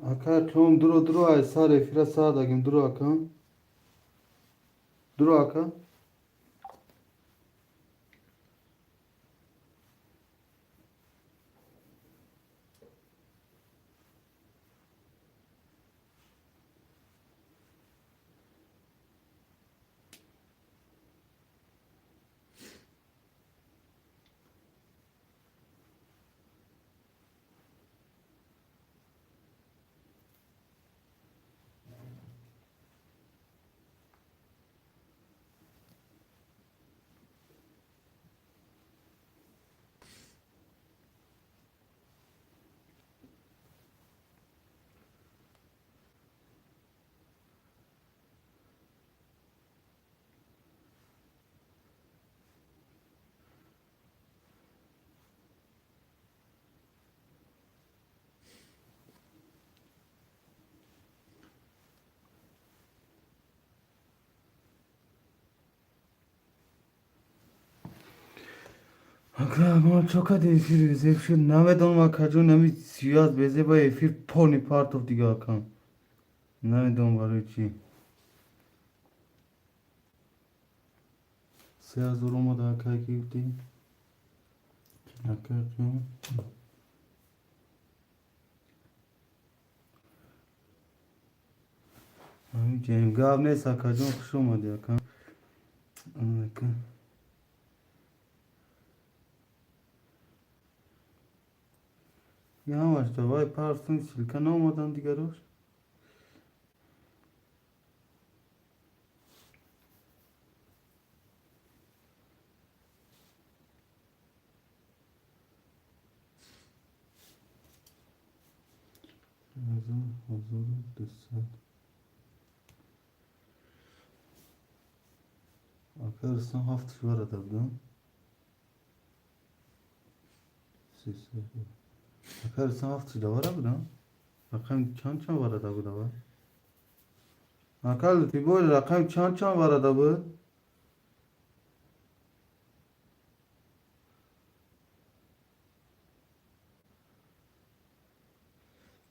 Aka tom duro ay sare fira sada gim duro aka. Duro aka. Aka ama çok hadi efir zevşir nave donma kacu nami siyaz beze ba efir pony part of diga aka. Nave don var içi. Siyaz duruma da aka kifti. Aka kim? Abi Cem gav ne sakacın kuş olmadı aka. Aka. Yavaş da vay parsın silkan olmadan diga roş. Hazır desat. Akarsan hafta var adamda. Ses. Akarsan hafta da var abi da. Rakam çan var adamda da var. Akal tibo rakam çan var adamda.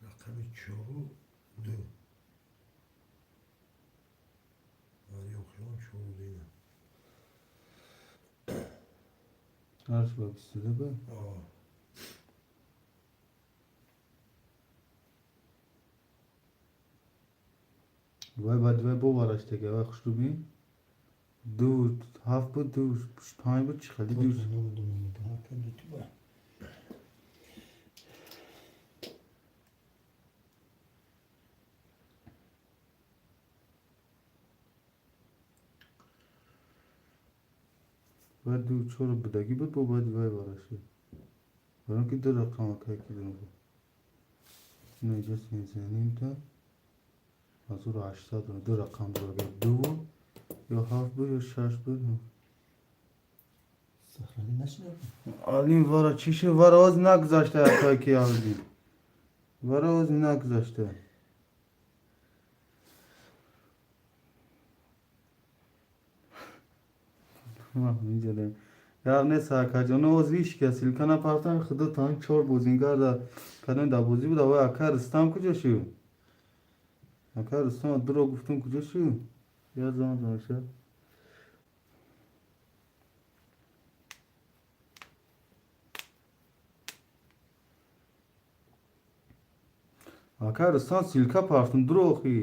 Rakamı çoğu du. Yani yok lan çoğu değil. Arş bak istedi be. Aa. Vay vay bu var işte ki vay kuştu bir. Du hafta du pay bu çıkadı du. Vay du çoru budagi bu vay var işte. Bana ki de rakam akay ki de. Ne cesin senin de. Hazır açta da rakam da du. Ya hafta ya şaş bu. Sahranı nasıl Alim var çişi var az ne güzaşta akay ki aldı. Var az ne güzaşta. می‌دونم یا نه ساکاجان اوزیش که سیلکان آپارتمان خدا تان چهار بوزینگار دا کدوم دا بوزی بود آوا اکر استان کجا شو اکر استان درو گفتم کجا شو یا زمان داشته اکر استان سیلکا پارتون درو خی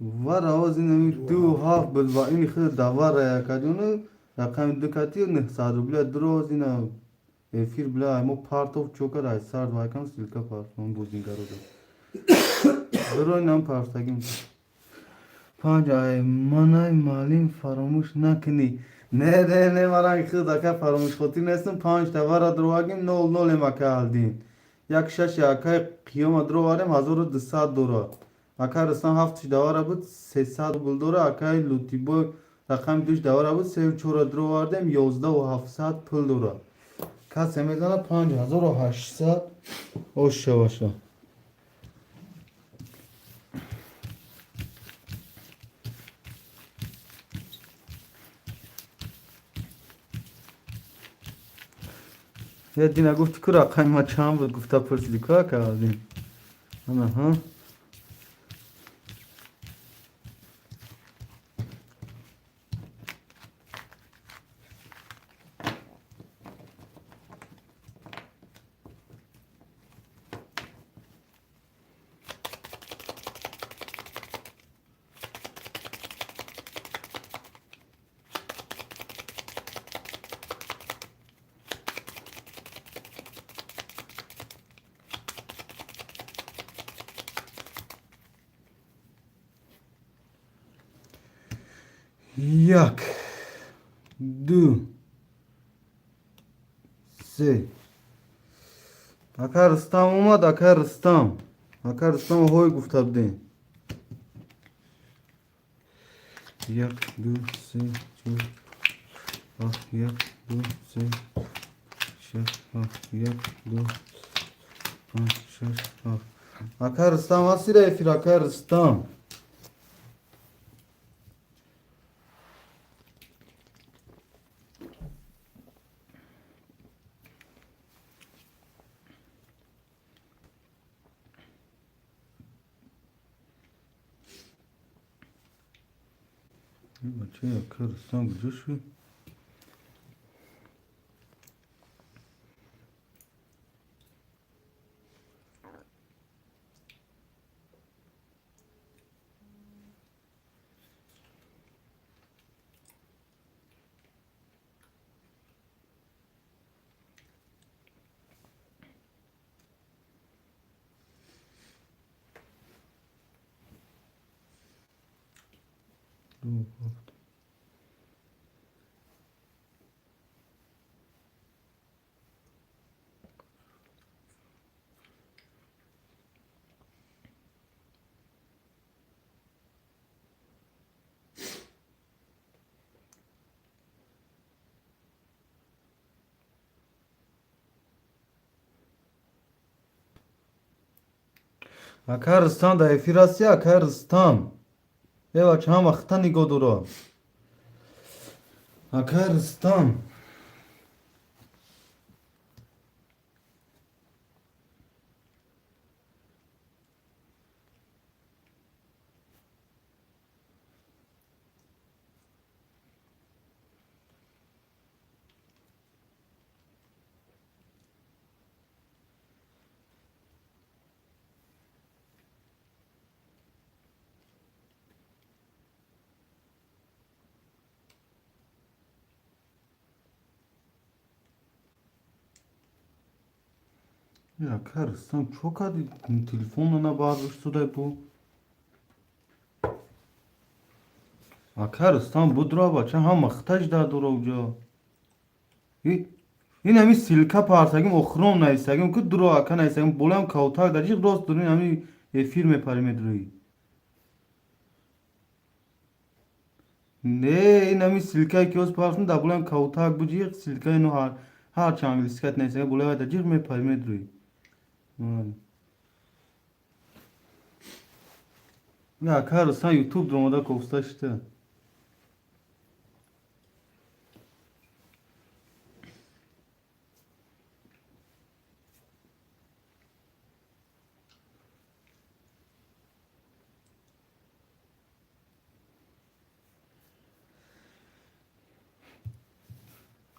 var ağız inemi du haf bilva ini khir da var ya kadını rakam dikati ne sadu bile droz ina efir bile mo part of choker ay sard va kan silka part on bozin garo do dro nam part tagim panj ay manay malin faramush nakni ne maran khir da ka faramush khoti nesn panj ta var drogim nol nol emaka aldin yak shash ya kay qiyam dro varem 1200 dora اکر اصلا هفتش دواره بود 300 بلدوره اکر لوتی با رقم دوش دواره بود 3 درو واردم 11 و 700 پل دوره کسی میزنه 5800 اوشه باشه یه دینا گفتی که رقم ما چند بود گفتا پرسیدی که کردیم انا ها یک دو سه اکر رستم اومد اکر رستم هوی گفته بدین یک دو سه چهار هفت یک دو سه شش هفت یک دو پنج شش هفت اکر رستم هستی رفیق اکر رستم این بچه اکر رستم کجا شد دو هفت اکر رستم در افیر هستی اکر رستم یه بچه هم وقتا نگاه دورا اکر رستم Ya karısan çok hadi telefonuna bağırmıştı da bu. Akarıstan bu dura baça ha muhtaç da duracak. این همی سیلکا پارسگیم اخرام نیستگیم که درو اکا نیستگیم بولم کوتاک در چیز راست دارین همی فیلم پریمتری نه این همی سیلکای که از پارسن در بولم کوتاک بجیق سیلکای نو هر چند انگلیسکت نیستگیم بولم در چیز می پریمتری Ya karı sen YouTube durumda kovsta işte.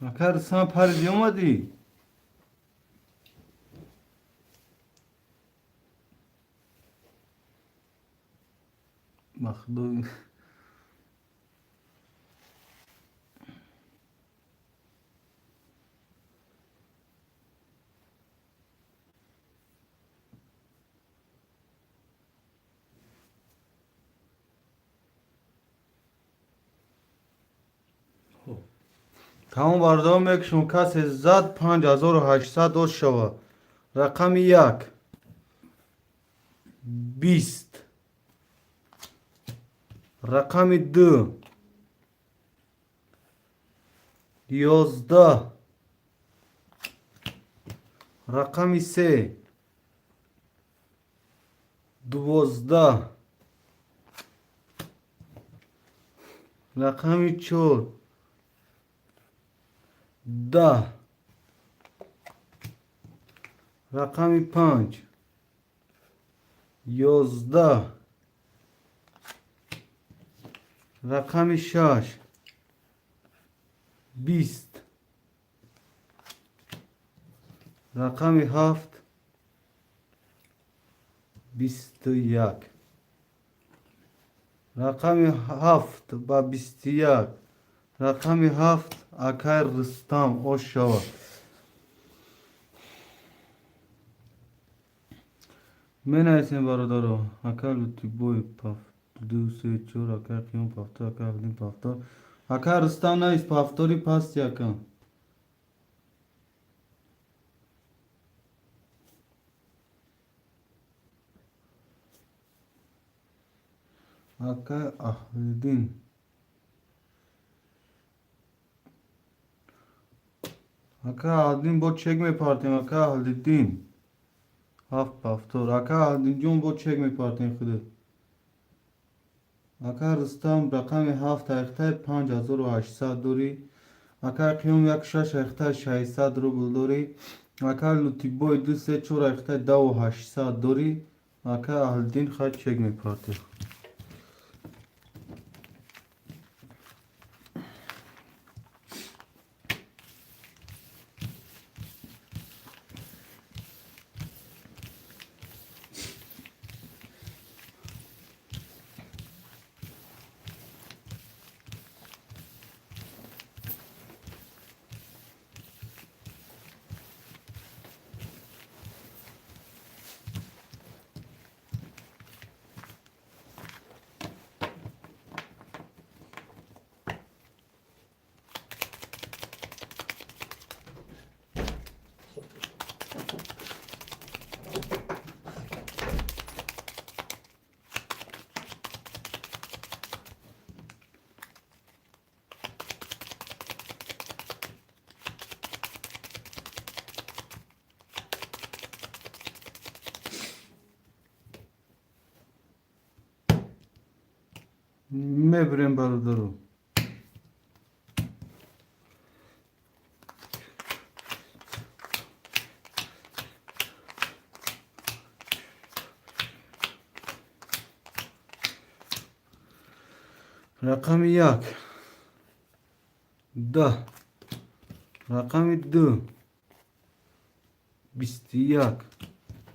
Ya karı sen Paris olmadı. Bak bu تمام بردام یک شمکس زد 5800 شوا رقم یک 20 رقم دو 11 رقم سه 12 رقم چهار 10 رقم 5 11 رقم 6 20 رقم 7 21 رقم 7 با 21 رقم 7 اکای رستم او شود من ایسیم برادرو اکای لوتی بوی پاف دو سه چور اکای قیون پافتور اکای هلدین پافتور اکای رستم نیست پافتوری پاست یکم اکای هلدین اکای هلدین با چک میپارتیم اکای هلدین هفت پافتور اکای هلدین جون با چک میپارتیم خودت اکای رستم رقم 7 اختای 5800 دوری اکای قیوم یک 6 اختای 600 روبل دوری اکای لوتی بوی 2 3 4 اختای 2800 دوری اکای هلدین خواهد چک میپارتیم میبریم برادرو رقم 1 10 رقم 2 21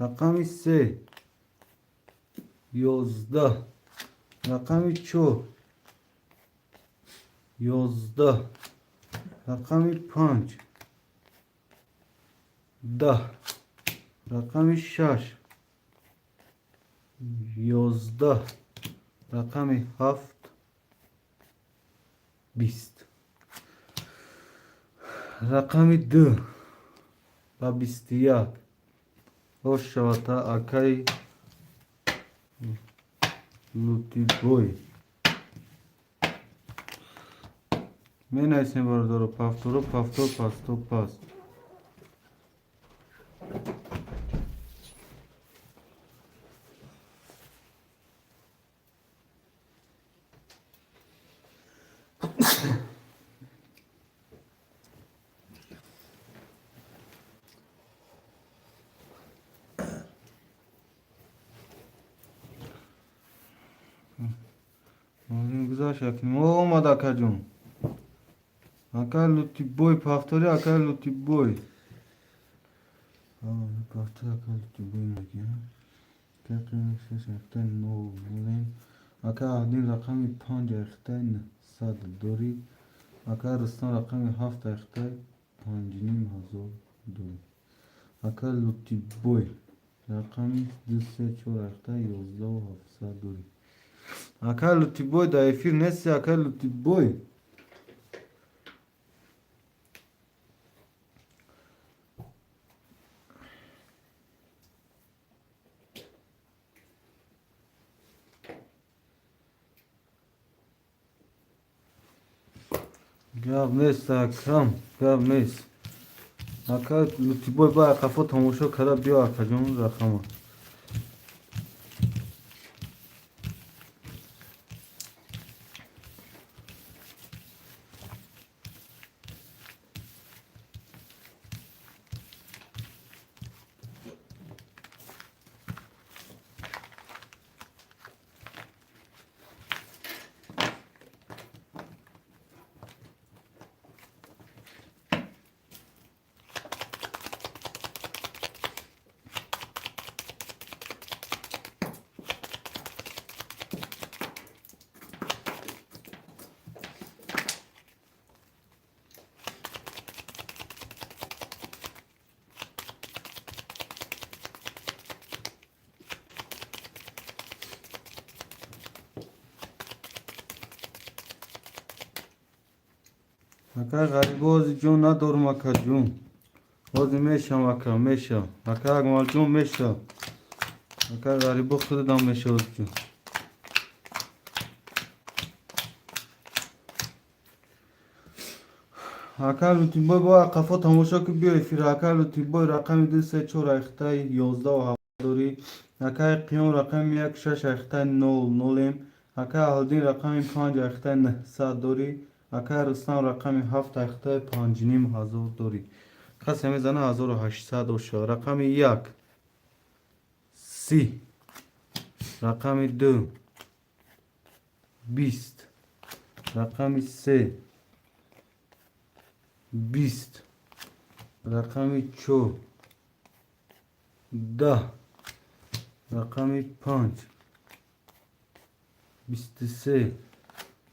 رقم 3 11 رقم 4 11 رقم 5 10 رقم 6 11 رقم 7 20 رقم 2 و 21 hoş şavata akay luti boy men aysen baradaro paftoro paftor pasto pas güzel şeklim olmadı akacım akay luti boy paftori akay luti boy paftor akay luti boy ne ya Tekrar ses ekten no mulen akay adin rakami 5 ekten sad dori akay rıstan rakami 7 ekten 5000 dori akay luti boy rakami 2 ekten 11700 dori akay luti boy da efir nesi akay luti boy گاب نیست اکرم گاب نیست اکا لوتی بای با اقفا تماشا کرده بیا اکا جون رقم اکا غریب از جون ندارم اکا جون از میشم اکا میشم اکا اگمال جون میشم اکا غریب خود دام میشه از جون اکا لوتی بای با قفا تماشا که بیای فیر اکا لوتی بای رقم 234 اخته 11 و 7 داری اکا قیام رقم 16 اخته 00 اکا هلدین رقم 5 اخته 900 داری اکا رستم رقم 7 اخته 5500 داری کسی میزنه 1800 و شو رقم 1 30 رقم 2 20 رقم 3 20 رقم 4 10 رقم 5 23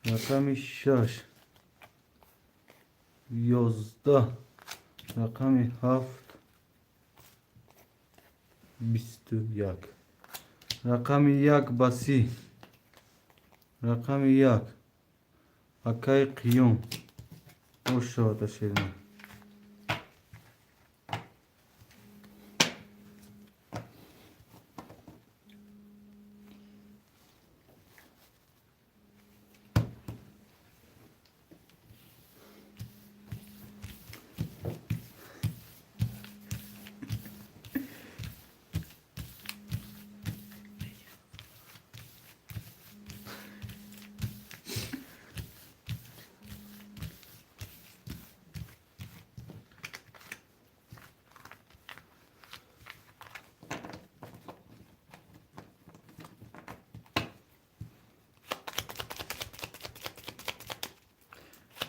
رقم 6 11 رقم 7 21 رقم 1 باسی رقم 1 اکای قیوم او شاد شیرین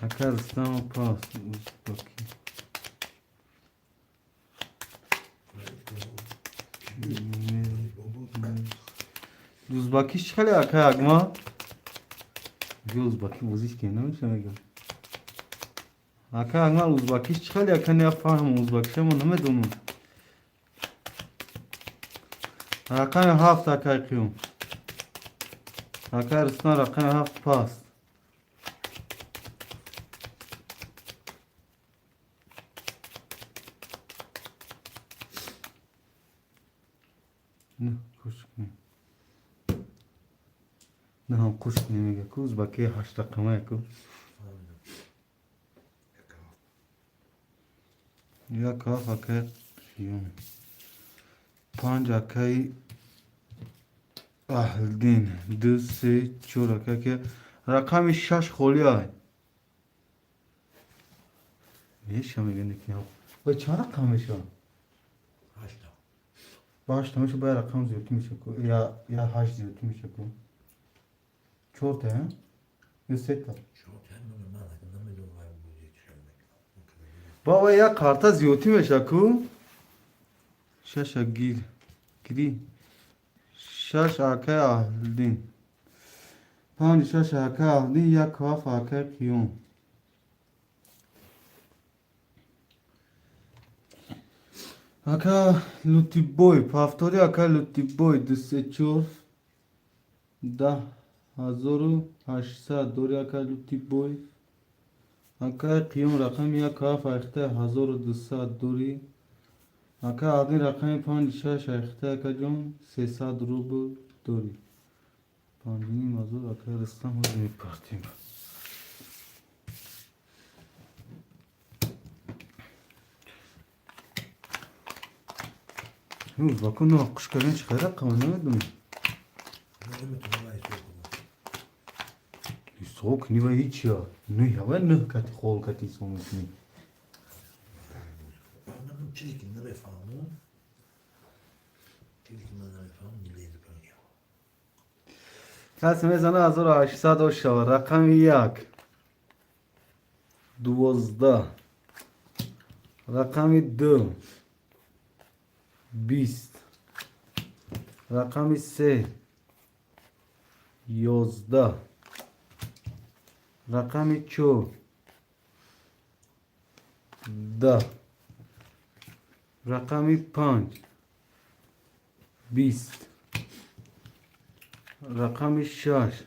اکا رستم پاس اوزباکی اوزباکیش خیلی اکا اگما اوزباکی بازیش که نمیشه میگم اکا اگما اوزباکیش خیلی اکا نفهم اوزباکیش ما نمیدونم رقم 7 اکا قیوم اکا رستم رقم 7 پاس نه کشک نیم نه هم کشک نمیگه که اوزباکی 8 رقمه اکو یک هاف اکا قیوم 5 اکای اهلدین 2 3 4 اکا که رقم 6 خولی های میشه میگه نکی هم باید چند رقم میشه؟ 8 با 8 میشه باید رقم زیادی میشه که یا 8 زیادی میشه که 4 تا هم؟ یا 3 تا؟ شما تنمون من اگه نمیدونم باید بودی چه میکنم بابا یک کارتا زیادی میشه که 6 گیری 6 اکای اهلدین 5 6 اکای اهلدین یک هاف اکای قیوم اکا لوتی بوی پافتوری اکا لوتی بوی 2 3 4 10,800 دوری اکا لوتی بوی اکا قیوم رقم 1 هاف اخته 1200 دوری اکا اهلدین رقم 5 6 اخته اکا جون 300 روبل دوری 5500 اکا رستم هزار میپرتیم باکن ناقش کردن چه رقم نمیدونم نمیتونم باید کنم soğuk niye hiç ya ne ya ben ne kati kol kati soğuk ne من چیزی که نمیفهمم چیزی که من نمیفهمم نیلیز کنیم کسی میزنه 1800 شو رقم 1 12 رقم 2 20 رقم 3 11 رقم 4 10 رقم 5 20 رقم 6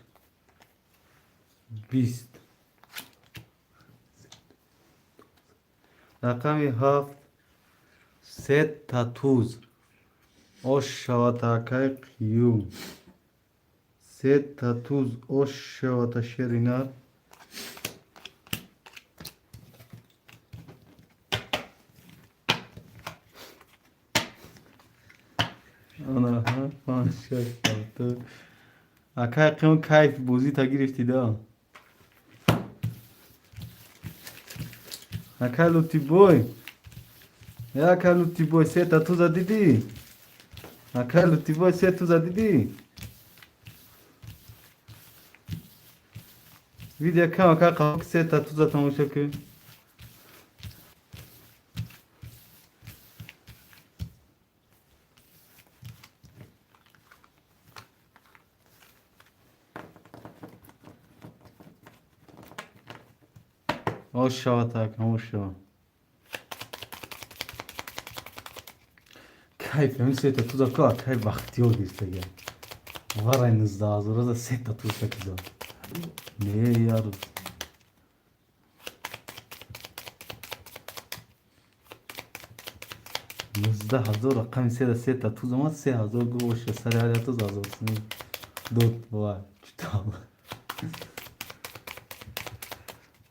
20 رقم 7 سه تا توز osh şavata kayıyorum. Set tatuz osh şavata şerinar. Ana ha panşa şavata. Akay kım kayf bozi ta girifti da. Akay luti boy. Ya akay luti boy set tatuza didi. Akay luti boy set tuza didi. Video kama kaka set tatuza tamusha ki. Osh şavata osh şavata. Kayf emin set tuza ka kayf vakti ol girse gel. Var aynınızda azora da set tuza kızım. Ne yar? Nızda hazır rakam ise set tuza ama se hazır goş sarı hayatı hazırsın. Dört var. Tamam.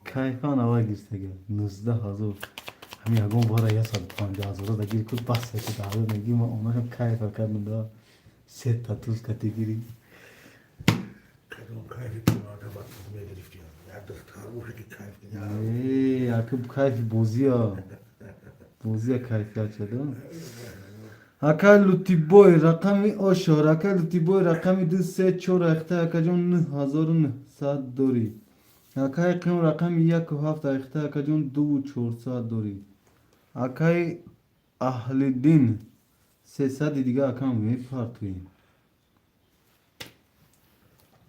Kayfan hava girse gel. Nızda hazır. Hami agon bara yasal panja hazır da gir kut bas set hazır ne gima ona kayf akarım da set tuz kategori. Kadın kaybettim orada bak kızmaya herif diyor. Nerede sarhoş ki kaybettim ya. Akıb kayf boziya. Boziya kayfi açadı. Akal lutiboy rakami oşo rakal lutiboy rakami dü se çora ekta akajon nı hazorun saat dori. Akay kım rakami yak hafta ekta akajon du çor saat dori. Akay ahli din se sadi diga akam ve partuyi.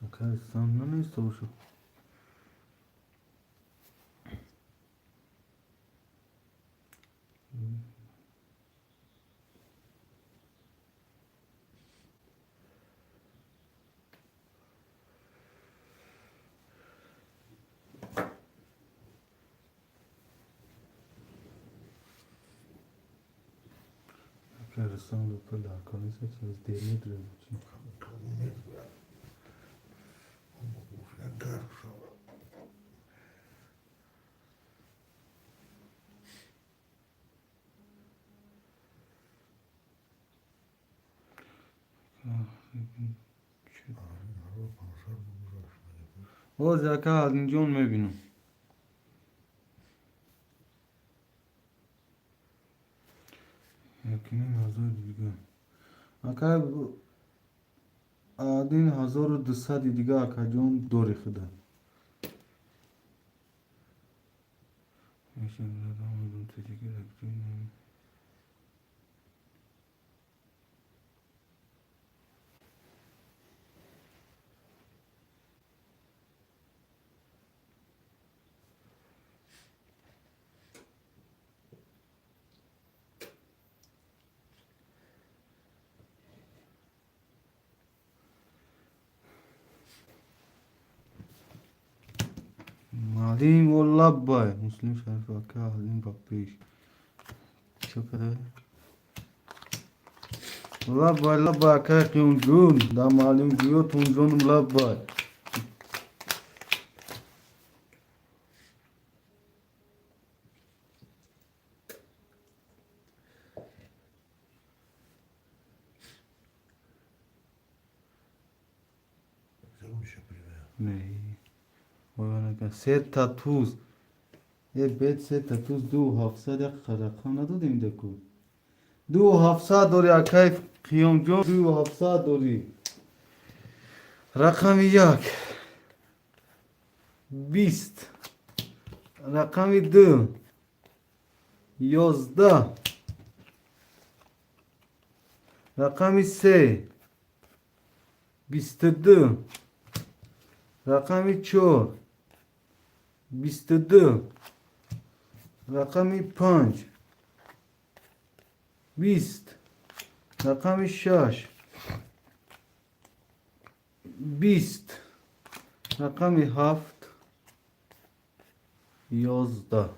Akay sanna ne soğuşu. Ressam lupul arkanıza çöz değerli duruyor. Kadın ne diyor? Bu falan garip sonra. O zaka alınca onu mebinum. Yakinin hazır bilgi. Akay bu adin hazır dısa didiga akajon dori khida. Mesela adamın teşekkür ederim. Halim o labbay. Muslim şerif vaka halim bakmış. Çok kadar. Labbay labbay akay kıyumcun. Da malim diyor tuncunum labbay. Güzelmiş yapıyor ya. Ne? O yana ka set tatuz. Bet set tatuz du hafsa da kharakana do dim de ku. Du hafsa dori akay kıyumcun du hafsa dori. Rakam yak. Bist. Rakam dü. Yozda. Rakam se. Bistedü. Rakam çor. Bistedü. Rakam panç. Bist. Rakam şaş. Bist. Rakam haft. Yozda.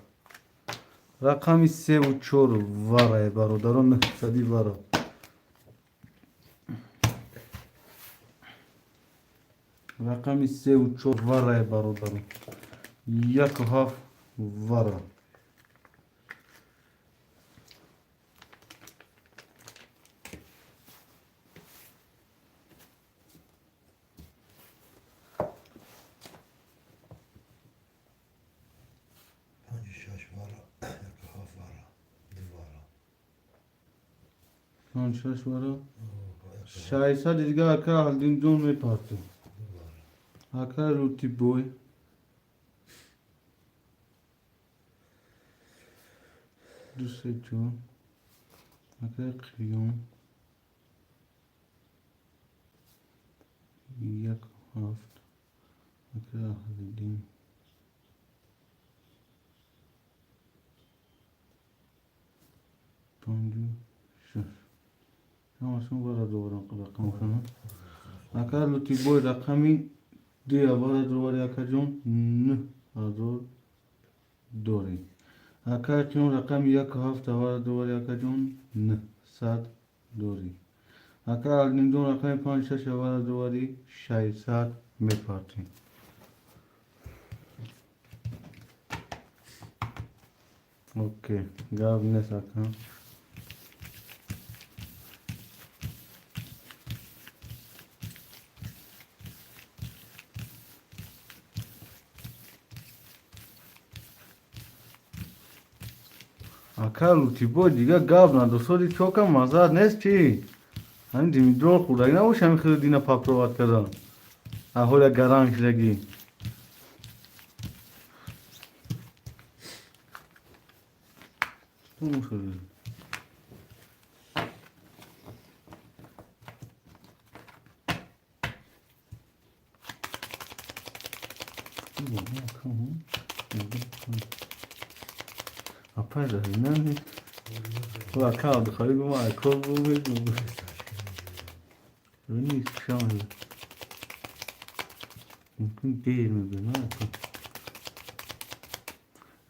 رقم 3 و 4 واره برادران 900 واره. رقم 3 و 4 واره برادران. 1.7 واره. پنج شش وارا یک هاف وارا دو وارا 6 واره. 600 دیگه اکا هلدین جون میپارتیم. دو وارا اکا روتی بوی. دوست جون. اکا قیون. 1.7 اکا هلدین. پنجو شش. شما برای دوباره رقم کنم. اکا لوتی بوی رقمی 2 واره دوباره اکا جون 9,000 دوری. اکا جون رقم 1.7 واره دوباره اکا جون 900 دوری. اکا هلدین جون رقم 5-6 واره دوباره 600 میپارتیم. اوکی گاب نیست اکا. اکا لوتی بوی دیگه گاب نداشتی چوکم مزاد نیست چی؟ همین دیمیدرول خودایی نباشه همین خیلی دینا پاپروات کردن. احوال گرانش لگی. تو مخیلی. اپای داری نه تو اکا بخوایی گما اکا بومید نیست شامل ممکن دیر میبینه اکا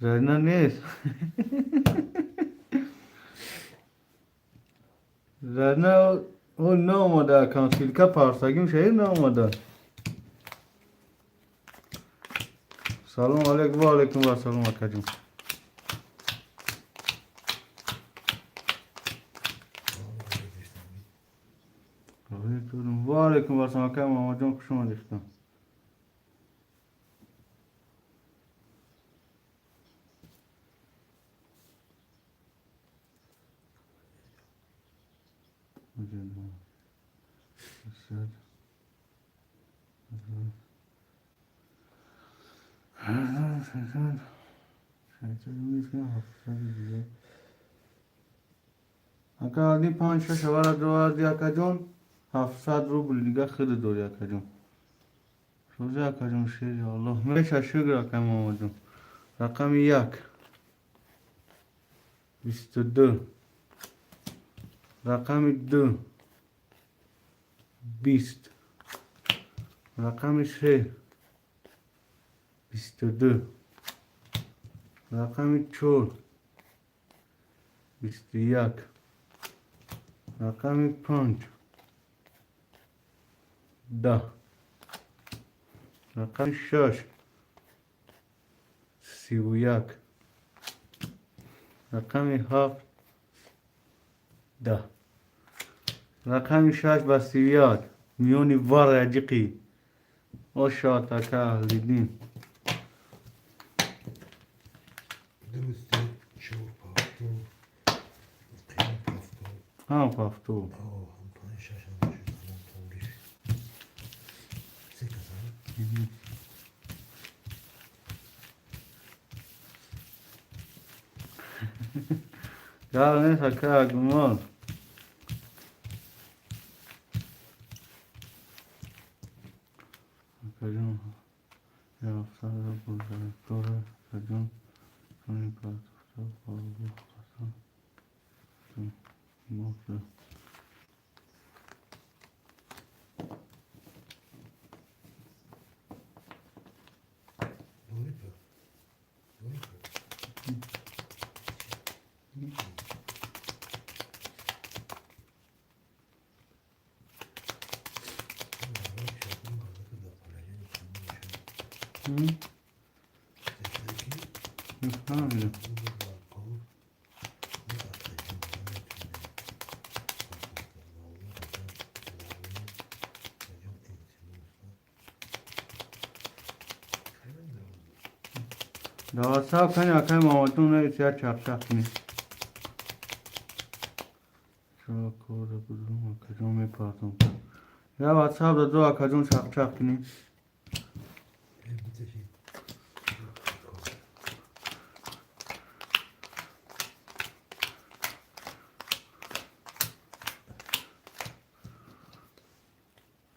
راینا نیست راینا اون نامده اکان سیلکا پارساگیم شهیر نامده. سلام علیکم و علیکم و سلام اکا جون. و علیکم و سلام اکا ماما جون خوش اومدید. اکا هلدین 5-6 واره دوباره اکا جون 700 روبل دیگه خیلی دوری اکا جون. روزی اکا جون شیر یا الله میشه شکر اکا ماما جون. رقم 1 22. رقم 2 20. رقم 3 22. رقم 4 21. رقم 5 10. رقم 6 31. رقم 7 10. رقم 6 بسیار میونی وار عجیقی او شاتا که هلیدین درسته چهار پافتو قیم پافتو هم پافتو هم پنج شش هم شد هم طوریش سه کسان گل نیست که اگمان کجون یا افتاد بودن دوره کجون کنی پاس افتاد بارو خواستم موفر دوری پر Hı? Ha öyle. Daha sağ kan yakay mamatun ne içer çarpacak mı? Çok orada buldum akacağım pardon. Ya WhatsApp da dur akacağım çarpacak mı?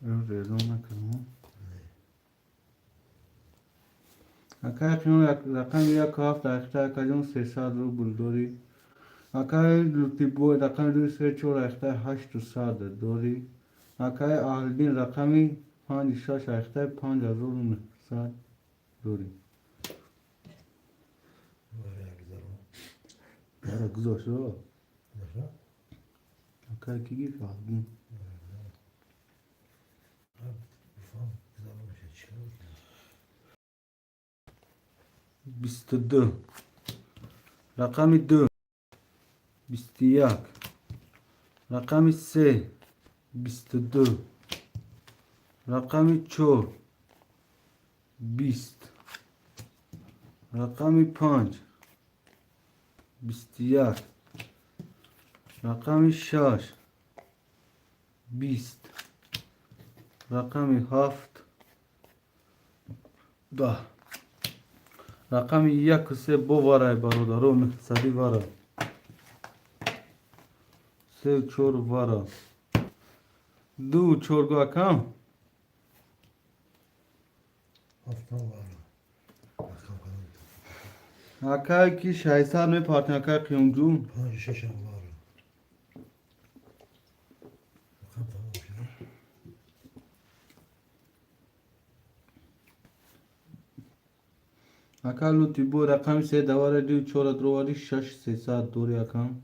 Öyle ona kırmızı. Akay kıyım rakam ya kaf da ekta akacağım sesad ro buldori. Akay luti bu rakam ro seçiyor ekta haşt sad dori. Akay aldin rakami 5 şaş ekta 5 ro sad dori. Yara güzel şu. Akay ki git aldin. Bistudu. Rakami 2. Bistiyak. Rakami 3. Bistudu. Rakami 4. Bist. Rakami 5. Bistiyak. Rakami 6. Bist. Rakami 7. Da. Rakami 1 se bo varaj barodarom sadi vara. Se 4 vara. 2 4 go kam. Akay ki şahisa ne partner akay kıyımcu. Akay luti bu rakam se davara 2 4 drovari 6 3 7 dori akam.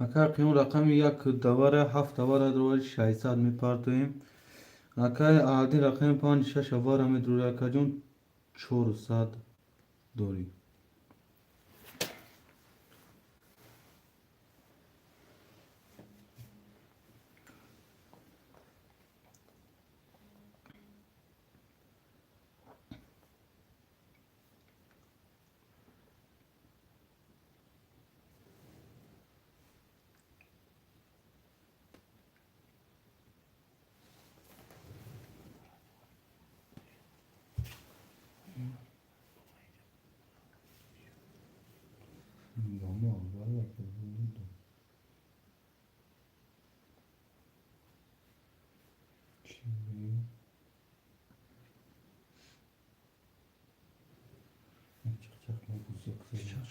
Akay kıyım rakam 1 davara 7 davara drovari şahisa me partiyim. Akay adi rakam 5 6 avara me drovari akajun 4 7 dori. Ama valla kızıldı. Şimdi çıkacak mı bu yoksa?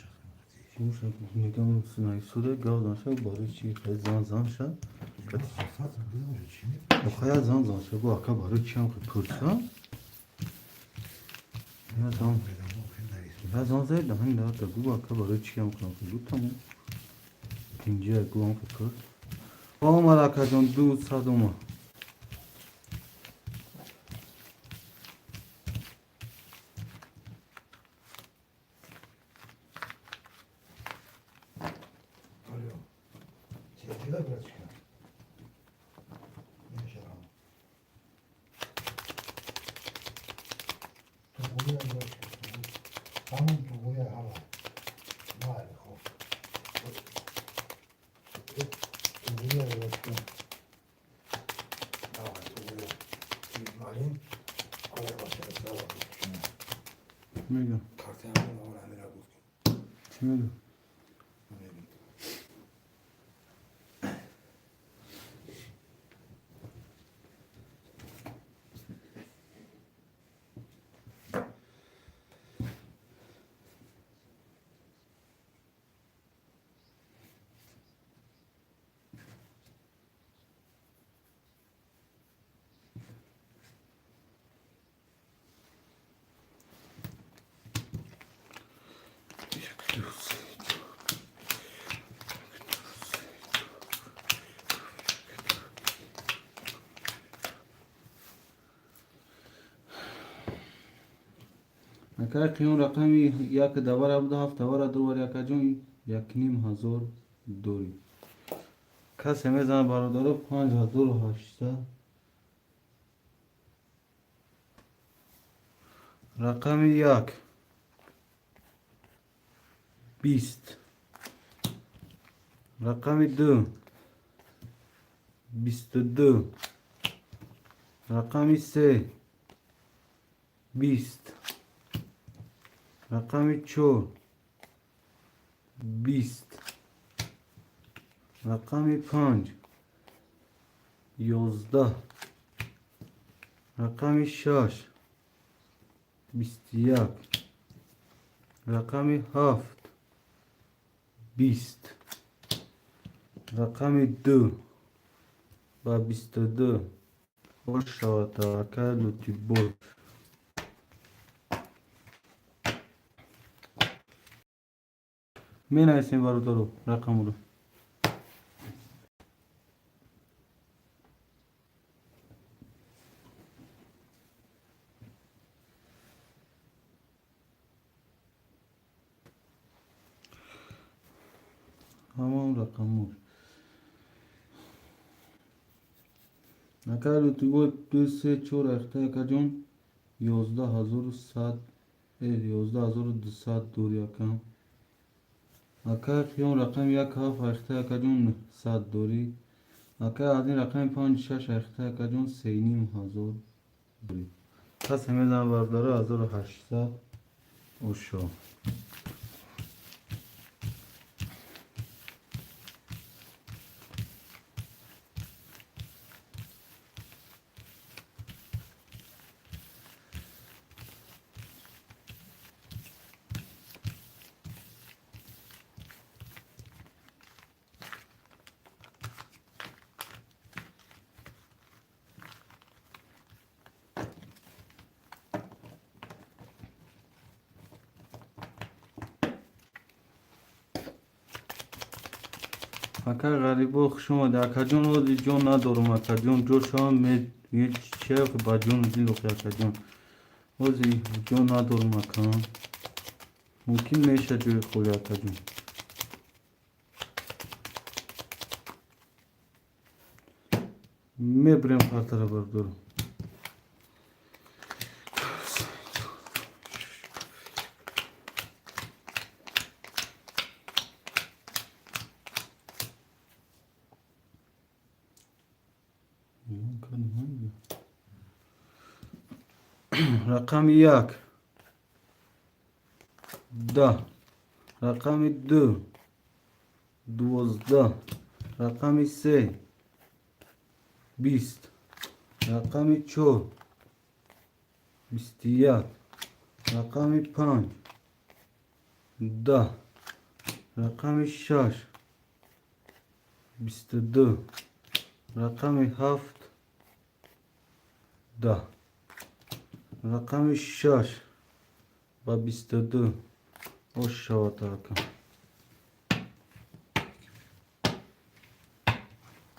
Şimdi şu neden sınai suda gavdan şey barı çi zan zan şa. O kaya zan zan şey bu aka barı çi am kırsa. Ya zan. Ya zan zey de hani da bu aka barı çi am kırsa. Bu tamam. İkinci egu am kırsa. O malaka jon du sadoma. Mega. Mega. اگر قیون رقمی یک دور بوده 7 دور دور یک جون 1,500 دوری کسی میزنه برادر 5,800 رقم 1 20 رقم 2 22 رقم 3 20 رقم 4 20 رقم 5 11 رقم 6 21 رقم 7 20 رقم 2 و 22 خوش شود توکل و تیبور می نویسیم برادر رقم رو همون رقم رو اگر تو بود 2 3 4 اخته کجون 11,100 11,200 دور یکم اگر خیون رقم 1 7 اخته کجون 100 دوری اگر از این رقم 5 6 اخته کجون 3,500 دوری پس همیدن برداره 1,800 و شو اگر غریبا شما در کجون ولی جون ندارم کجون جو شما می چه با جون زیلو کجون ولی جون ندارم کجون ممکن میشه جوی خوری کجون میبریم خاطر بردارم رقم 1 10 رقم 2 12 رقم 3 20 رقم 4 21 رقم 5 10 رقم 6 22 رقم 7 10 رقم 6 و 22 او شود رقم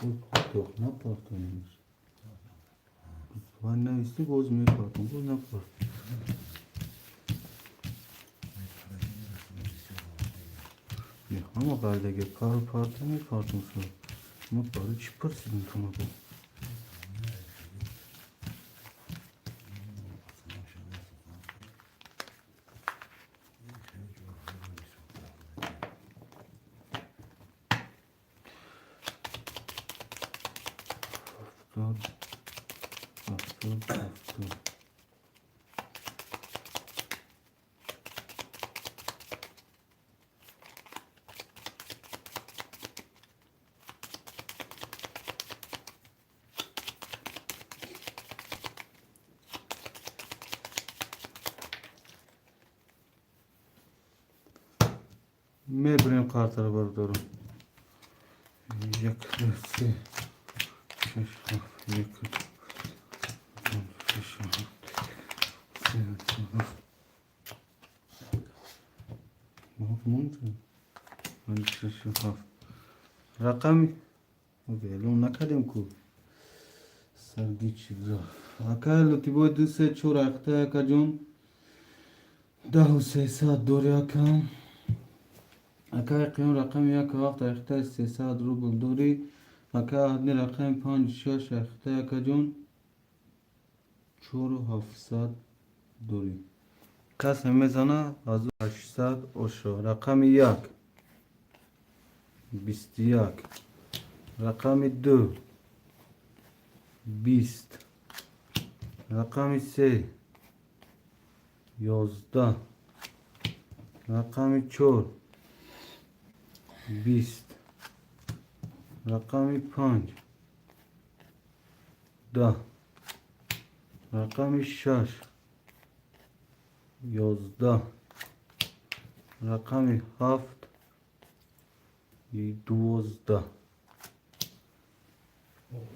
او پارتوخ نه پارتو نیست و نویستی باز می پارتون باز نه پارتون نه همه قردگه کار پارتون می پارتون شد ما پاره چی پرسیدیم تو ما بود میبریم کارتر بردارم 1 2 3 6 7 1 6 7 رقم لون نکردیم کو سرگی چیزا اکل تی باید 2 3 4 اخته کجون ده و 300 دور یکم. اکای قیام رقم یک هفت اخته 300 روبل دوری. اکای عدنی رقم 5 6 اخته یک جون 4700 دوری. کس میزنه از 800 اوشو. رقم یک 21. رقم دو 20. رقم سه 11. رقم چهار 20. رقم 5 10. رقم 6 11. رقم 7 12.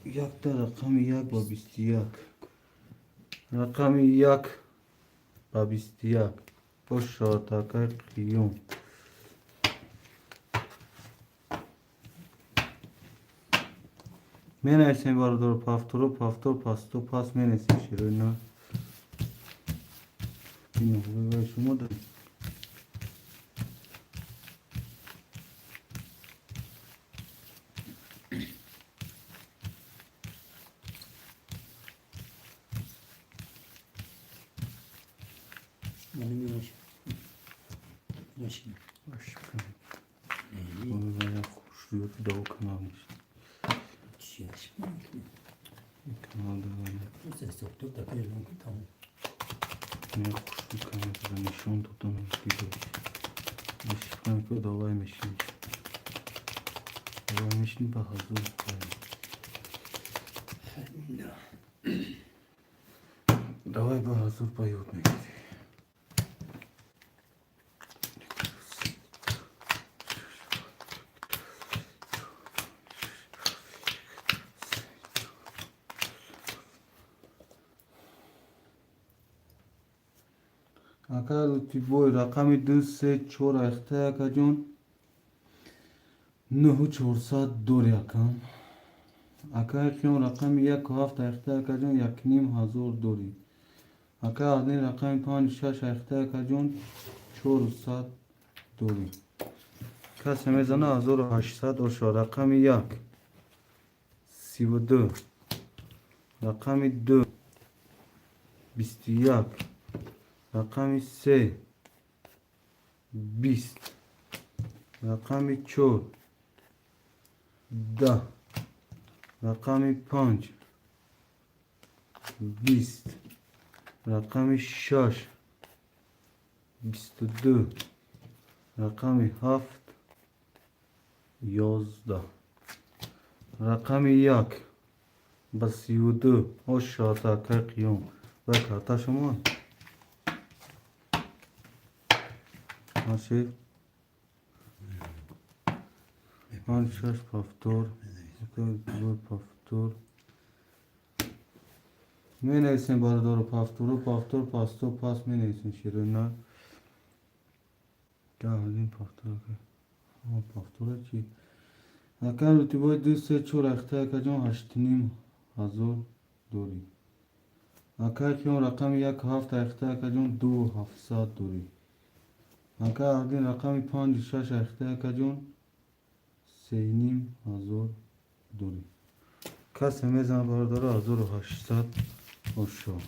یک تا رقم یک با 21. رقم یک با 21 با شاتاکای قیوم. می نویسیم باردار پافتورو پافتور پاستو پاس می نویسیم شروع نه اینو خوبه شما داریم. Benim yavaş. Yavaş. باش کنیم باید خوشلویت دو kanal میشه. Yavaş. این kanal دوانه Bu ses doktor da böyle tamam. نه خوشلو کنیم و نشون دادم دیگه نشون کنیم که دوای میشین دوای میشین به حضور کنیم دوای به حضور باید میگیری. اگر لطفی بای رقم 2 3 4 اخته اکا جون 9 400 دور یکم. اکا قیام رقم 1 7 اخته اکا جون 1,500 دوری. اکا عدنی رقم 5 6 اخته اکا جون 400 دوری. کسی میزنه 1800 اوشا. رقم 1 32. رقم 2 21. رقم 3 20. رقم 4 10. رقم 5 20. رقم 6 22. رقم 7 11. رقم 1 با 32 و شاتا که قیوم و کارتا شما ماشی من شش پافتور دو پافتور می نویسیم باردار پافتور پافتور پاستو پاس می نویسیم شیرون نه که این پافتور که پافتور چی اگر روتی باید 2 3 4 اخته که جان 8,500 دوری. اگر که اون رقم 1 7 اخته که جان 2700 دوری. اگر اردین رقم 5 6 اخته که جان 3,500 دوری. کسی میزن بارداره 1800 اوشو.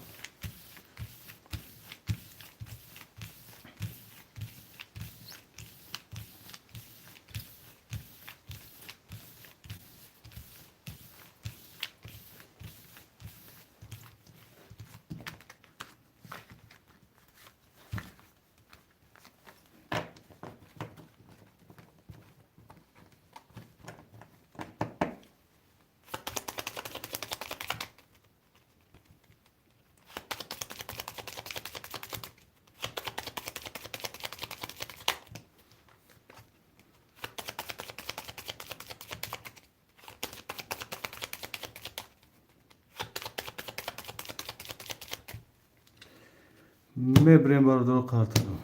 میبریم باردار کارت رو.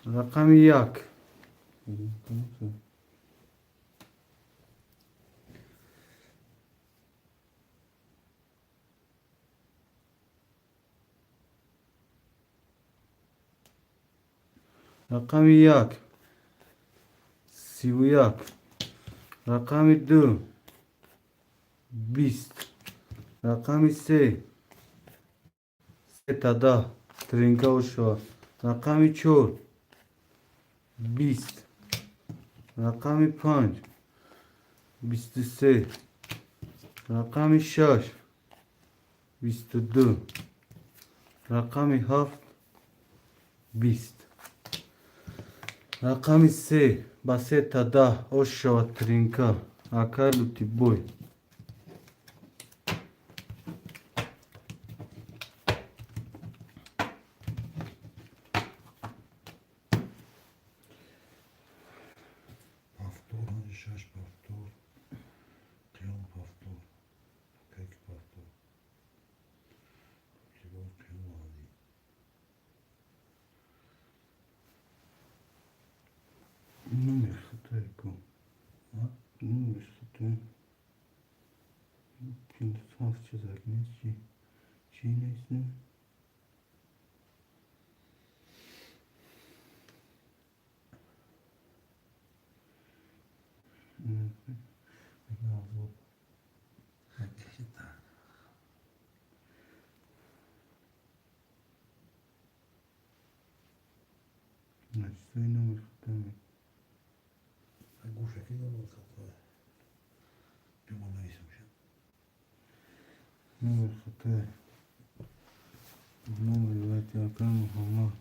رقم 1 رقم یک 31 رقم دو 20 رقم سه 3 تا 10 ترینکا و شد رقم 4 20 رقم 5 23 رقم 6 22 رقم 7 20 رقم 3 با 3 تا 10 او شد ترینکا اکر لوتی بوی پافتور هنجی شش پافتور قیام پافتور کیک پافتور کیبور قیام آدی نمیشه خطای کن نمیشه خطای şimdi saf çizer ne şey neyse هنجی تا ne söylemiyor değil گوشه که دارم خطاه بیمون نیستم شد ne خطای numara evet yakın ama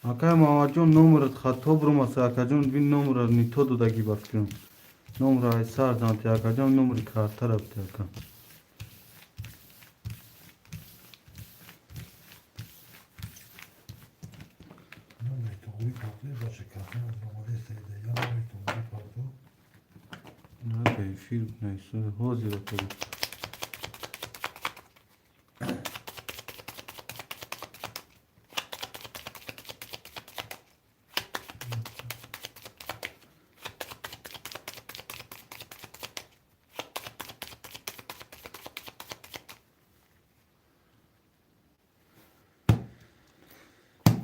Akay mağacın numarat xato burması akacın bin numara ni todo da gibi bakıyorum. Numara sar zanti akacın numara kar tarafta akam. نمی توی پافتور باشه کافی از نماده سیده یا نمی توی پافتور Nerede film neyse hozi bakalım.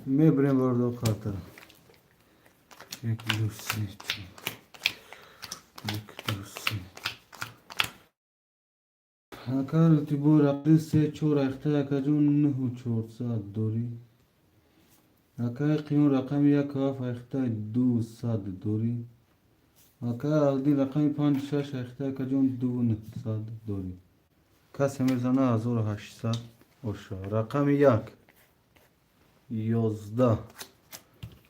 Mebrem vardı o kartara. Eklusi. Eklusi. Akar tibur aklı se çor akta akacun nuhu çor saat dori. Akay qiyun rakam ya kaf akta du saat dori. Akay aldi rakam 5 6 akta akacun du saat dori. Kas emezana azor 8 saat oşa. Rakam yak 11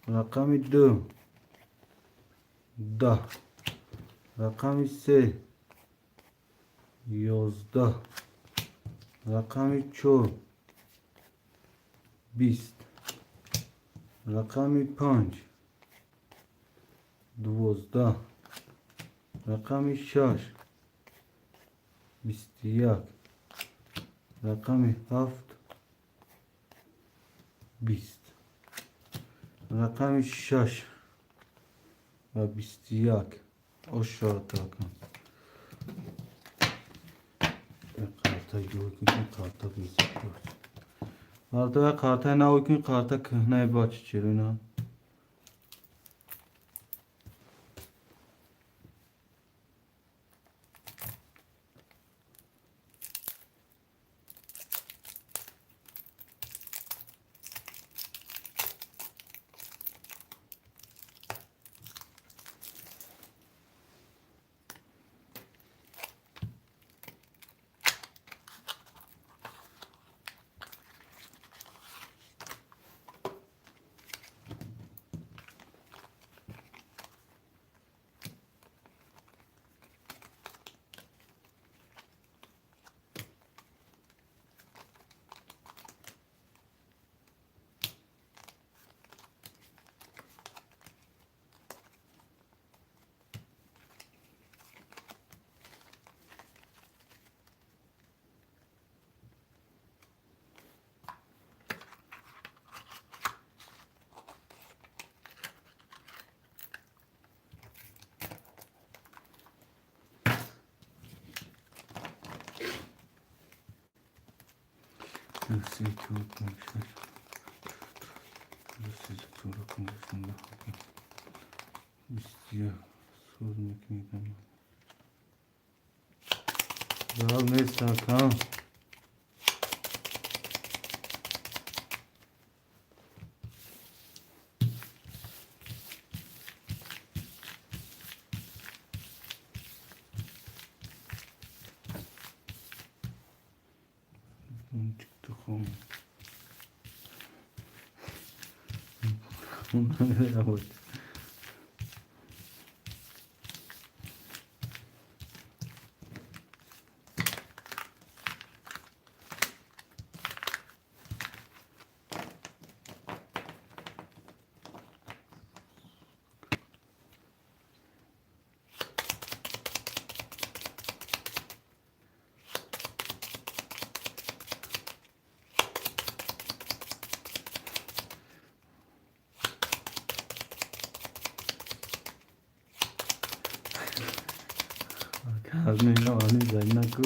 رقم 2 10 رقم 3 11 رقم 4 20 رقم 5 12 رقم 6 21 رقم 7 20 رقم 6 و 21 aşağı takım. Karta yok ki karta gözüküyor. Karta ve karta ne o ki karta kıhnaya baş çirina. Nasıl çok konuşuyor. Sıcak sonra konusunda. İstiyor. Sormak mıydı? Daha ne sakın? Çıktı konu. Nereye bak? Kalbim yalanı zaynaku.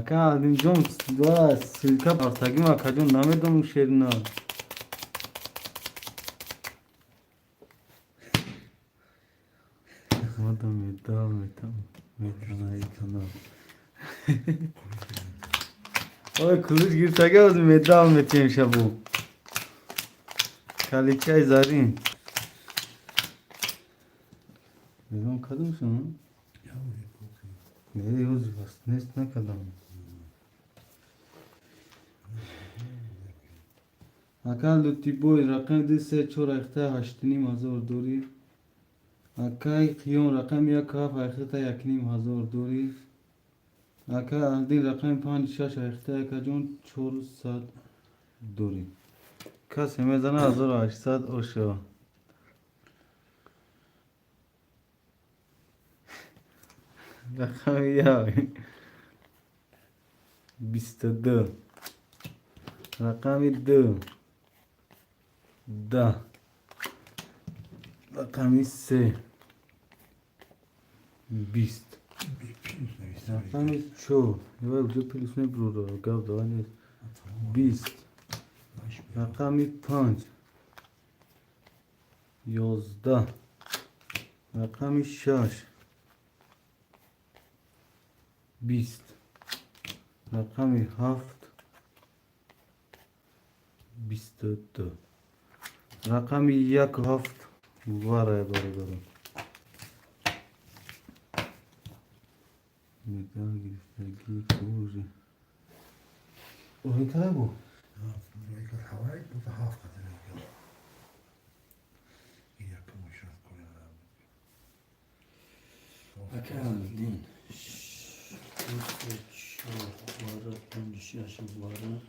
Kalbim jom dua silka partagi ma kajon namedom şerina. Madam edam etam. Metana itana. Oy kılıç girtage az medam eteyim şabu. Kalikay zarin. Neden kadın mısın? Yavru kokuyor. Nereye yazıyor? Ne kadar? Akal luti boy rakam de se çor ayakta haştini mazor dori. Akay kiyon rakam ya kaf ayakta yakini mazor dori. Akay aldin rakam pan şaş ayakta yakajon çor saat dori. Kas hemezana hazır aşsat oşo. Rakam ya. 22. Rakam 2. Da. Rakam 3. 20. Rakam 3. Ya ucu pelusne bro. Gav da ne? 20. Rakam 5. 11. Rakam 6. 20. Rakam 7. 24. Rakam 1 var ya bari. Metal gibi kuzi. O ne kadar bu? ريق الحوائج متحافظة ريق إذا كانوا يشاركون Akaldin. Çorları, dönüş yaşlıları.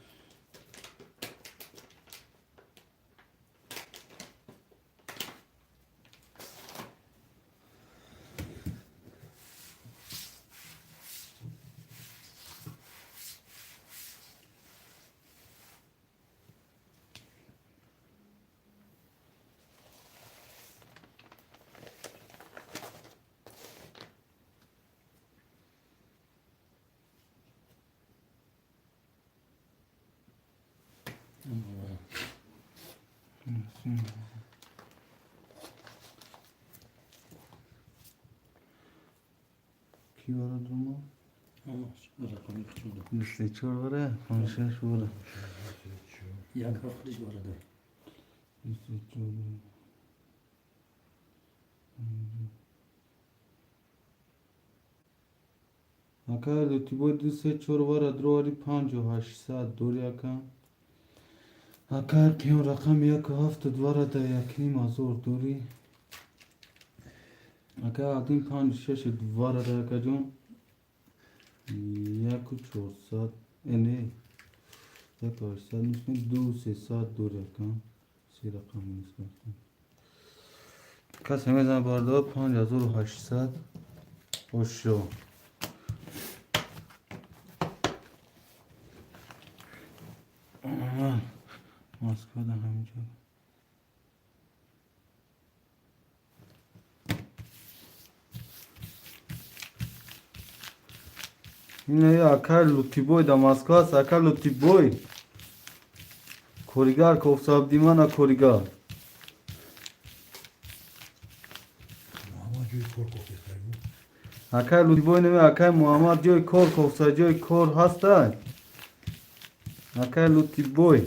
Ki var adamı? Ama rakamı küçüldü. Liste çor var ya. Konuşa şu var. Ya kalkış var da. Liste çor. Akar luti boy liste çor var adroari 5 saat doriaka. Akar kiyon rakam 1 dvara da yakini mazor dori. Akar adin 5 dvara da yakajon. 1 saat. Ne? 1 saat nisme 2 saat doriaka. سی رقم نسبت کس همه زن بارده 5800 خوشو ماسک بدن همینجا اینه یه اکر لوتی بوی دا ماسک هست اکر لوتی بوی Korigar kofsab dimana korigar. Ama cüy korku kesler bu. Akay Lutiboy neme Akay Muhammad joy kor kofsa joy kor hasta. Akay Lutiboy.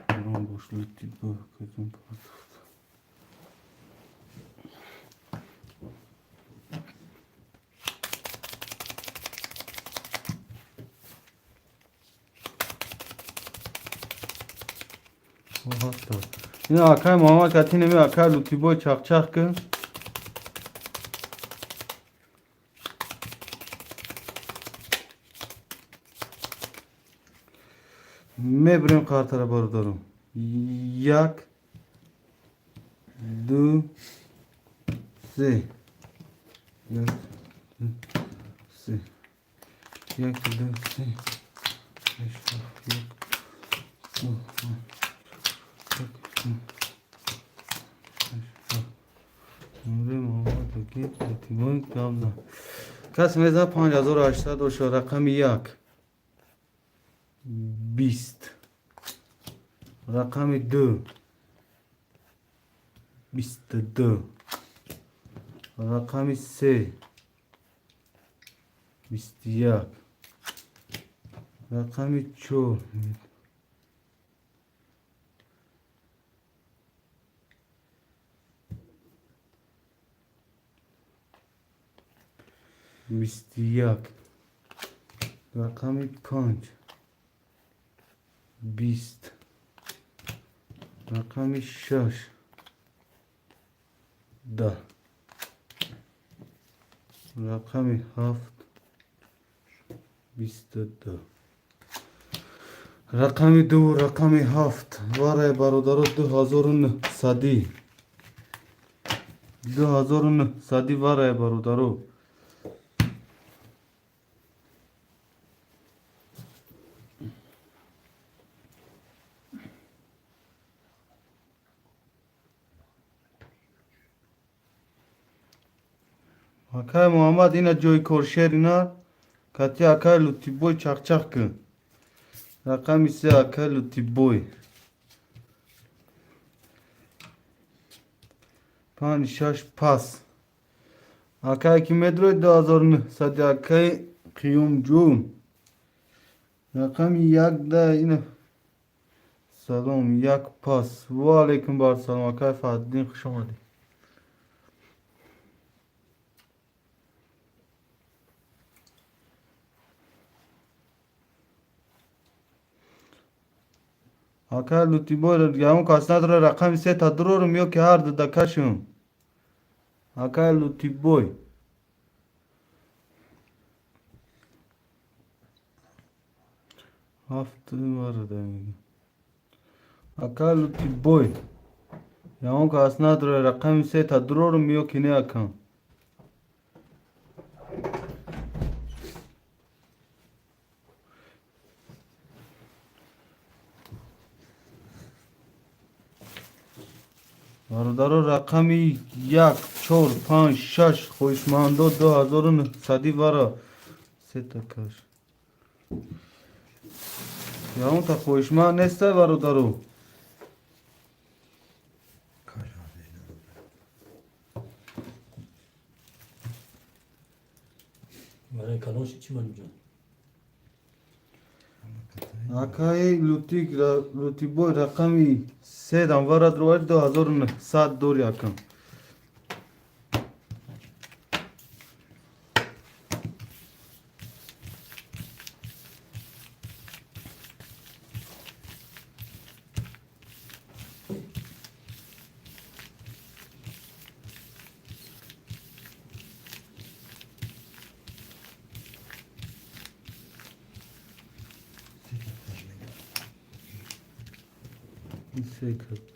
Ron boş Lutiboy kızım pardon. O hasta. Yine Akay Muhammad katine mi Akay Lutiboy çak çak ki. Mebrim kartara bardarum. Yak. Du. Se. Yak. Du. Se. Yak. Du. Se. Yak. Du. امروز مواد گیت تیمون کاملا کس میزه 5800 رقم یک 20 رقم 2 22 رقم 3 21 رقم 4 21 رقم 5 20 رقم 6 10 رقم 7 22 رقم 2 رقم 7 واره برادرو 2900 2900 واره برادرو Akay Muhammed yine Joy Korşerina Kati Akay Lutiboy çak çak ki. Rakam ise Akay Lutiboy. Pan şaş pas. Akay Kimedroy 2000 Sadi Akay Kiyumcu. Rakam yak da yine Salam yak pas. Ve aleyküm bar salam Akay Faddin hoş geldin. Akay Lutiboy yamuk asnadra rakam ise tadrorum yok ki hardı da kaşım. Akay Lutiboy. Haftı var demek. Akay Lutiboy. Yamuk asnadra rakam ise tadrorum yok ki ne akam. برادر رقمی 1 4 5 6 خوشمندو 2900 وارا سه تا کش یا اون تا خوشمند نیسته برادرو Kaç harfeydi? برای کلاش چی من می‌جان Akay Lutiboy رقمی 3 دام وارا درو 2900 دور yakın. Secret.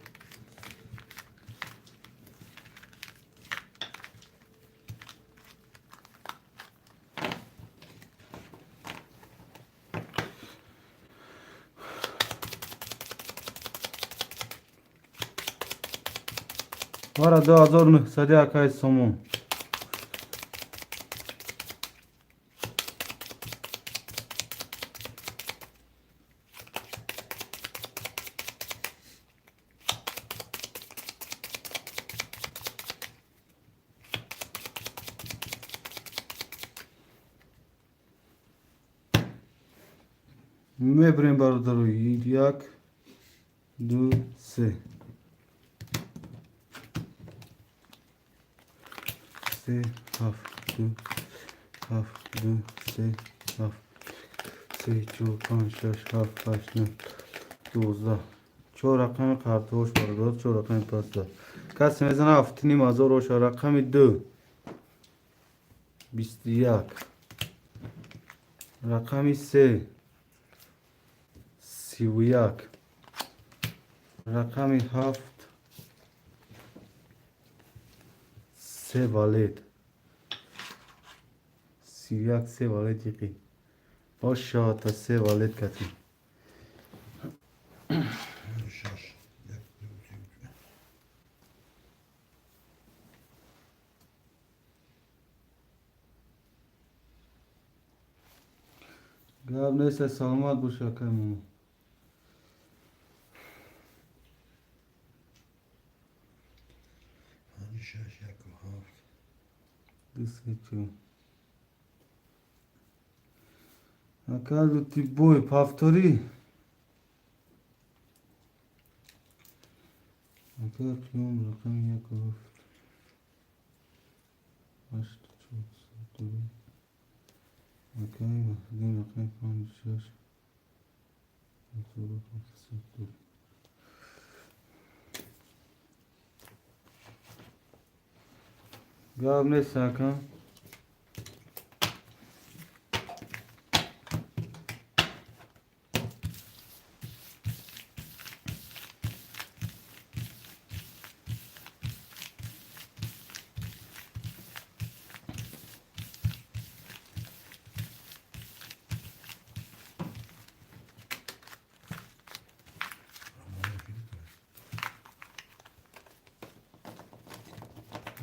Vara 2900 akay somon. Mebrem bardaru 1 2 3 3 7 7 2 3 7 3 4 5 6 7 8 9 12 چهار رقم کارتوش بردار چهار رقم پاسدار کسی میزنه هفتینیم هزار روش رقم 2 21 رقم 3 31 رقم 7 3 والد 31 3 والد یکی باشه تا 3 والد کتی Şaş. Yak, گاب نیست سلامت باشه کنم Hani şaş yak o haft. دیسکیتو اکادو تی بوی پافتوری اکاد کیوم رقم 1 گفت 8 4 3 اکای محدین رقم 5 6 گاب نیست اکا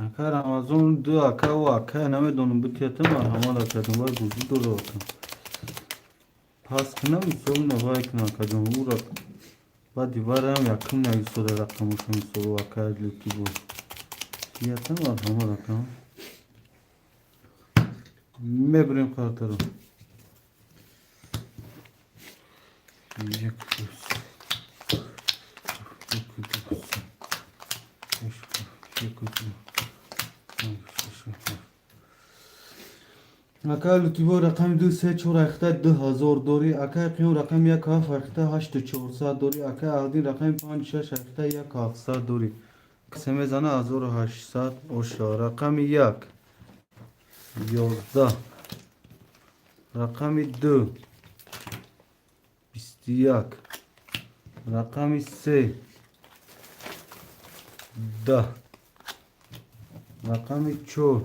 اکا رمضان دو اکا و اکا نمیدونم بتیتم همه کدوم بار بودی دو رو اکا پس کنم سول نبای کنم کدوم او را بعد دیوارم یکم نگی سوره رقمشون سول و اکا لیتی بود تیتم همه رقم میبریم کارتا رو یک دوست اکا لطیبا رقم 2 3 4 اخته 2000 دوری اکا قیو رقم 1 هفت اخته 8 400 دوری اکا اغدین رقم 5 6 اخته 1 700 دوری سمه زنه 1800 اوشا رقم 1 11 رقم 2 21 رقم 3 10 رقم 4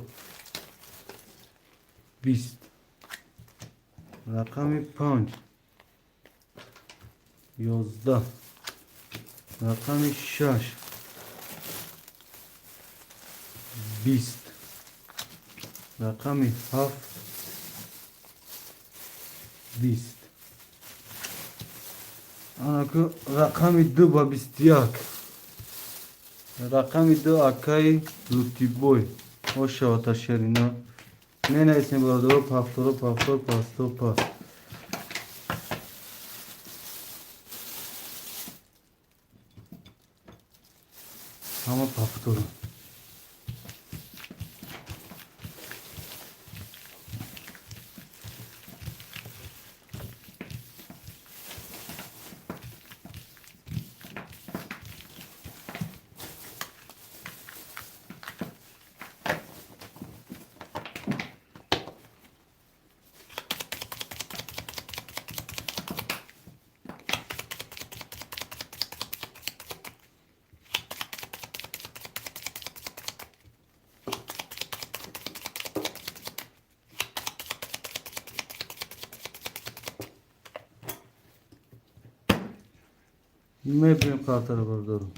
20 رقم 5 11 رقم 6 20 رقم 7 20 انا که رقم 2 با 21 رقم 2 اکای لوتی بوی او شاوتا شرینا نه نیستیم برادر پافتور پاستو پاس همه پافتور میبریم کارتا رو بردارم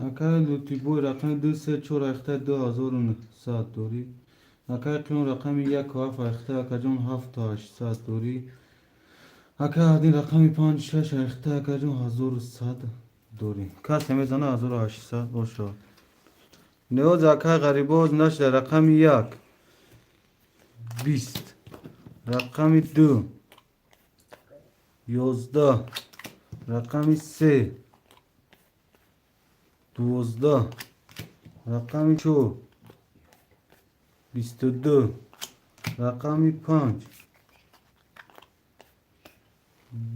Aka luti boy rakam 2 3 4 اخته 2900 دوری. Aka قیون رقم 1 7 اخته اکجون 7800 دوری. Aka هدین رقم 5 6 اخته اکجون 1100 دوری. کس میزنه 1800 باشه. نیاز اکا غریباز نشد رقم 1 20 رقم 2 11 رقم 3 12 رقم 4 22 رقم 5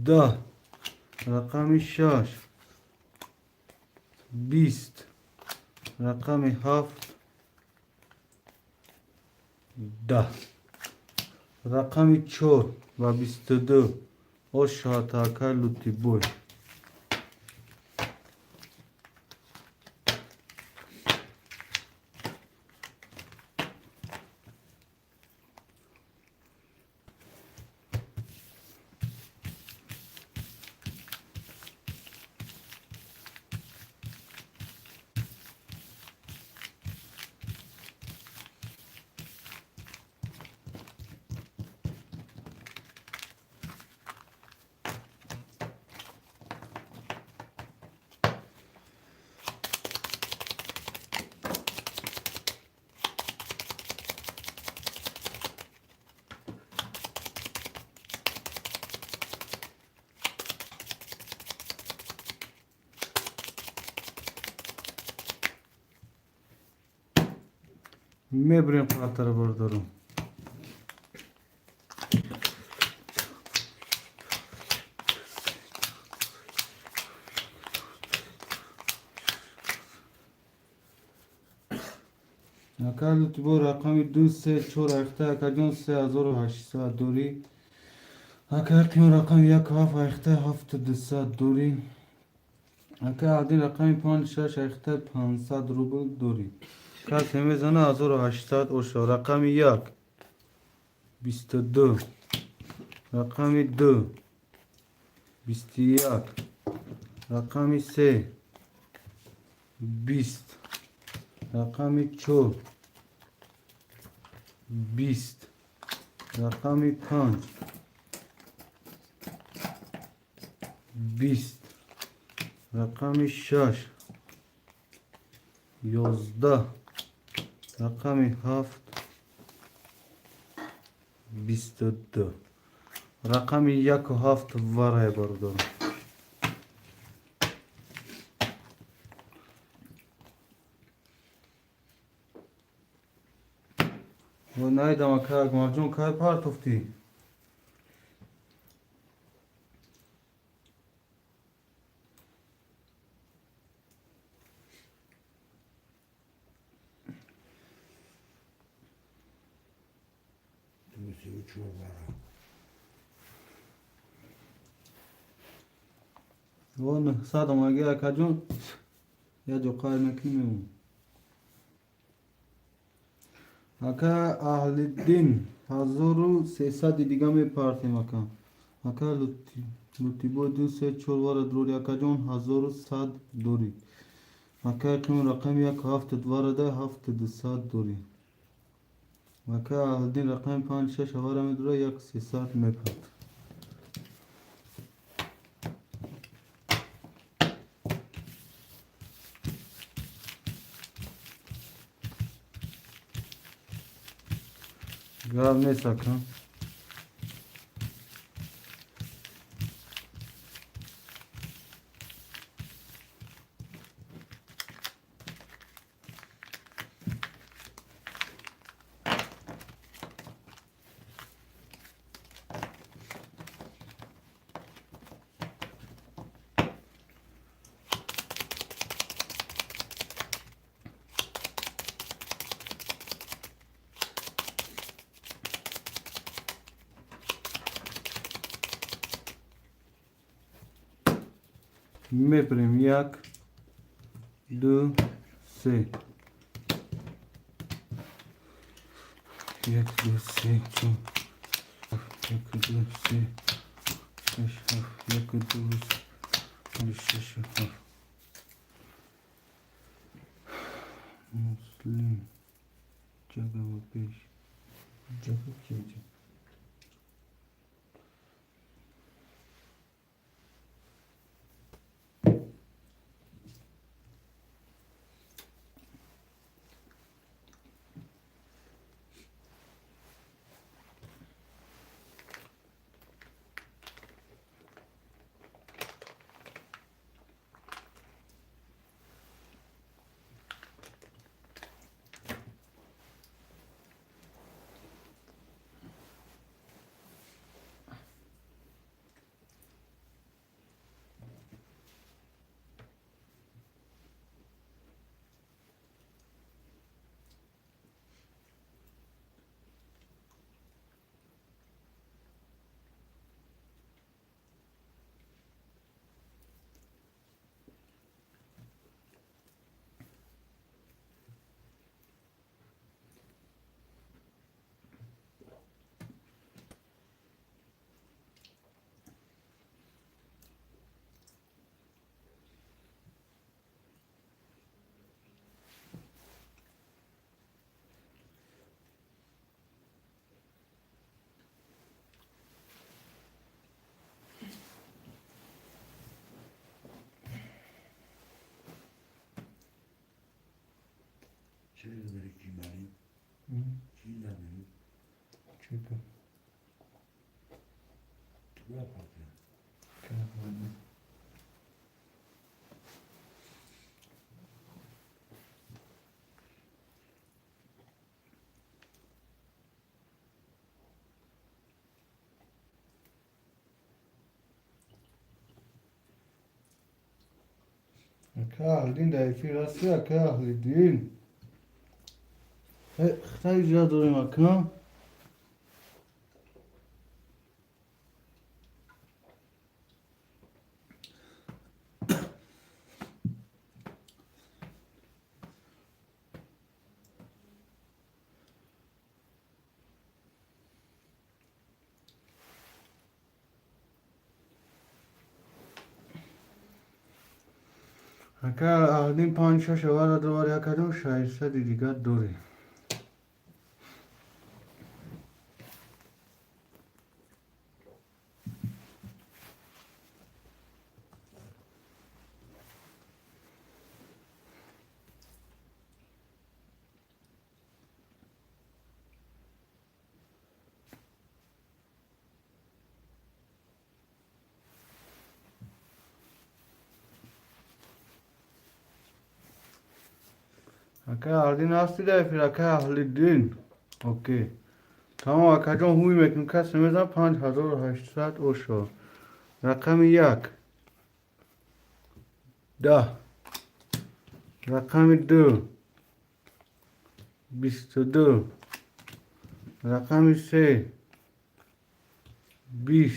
10 رقم 6 20 رقم 7 10 رقم 4 و 22 اشاتاکا لوتی بوی. میبریم خاطر بردارم. اکل تو با رقم 2 3 4 اخته اکجون 3800 دوری. اکل قیون رقم 1 7 اخته 7200 دوری. اکل عدین رقم 5 6 اخته 500 روبل دوری. کس میزنه 1800 اوشا. رقم 1 22 رقم 2 21 رقم 3 20 رقم 4 20 رقم 5 20 رقم 6 11 رقم 7 22 رقم 1 و 7 وره بردارم. و نایدم که مرجون که پارتوفتی دوستی و چون برا وان سادم اگه کجون یا جو قایم نکنیم. اکا اهل دین 1300 دیگه می پارتیم اکا. اکا لوتی با 2 3 4 وارد دوری اکا جون 1100 دوری. اکا قیم رقم 1 7 وارده 7200 دوری. اکا اهل دین رقم 5 6 وارد می دوره 1300 می پارت. گرم نیست اکا. میبریم 1 2 3 1 2 3 4 1 2 3 6 1 2 6 7 مسلم جگه پیش Cakıp kimci? Çevreleri kimali, kimlerini, Çünkü tura parkı. Kahledin de firası ya kahledin. Xtay icra durayım akım. Haka ahledin pança şevara duvar yakadın şahitse didigat duri. Haka ahledin asti de fir haka ahledin. Okey. Tamam akacağım huy mekin kasımızdan 5800 o şu. Rakamı yak. Da. Rakamı dö. 22. Rakamı se. 20.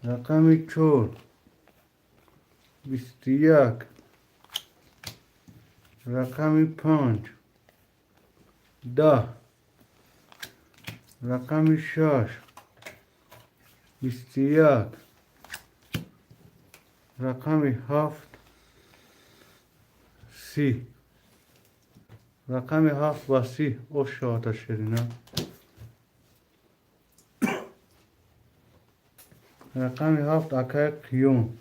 Rakamı çor. 21. Rakamı 5. Da. Rakamı 6. 21. Rakamı 7. سی رقم 7 و 30 o şahata şerine. رقم 7 akay qiyum.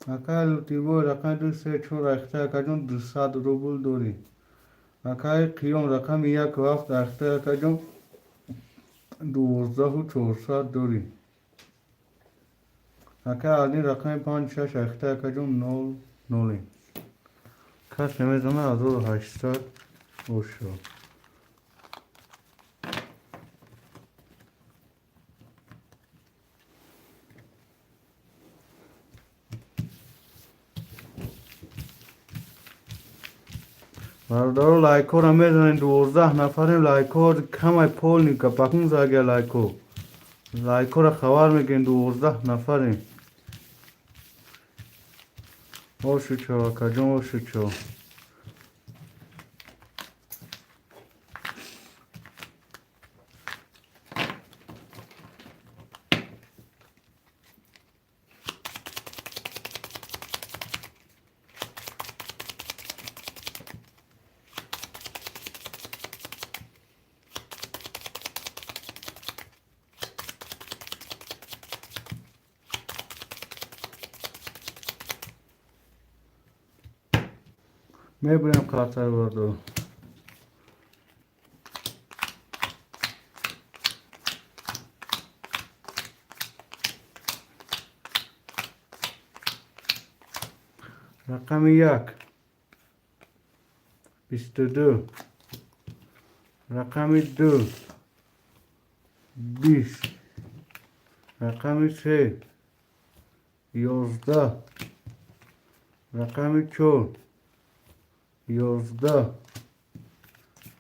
akay lutibo رقم 2 se çor akhta akajun 200 rubl dori. akay qiyum رقم 1 vaxt akhta akajun 12400 dori. akay alin رقم 5 6 akhta akajun 0 0. Kaç zaman 1800 o şu. بردار لایکو را میزنین 12 نفرین لایکو کم پول نیکا پاکون زاگه لایکو لایکو را خوار میگین 12 نفرین اوشو چو کجون اوشو چو میبریم خاطر بردارم. رقم 1 22. رقم 2 20. رقم 3 11. رقم 4 11.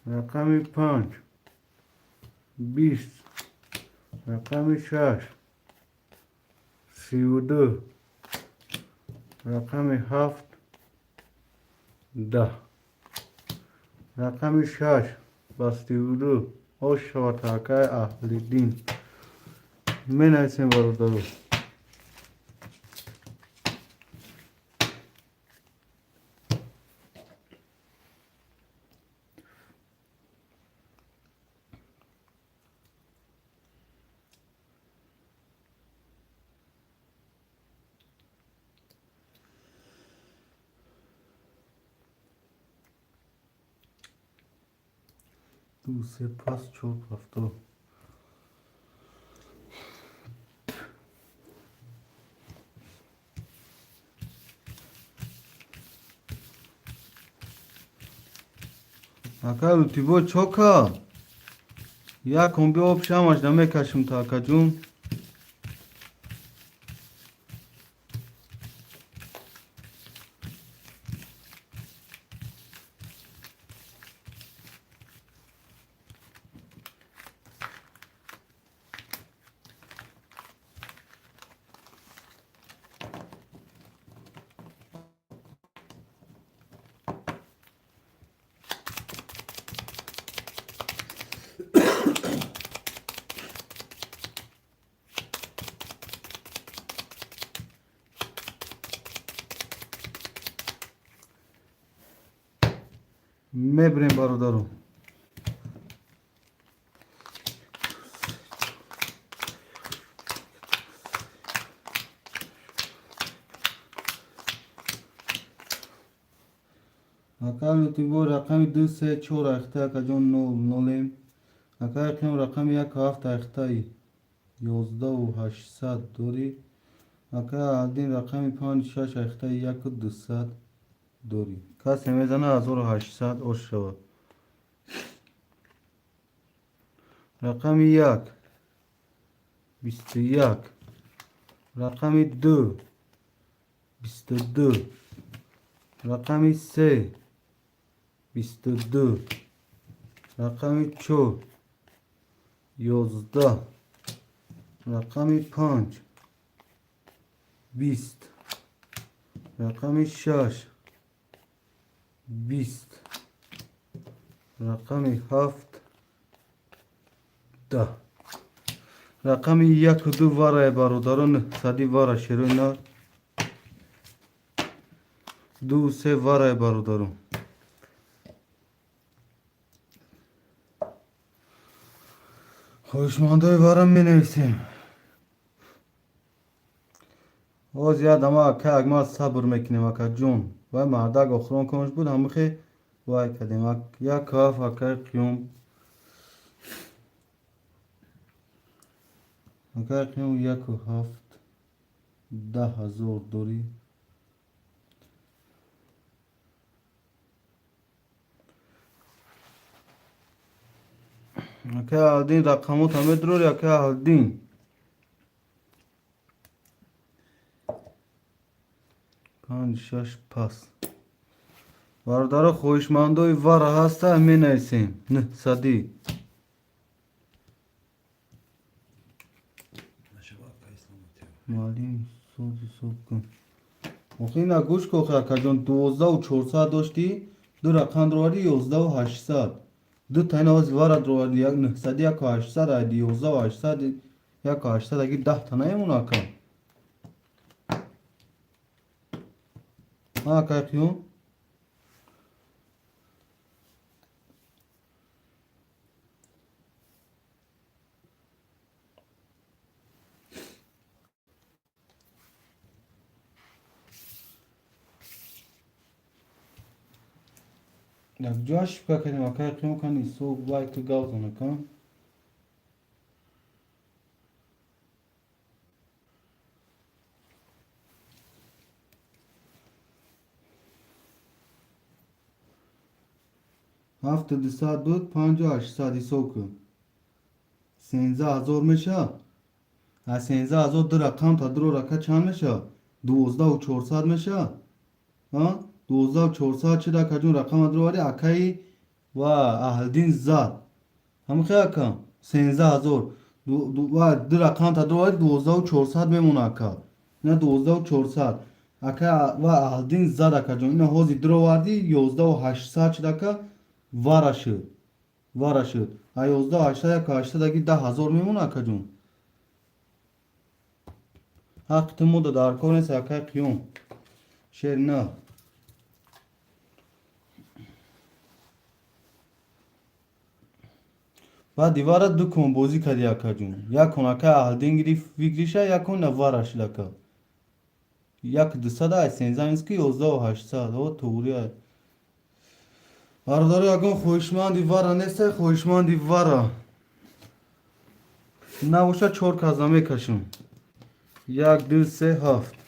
رقم 5 20. رقم 6 32. رقم 7 10. رقم 6 بسته بودو آش و تاکه اهل دین می نویسیم برادرو. دو سه پاس چهار هفتاد. اکا تیبو چوکا یا کن بیا بشمش نمیکشم تا اکا جون. میبریم برادرو. اکا تیبو رقم 2 3 4 اخته اکا جون نولیم. اکا اقیم رقم 1 7 اخته 11 و 800 دوری. اکا عدین رقم 5 6 اخته 1 و 200 دوری. کسی میزنه 1800 اوش شود. رقم 1 21. رقم 2 22. رقم 3 22. رقم 4 11. رقم 5 20. رقم 6 20. رقم 7 10. رقم 1 و 2 واره برادران صدی واره شروع 2 و 3 واره برادران. خوشمانده واره می نویسیم. او زیاد اما که اگه صبر میکنیم اکا جون و مردک اخران کنش بود همه خی وای کدیم یک کاف اکا قیوم اکا قیوم 1 و 7 10,000 دوری. اکا هلدین رقمات همه دروری اکا هلدین 5 6 پاس برادر خوشمندوی واره هسته می نیسیم نه صدی مالیم سود کن اخینا گوش که اکا جون 12 و 400 داشتی دو رقم درواری 11 و 800 دو تاین آز واره درواری یک 900 یک و 800 ایدی 11 و 800 یک و 800 اگه 10 تا نیمون اکا ها اکا قیوم یک جاش بکنیم اکای قیام کنی سو وای که گاوتونه کن هفت دیصد بود 5800 سو که 13000 میشه از 13000 دو رقم تا دو رقم چند میشه 12400 میشه ها 12400 چه در کجون رقم درو واری اکای و اهلدین زد هم خیلی کم 13000 و دو رقم تا درو واری 12400 میمونه اکا نه 12400 اکا و اهلدین زد اکا جون اینه حوزی درو واردی 11800 چه دکا وارا شد وارا شد 11800 که 800 اگه 10000 میمونه اکا جون حق تمو دا در کنه ساکای قیوم شیر نه بعد دیوارا دو کن بازی کردی اکا جون یک کن اکا اهلدین گیری فکریشه یک کن نوارش لکا یک 200 ای سینزه اینسکی 11800 او توری بارداری اگه خوشمندی وارا نیسته خوشمندی وارا نباشه 4 کازمه کشم 1 2 3 7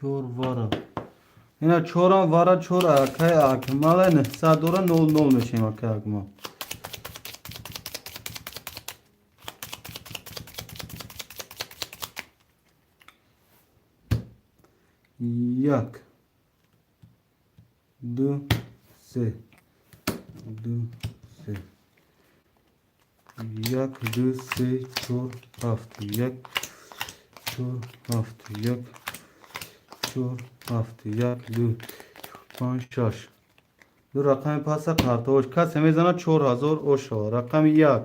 چور وارا اینا چورا وارا چور اکای اکمال نه صدورا 00 میشیم اکای اکمال یک دو سه دو سه یک دو سه چور هفت یک چور هفت یک چور هفت یک دو 5 6 دو رقم پس قرطاش کسی میزنه 4000 اوشا رقم 1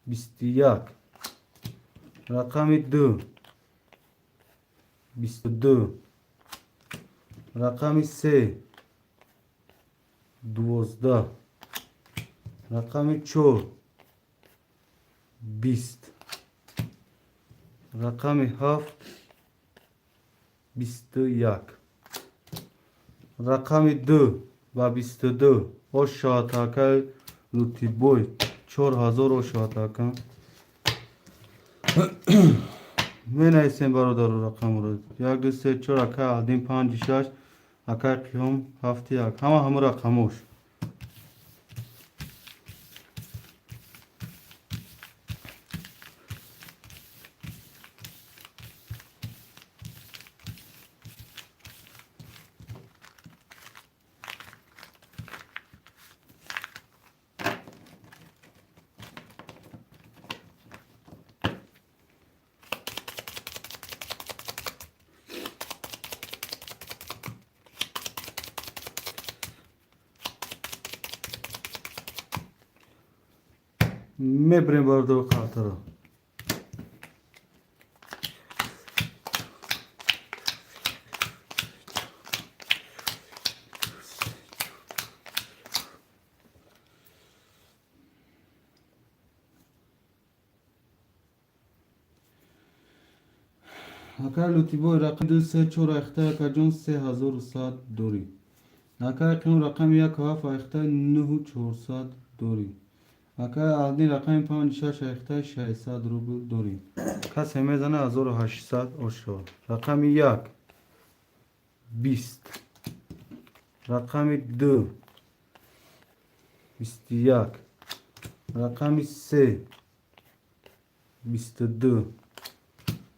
21 رقم 2 22 رقم 3 12 رقم 4 20 رقم 7 21 رقم 2 و 22 او شاتاکل لوتی بوی 4000 او شاتاکل من ایسیم برادر رقم رو 1 2 3 4 اکا آدیم 5 6 اکا قیوم 7 1 همه رقموش میبریم باردو خاطر اکر لوتی بوی رقم 2 3 4 اخته کجون 3100 دوری اکر قیوم رقم 1 7 اخته 9400 دوری اکر آدین رقم 5 6 اخته 600 روبل دوری کسی میزنه 1800 اوشو رقم 1 20 رقم 2 21 رقم 3 22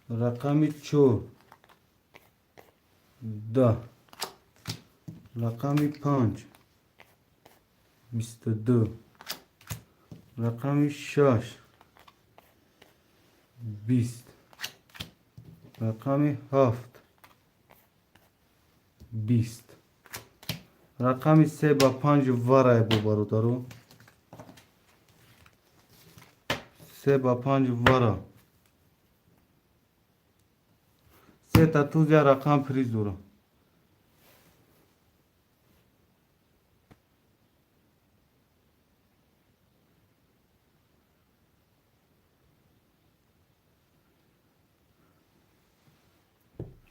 رقم 4 10 رقم 5 22 رقم 6 20 رقم 7 20 رقم 3 با 5 وارای بو برادرو 3 با 5 وارا 3 تا توز یا رقم پریز دورا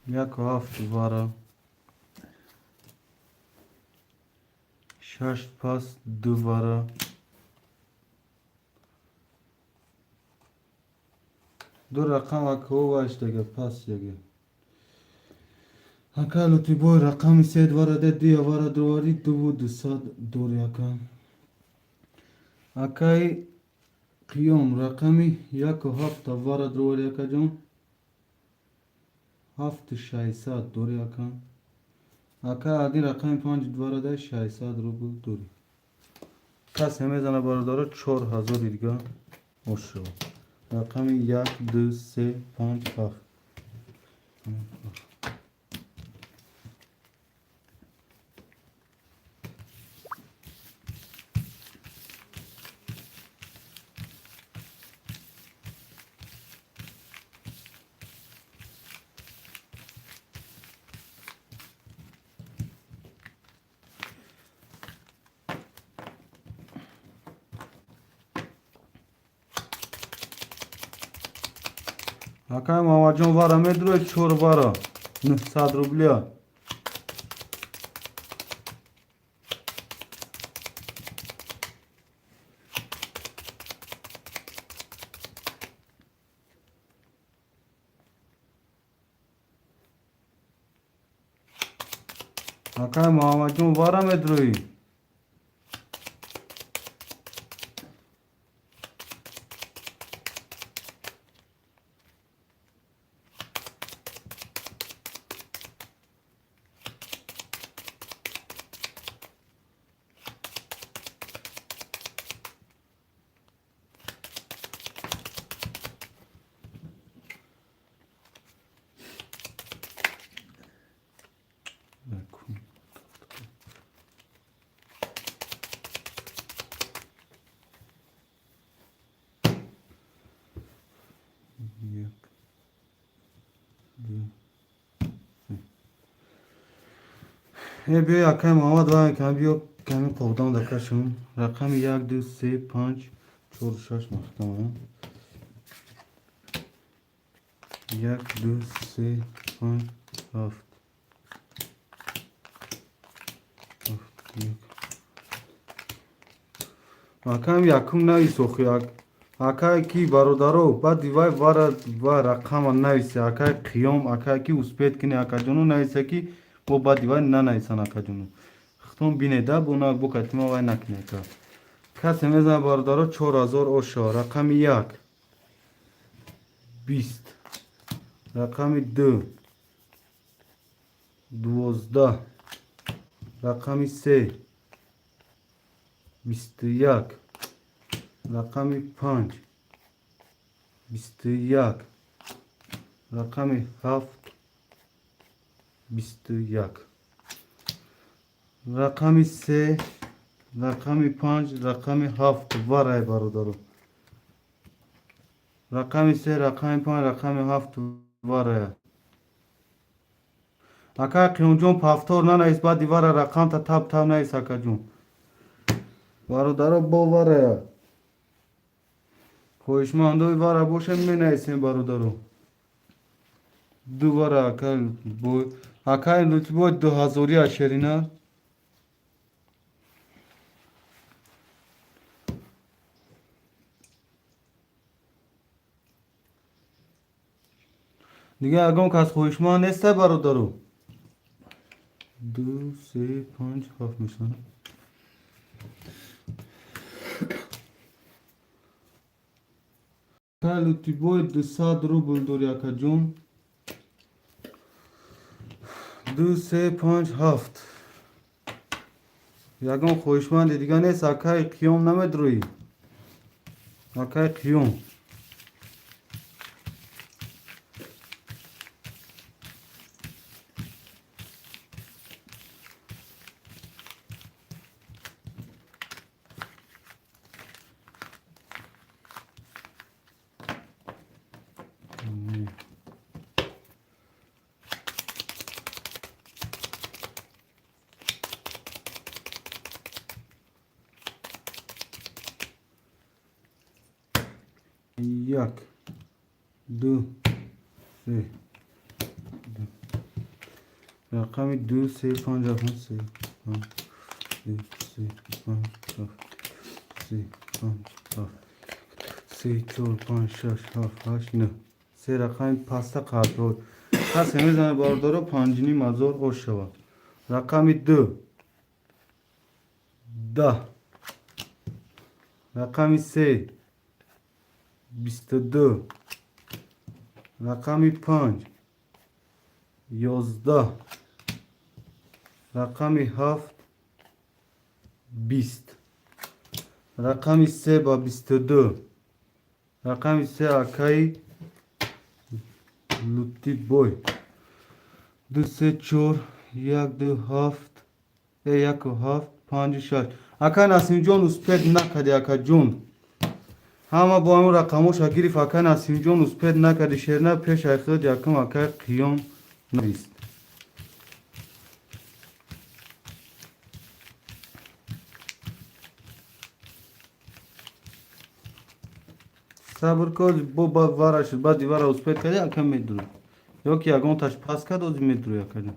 یک و 7 وارا 6 پاس 2 وارا دو رقم اکو واش دیگه پاس دیگه اکا لطفی بای رقم 3 وارا ده دی وارا دواری دو بود 200 دور یکا اکای قیام رقمی 1 و 7 وارا دواری یکا جون 7 600 دور یکا اکا ادی رقم 5 وارا ده 600 رو بود دوری کس همه زنه بارداره 4000 دیگه اوشو رقم 1 2 3 5 7 اکای ماما جون وارا میدروی 4 وارا 900 روبلیا اکای ماما جون وارا میدروی بیا اکای ماما دوام کم بیا کمی قودان دکشون رقم 1 2 3 5 4 6 مختم 1 2 3 5 7 اکام یکم نوی سوخی اکای کی برادرو بعد دیوای وارا و رقم نویسه اکای قیام اکای کی اسپید کنی اکا جونو نویسه کی با بعد دیوای ننویسن اکا جونو ختم بینه ده بونا بو کتیما وای نکنه که کسی میزنه برادرو 4000 اوشا رقم 1 20 رقم 2 12 رقم 3 21 رقم 5 21 رقم 7 21 رقم 3 رقم 5 رقم 7 وارای برادرو رقم 3 رقم 5 رقم 7 وارای اکا قیون جون پافتور ننایست بعد دیوار رقم تا تب تب نایست اکا جون برادرو با وارای خوش ماندوی وارا بوشن می نایستیم برادرو دوباره اکا بو اکا لطفی بود 2000 اشرینه دیگه اگه کس خوشمان نیسته برادرو 2 3 5 7 میشن لطفی بود 200 روبل دوری اکا جون 2 3 5 7 یگان خوشمند دیگه نیست اکای قیوم نمیدروی اکای قیوم یک دو سه رقم 2 3 5 رقم 3 5 2 3 5 7 3 5 7 3 4 5 6 7 8 9 سه رقم پاستا قطع کسی میزنه باردارو پنجینی مزار خوش شود رقم 2 10 رقم 3 22 رقم 5 11 رقم 7 20 رقم 3 با 22 رقم 3 اکای لوتی بوی 2 3 4 1 2 7 1 و 7 5 6 اکا نسیم جان اسپید نکردی اکا جون همه با اون رقموش گرفت اکا نسیم جان اسپید نکردی شیرنه پیش اخد یکم اکا قیام نیست صبر کن با واره شد بعد دیواره اسپید کردی اکا میدونه یا که یکان تاش پاس کرد از میدونه اکا جان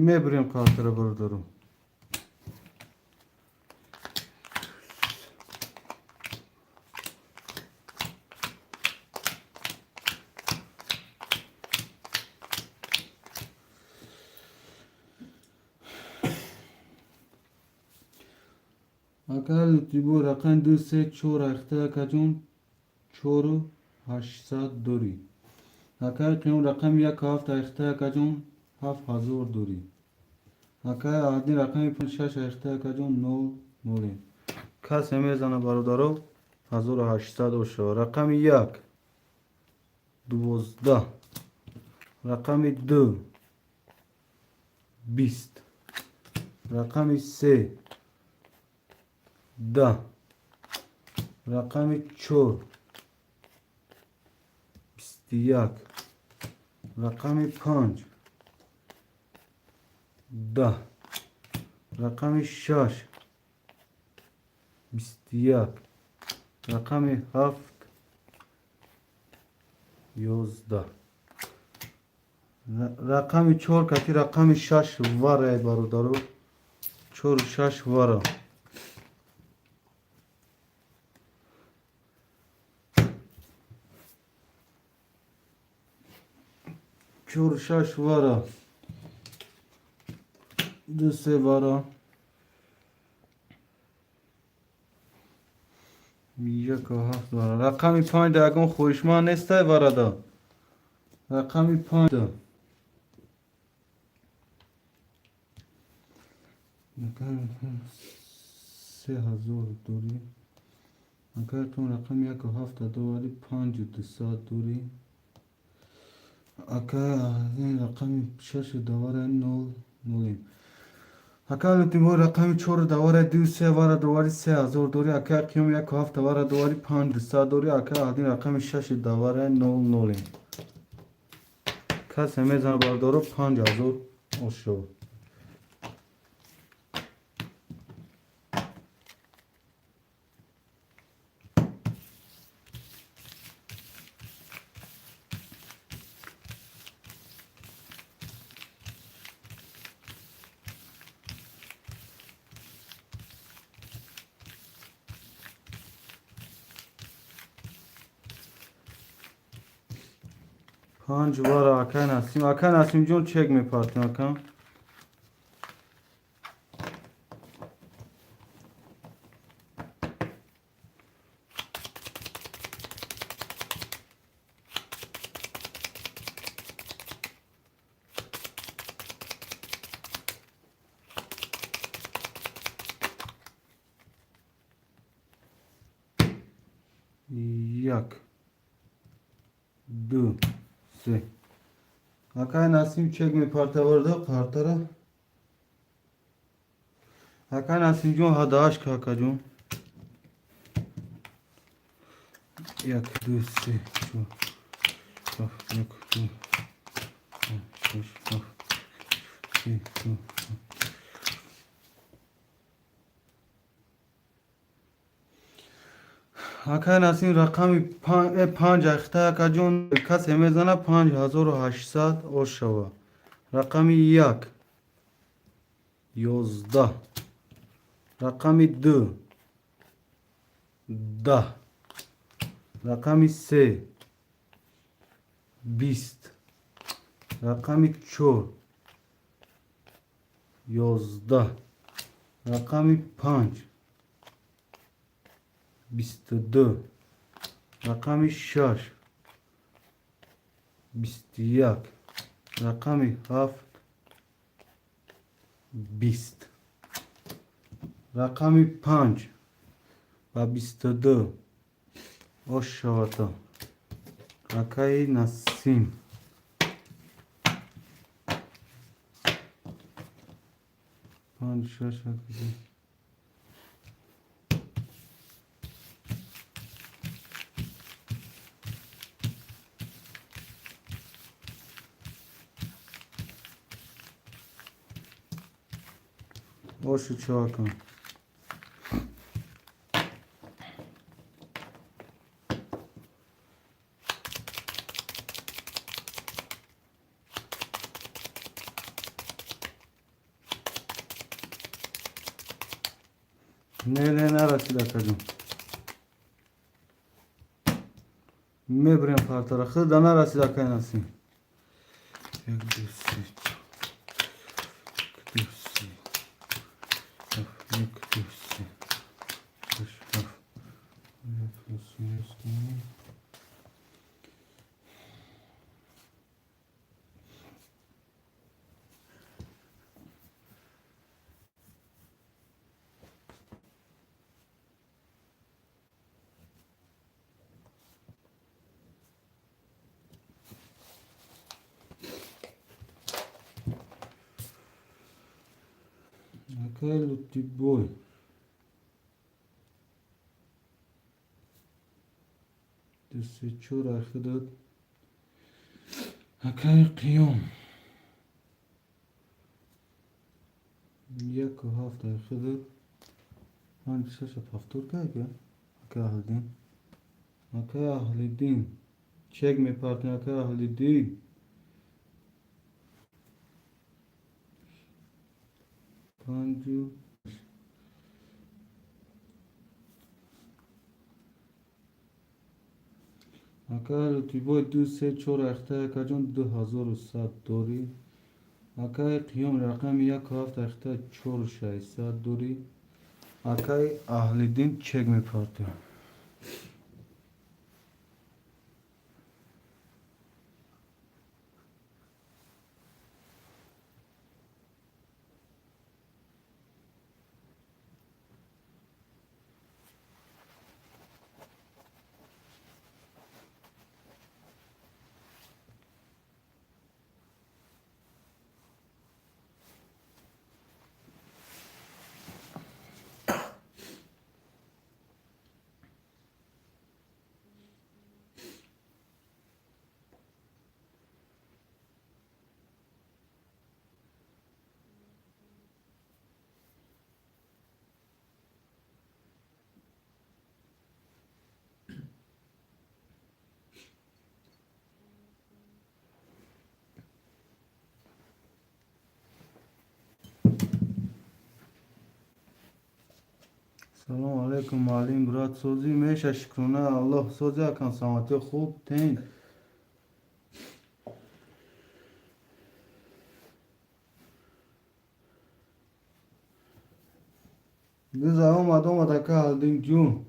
میبریم کارت رو بردارم اگر تیبو رقم 2 3 4 اخته کجون 4 800 دوری اگر قیام رقم 1 7 اخته کجون 7000 دوری اگر عادی رقم 5 6 اخته کجون 9 9 کسی میزنه برادرو 1800 شو رقم 1 12 رقم 2 20 رقم 3 10 رقم 4 21 رقم 5 10 رقم 6 21 رقم 7 11 رقم 4 کتی رقم 6 واره برادرو 4 6 واره 4 6 واره 2 3 واره 1 و 7 واره رقم 5 دگون خوشمان نیسته واره دا رقم 5 دا 3000 دوری اگر تون رقم 1 و 7 دواری 5 و 200 دوری اگر رقم 6 دواره 0 0 اگر تیمو رقم 4 دواره 2 3 واره دواری 3000 دوری اگر کیم 1 و 7 دواره دواری 5 200 دوری اگر رقم 6 دواره 0 0 کسی میزنه باردارو 5000 شو 5 واره اکا نسیم جون چک میپارتیم اکا یک دو سه Hakan Nasim çek mi parta vardı partara. Hakan Nasim John hadaş kakacığım. Yak düsi. Yok yok. Hakan Nasim rakami 5 اخته کجون کس میزنه 5800 او شوا رقمی 1 11 رقمی 2 10 رقمی 3 20 رقمی 4 11 رقمی 5 22 رقمی 6 21 رقمی 7 20 رقمی 5 و 22 آشواتا رقای نسیم پنج شش باشو چهار کن نه نرسید اکدون میبریم پرتره خود نرسید اکای نسیم یک دو سی دو سی یک دو سی اکای لوتی بوی دو سی چور اخی داد اکای قیوم یک و هفت اخی داد پنج شش هفتور که اکای اهل دین اکای اهل دین چک می پارتن اکای اهل دین پنج اکای لوتی بوی دو سی چور اخته کجون 2100 دوری اکای قیوم رقم یک و هفت اخته چور 600 دوری اکای اهل دین چک می پارتن سلام علیکم معلم برات سوزی میشه شکرونه الله سوزی کن سلامتی خوب تین دیز اومد که هلدین جون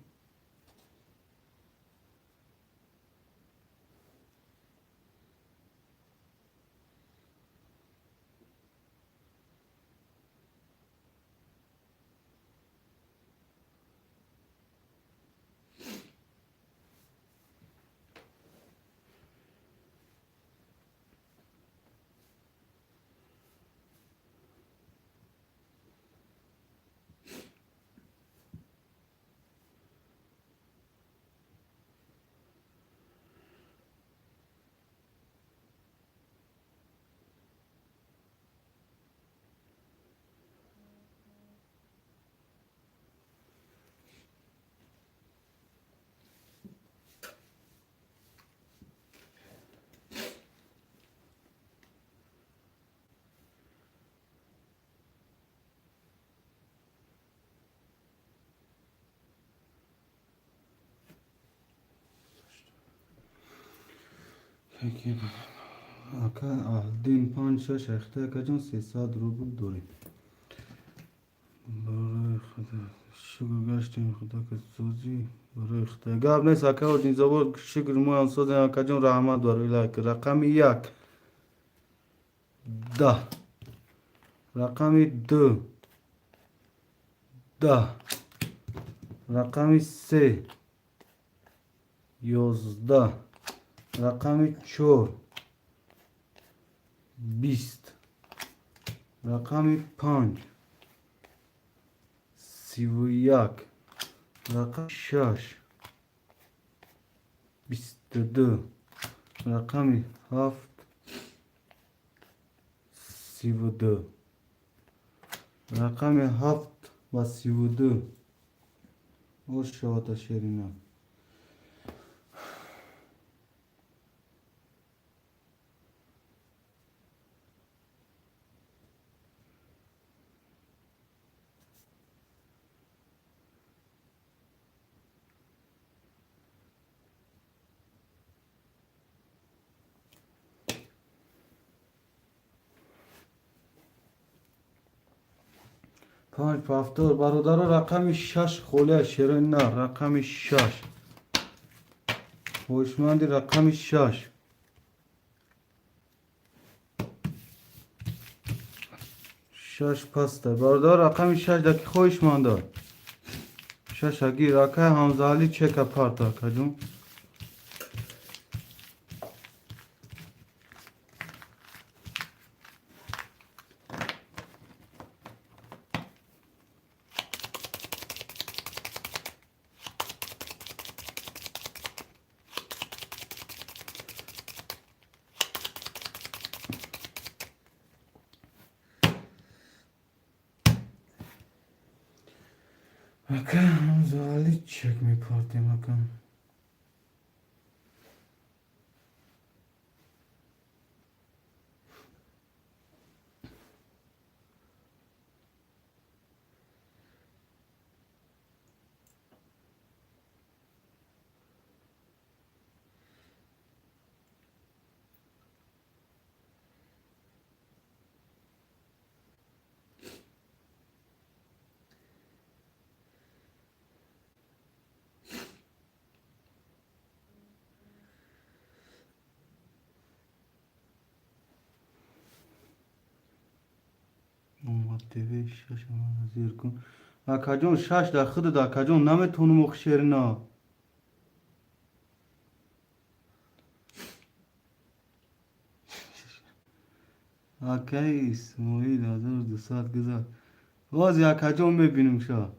پکی اکا آلدین 5-6 اخته اکا جان 300 روبل داریم برای خدا شکر گشتیم خدا که سوزی برای اخته گاب نیست اکا و دین زبور شکر مویان سوزی اکا جان رحمت برای لایک رقم 1 10 رقم 2 10 رقم 3 11 رقم 4 20 رقم 5 31 رقم 6 22 رقم 7 32 رقم 7 و 32 او شاده شیرینم پنج پفتور برادر رقم 6 خوله شیرین نه رقم 6 خوشمندی رقم 6 6 پسته برادر رقم 6 دکی خوشمنده 6 اگی رکه همزالی چک پارتا کجون اکا همزالی چک می پارتیم اکا اومد تیوی 6 من زیر کن اکا جون 6 در خود اکا جون نمیتونم مخشیر نه اکاییس موید 1200 گذار وازی اکا جون میبینیم شا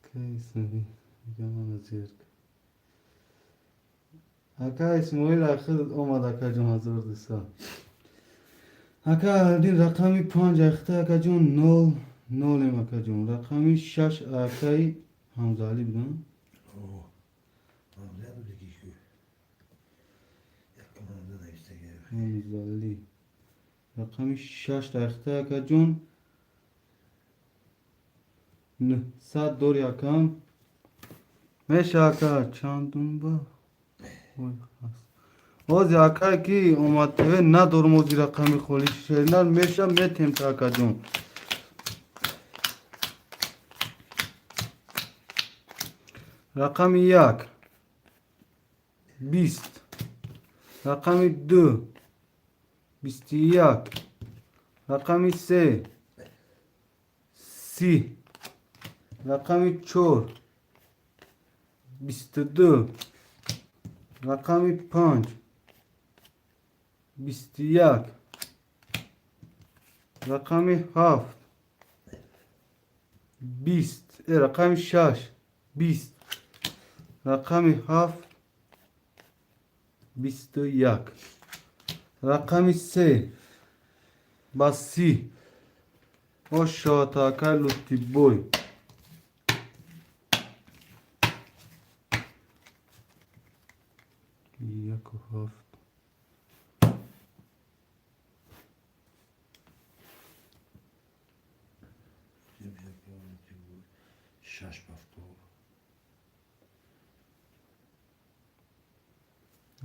اکاییس موید گمان زیر اکاییس موید اخیر اومد اکا جون 1200 اکا دین رقمی 5 اخته اکا جون 0 0 اکا جون رقمی 6 اکای همزالی بدن Oo. Hamza bu da kişi. Yakınlarda da işte gel. همزالی رقمی 6 اخته اکا جون 900 دور یکم میشه اکا چندون با وازی اکا کی اومد تیوی ندارم وزی رقمی خولی شیرینر میشه میتیم تا اکا جون رقم 1 20 رقم 2 21 رقم 3 30 رقم 4 22 رقم 5 21 رقم 7 20 رقم 6 20 رقم 7 21 رقم 3 با 30 o شاتاکا لوتی بوی یک و هفت Şimdi yapıyorum ki bu. شش بافتو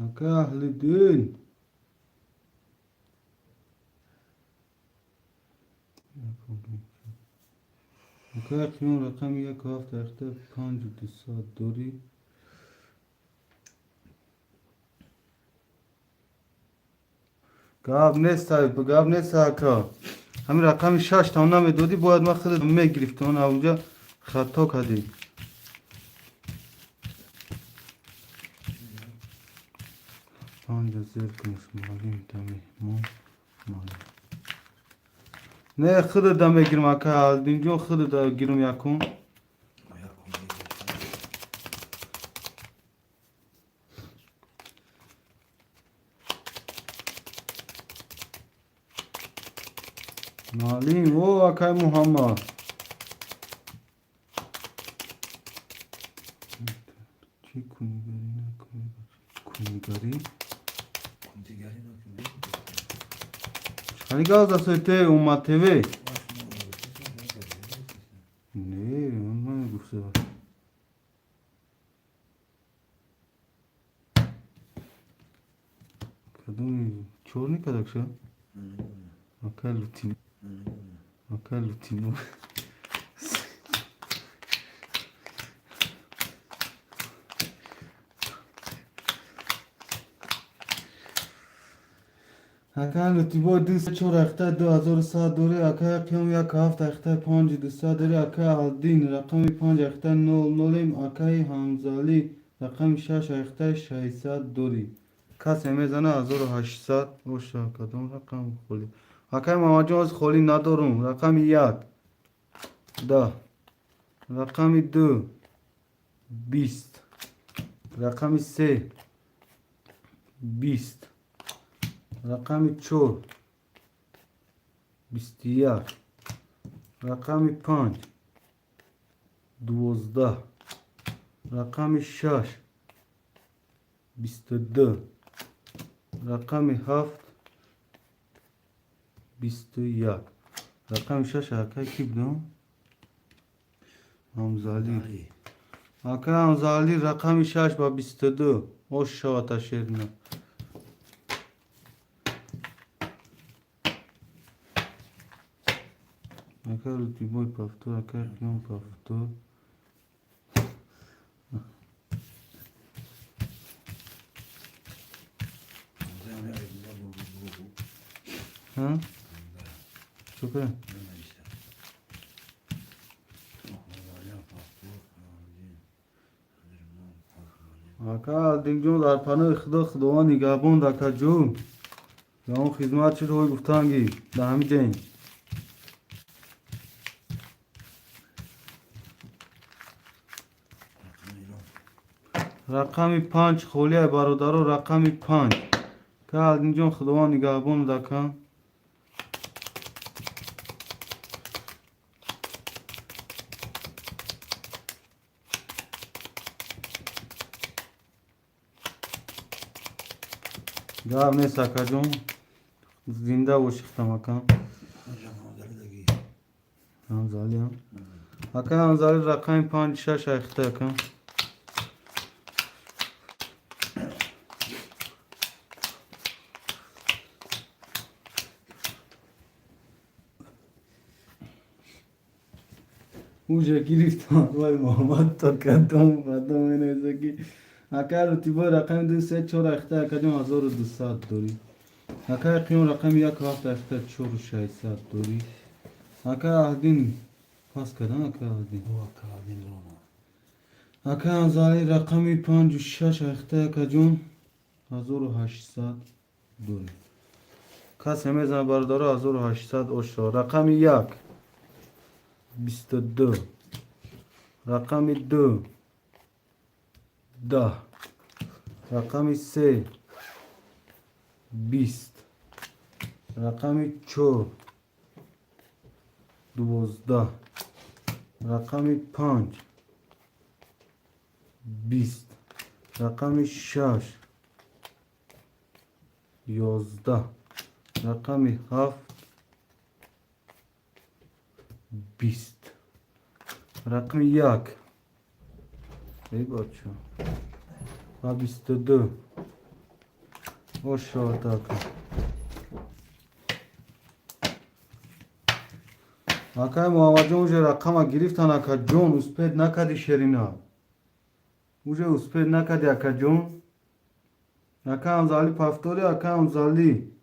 اکا اهل دین اکا قیام رقم 1 7 اخته 5 و 2 ساعت دوری گاب نیست گاب نیست اکا همین رقم 6 تا اونم دادی باید ما خودت میگرفت اون اونجا خطا کردی پنج زیر کنش مالیم دمی مالیم نه خودت دم بگیرم اکا اینجا خودت گیرم یکم مالیم او اکای محمد چی کنیگری نکنی کنیگری دیگری نکنی hani gaz te uma TV ne ondan gufse var kadın çoğu ne kadar şu akal lutin اکا لطیبا 204 اخته 2007 دوره اکا قیام 1 7 اخته 5 200 دوره اکا الدین رقم 5 اخته 00 اکا همزالی رقم 6 اخته 600 دوری کسی میزنه 1800 روشا کدوم رقم خولی اکا محمد جان از خولی ندارم رقم 1 10 رقم 2 20 رقم 3 20 رقم 4 21 رقم 5 12 رقم 6 22 رقم 7 21 رقم 6 اکا کی بدم همزالی اکا همزالی رقم 6 با 22 او شاوتا شیرنا اکا لطیبای پافتور اکا قیام پافتور ها شکر اکا دینجون در پناه خدا خداوند نگهبان اکا جون یا اون خدمت شد های گفتنگی در همین جین رقم 5 خولی برادرو رقم 5 که اینجا خداوند نگهبان دکن گاب نیست اکا جون زنده و شختم اکا همزالی هم اکا همزالی رقم 5 6 اخته اکا اونجا گرفتم وای محمد تا کدوم مردم اینه زگی اکا رتیبا رقم 2 3 4 اخته اکا جون 1200 دوری اکا قیام رقم 1 7 اخته 4 600 دوری اکا اهدین پاس کردن اکا اهدین اکا همزالی رقم 5 و 6 اخته اکا جون 1800 دوری کسی میزنه برداره 1800 اوشا رقم 1 22 رقم 2 10 رقم 3 20 رقم 4 12 رقم 5 20 رقم 6 11 رقم 7 20 رقم یک. ای بچه و 22 و شاد اکای محمد جان اوجه رقم گرفتن اکا جون اسپید نکدی شرینا اوجه اسپید نکدی اکا جون اکا هم زالی پفتوری اکا هم زالی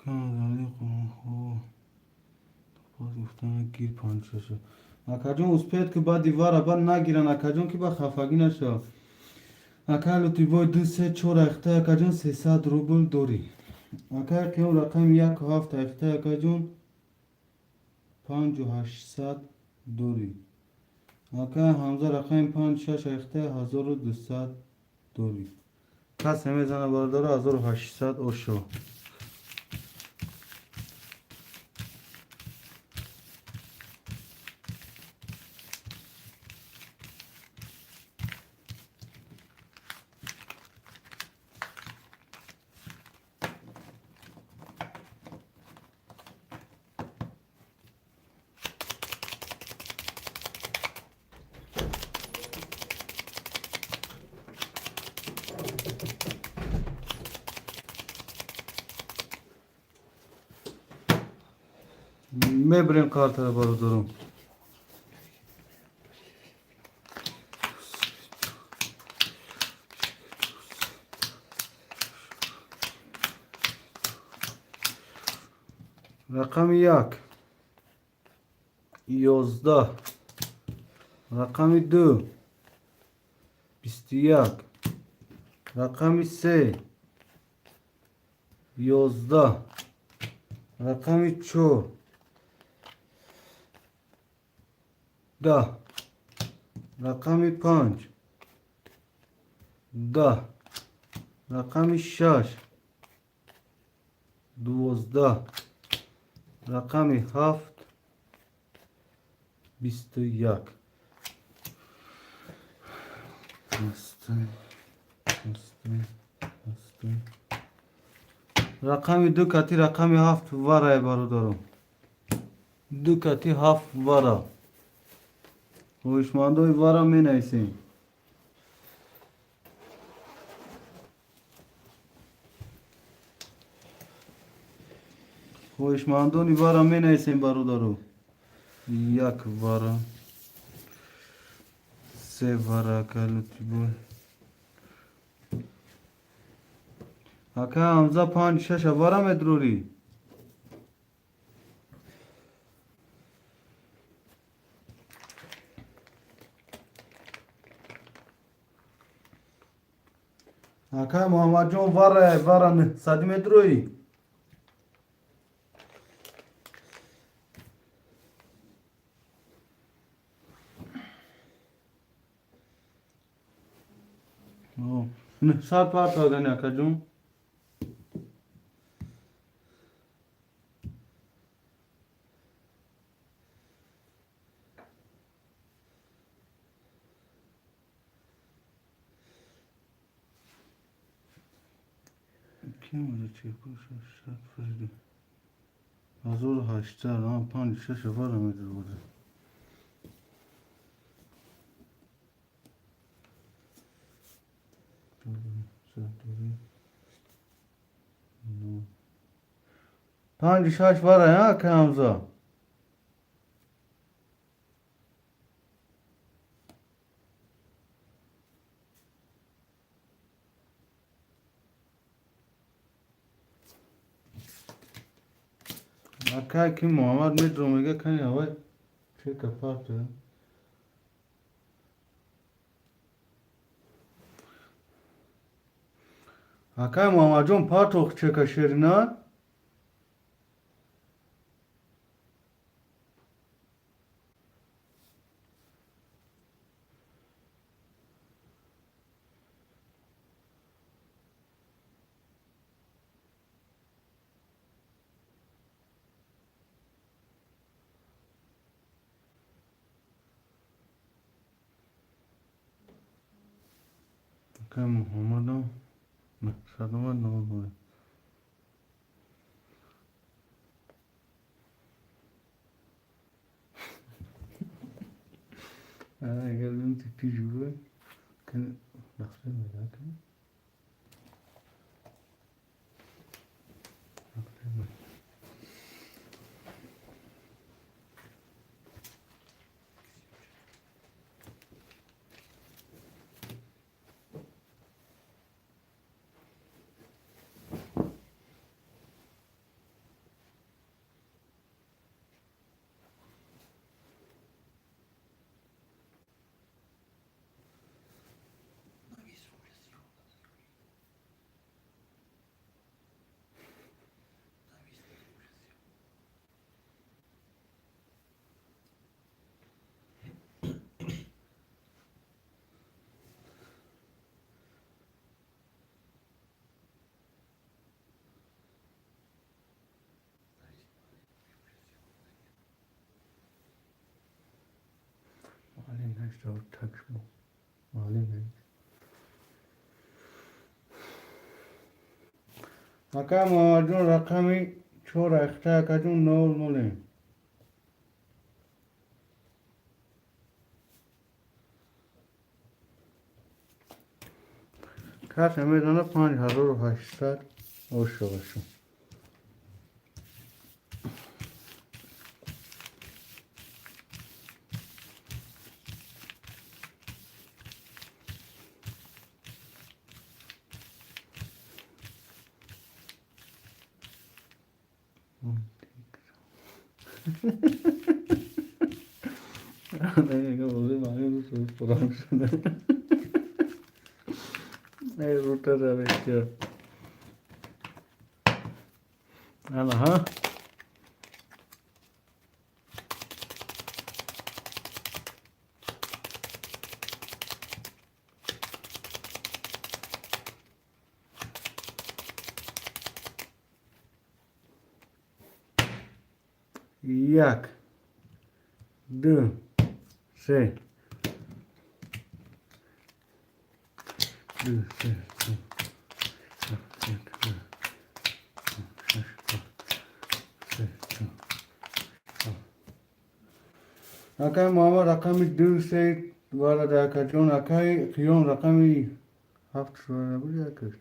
اکا هم زالی خواه باز گفتن گیر پانچه شد اکا جون اسپید که با دیوار با نگیرن اکا جون که با خفگی نشد اکا لطی بای 2 3 4 اخته اکا جون 300 روبل دوری اکا که اون رقم 1 7 اخته اکا جون 5 و 800 دوری اکا همزه رقم 5 6 اخته 1200 دوری کس میزنه بارداره 1800 اوشو میبریم کارت رو باردارم رقم 1 11 رقم 2 21 رقم 3 11 رقم 4 10 رقم 5 10 رقم 6 12 رقم 7 21 رقم 2 کتی رقم 7 واره برادرم 2 کتی 7 واره هوشمندای واره می نیسیم هوشمندانی واره می نیسیم برادرم 1 واره 3 واره کلوتی بای اکا همزه 5 6 واره مدروری اکا محمد جون واره نه صدی مدروی نه سال پارت آگانی اکا جون kim öyle çekmiş aşağı fırdı 1800 ama 5 6 var mıdır burada 5 6 var ya Kamza. Akay kim Muhammed Medromega kan ya şey kapattı. Akay Muhammed John Patok çekaşerina. Akay Muhammed ne sadama ne oldu? Ana geldim tipi juro. Kan nasıl merak ettim. Malin işte o takışma. Malin. Akay Muhammed rakami çora ekta kajun ne olmalı? Kaç emedana 5,800 oşu. Ne oldu mani soru soramışsın. Ne ruta da bekliyor. Ana ha. Yak. D. Se. D. Se. Akay Muhammed rakami D se varada kaçon akay kiyon rakami haft sonra buraya kır.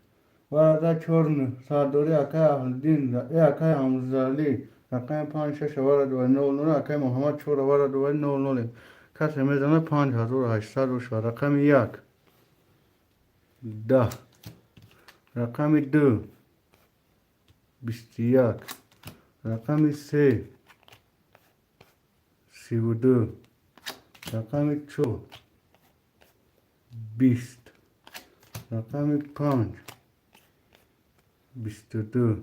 Varada çornu sadori akay ahaldin akay hamzali akay 5 6 varada ve ne olur akay Muhammed çora varada ve ne olur. Kaç emezana 5,800 oş var rakami yak. Da. Rakami D. Bistiyak. Rakami se. Sivudu. Rakami ço. Bist. Rakami 5. Bistudu.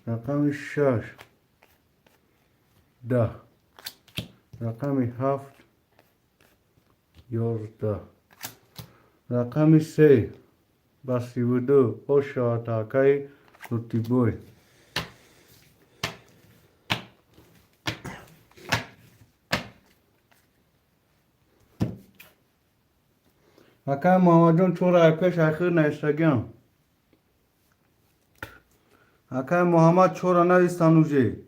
Rakami şaş. Da. Rakami haft. Yorda. Rakami se. Basivudu. Oşa takay. Rutiboy. Akay Muhammed'un çora peş ahir neysegan. Akay Muhammed çora na istanuje.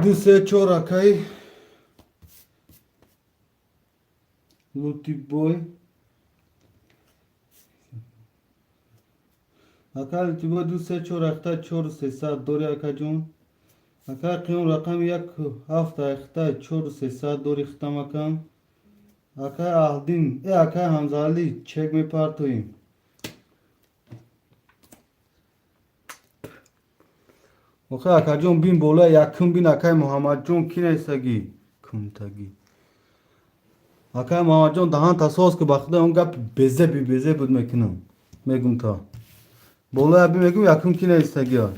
Duse çora kay. Luti boy. اکا لطیبو دو سه چور اختا چور سه ساعت دوری اکا جون اکا قیون رقم یک هفت اختا چور سه ساعت دوری ختم اکم اکا اهدین ای اکا همزالی چک می پارتویم اوخه اکا جون بین بولا یکم بین اکا محمد جون کی نیستگی کم تگی اکا محمد جون دهان تاسوس که بخده اون گپ بزه بی بزه بود میکنم میگم تا بولا ابی میگم یکم کی نیستگی ها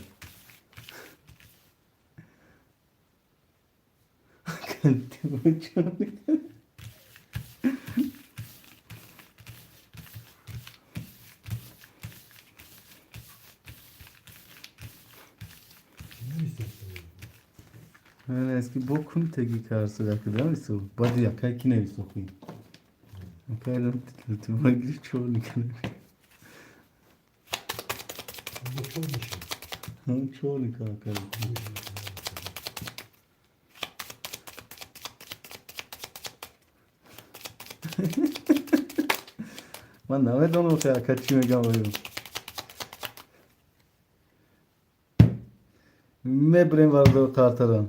öyle eski bokum teki karşı dakika değil mi su? Badi ya kay kine bir sokayım. Kayla tıklıtıma giriş çoğu nikane. Bu çok bir şey. Ha çoğu nikane kayla. Ben davet onu kaya kaçıyorum galiba. Me brem vardı o kartaran.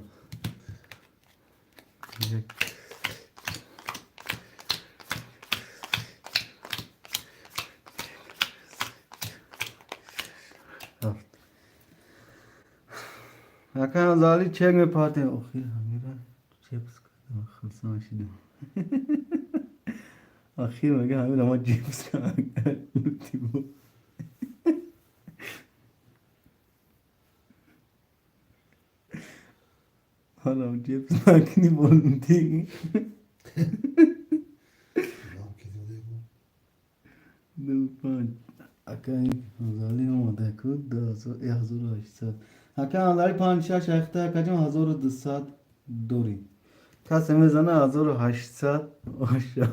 Hakan Zali çek mi parti? Okhir hamira chips kadar khalsan şidim. Akhir me gel hamira ama chips kadar. Ultimo. Hala chips makini bolunti. Devam ediyor bu. Do pan. Hakan Zali ama da kud da so yazır işte. Hakan Zali pan şaş ayakta kaçım hazır dısat dori. Kaseme zana hazır haşsat aşağı.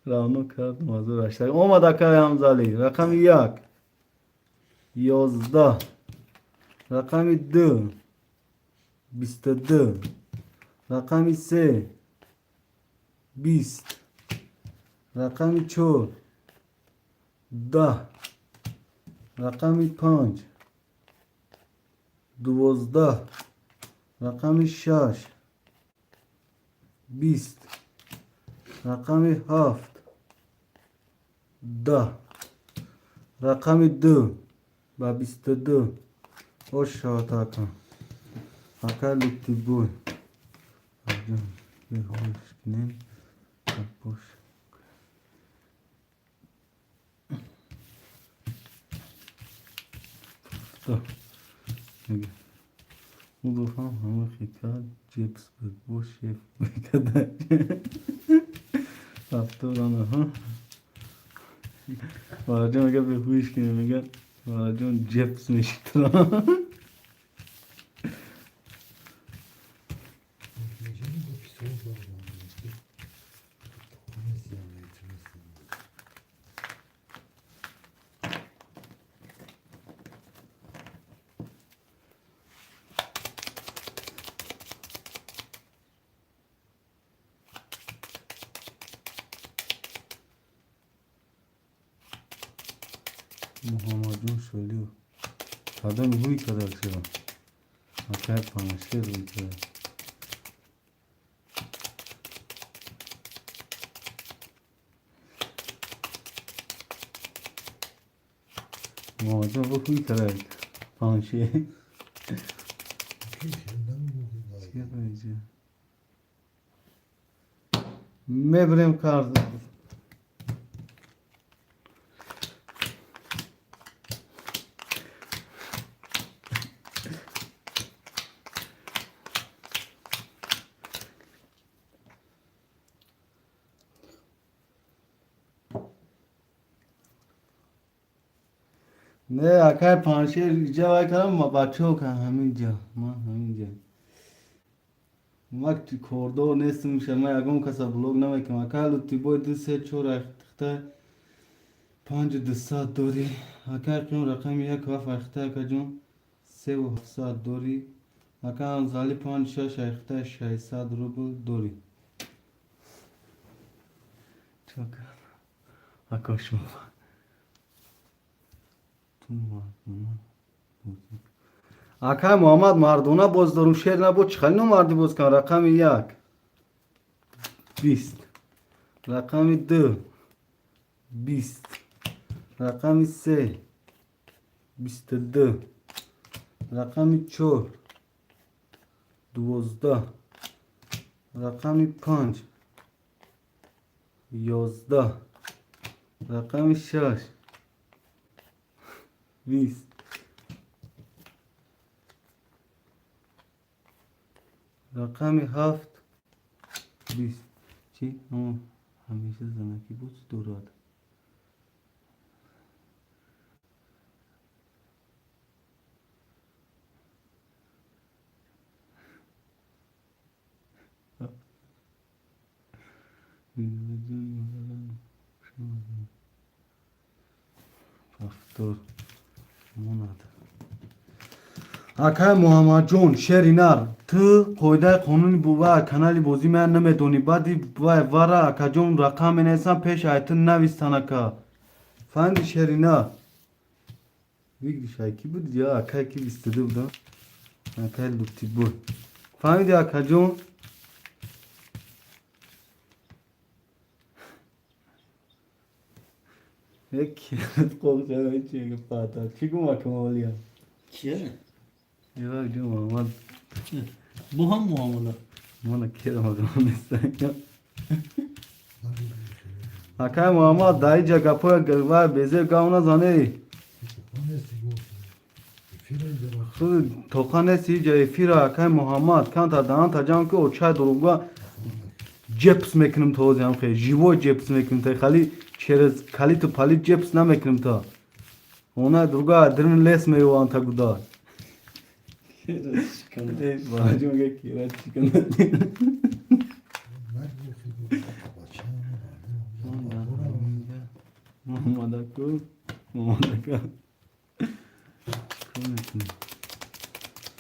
Rano kardم hazır aşağı. Oma dakika Hamzali. Rakam yak. Yozda. Rakam dö. Biste dö. Rakam se. Bist. Rakam çor. Da. Rakam panç. Duvozda. Rakam şaş. Bist. Rakam haft. Da. Rakam dö. Ba biste dö. Hoş şataka. Akal lütfüboy. Hocam bir hoş ginen. Boş. Da. Bu defa hamur hikâr cips boş şef kadar. Hafta oranı ha. Varacağım aga bir huiş gibi aga. Varacağım cips meşiktir ha. Gecenin bu psikolog var yani. Onu ziyanla yitirmesin. Muhammed'un söylüyor. Adam huy kadar şey var. Akar panaşır huy kadar. Muhammed'un bu huy kadar. Panaşır. Kim senden mi bu? Şey yapacağım. Mebrem kardı. Ne akar panşer rica var karam ma bacho ka haminja ma haminja वक्त खोर्दो ने सुन शर्मा आगम का सब लोग ना कि अकाल तिबो दिस से छोरा तख्ता पांच दिसा दोरी अकाल क्यों रकम या कफ अख्ता का जो से वो हफ्सा दोरी अकाल जाली पांच शश अख्ता शायसा रुबु दोरी çok akışma اکای محمد مردونه باز دارم شیر نبود چخیلی نمردی باز کن رقم 1 20 رقم 2 20 رقم 3 22 رقم 4 12 رقم 5 11 رقم 6 20 رقم 7 20 چی؟ همیشه زنکی بود دوراد هفتاد موند اکای محمد جون شرینر تو قویده قانونی بوه کانالی بازی من نمیدونی بعدی بوه وره اکا جون رقم نیستم پیش ایتون نویستن اکا فهمیدی شرینر بگی شایکی بود یا اکای کی بیستده بودم اکای لوتی بود فهمیدی اکا جون یک قول شده چیه که پاتا چی گم اکا مولیا کیه؟ یا جو محمد Bu ham muamele. Mana kere mazlum Akay Muhammad dayı cagapoya gılva beze gavna zane Xud tokane si cayfira akay Muhammad kanta dan tajam ki o çay dolunga ceps mekinim toz yam khe jivo ceps mekinim te khali çerez khali tu pali ceps na mekinim ta ona durga dirin les me yo anta guda Bacım ge kira çıkın Muhammad akı Muhammad akı Çıkılmasın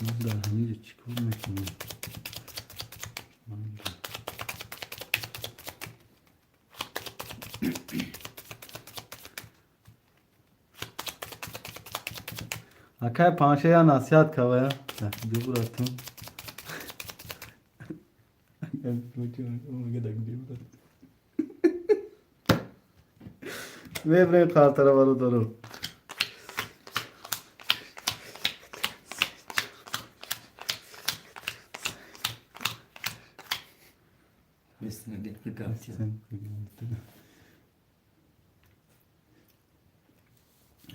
Burada hamice çıkılmasın Akay panşaya nasihat kavaya Dur bıraktım Ve buraya kartara var doğru. Mesela bir kıkart ya.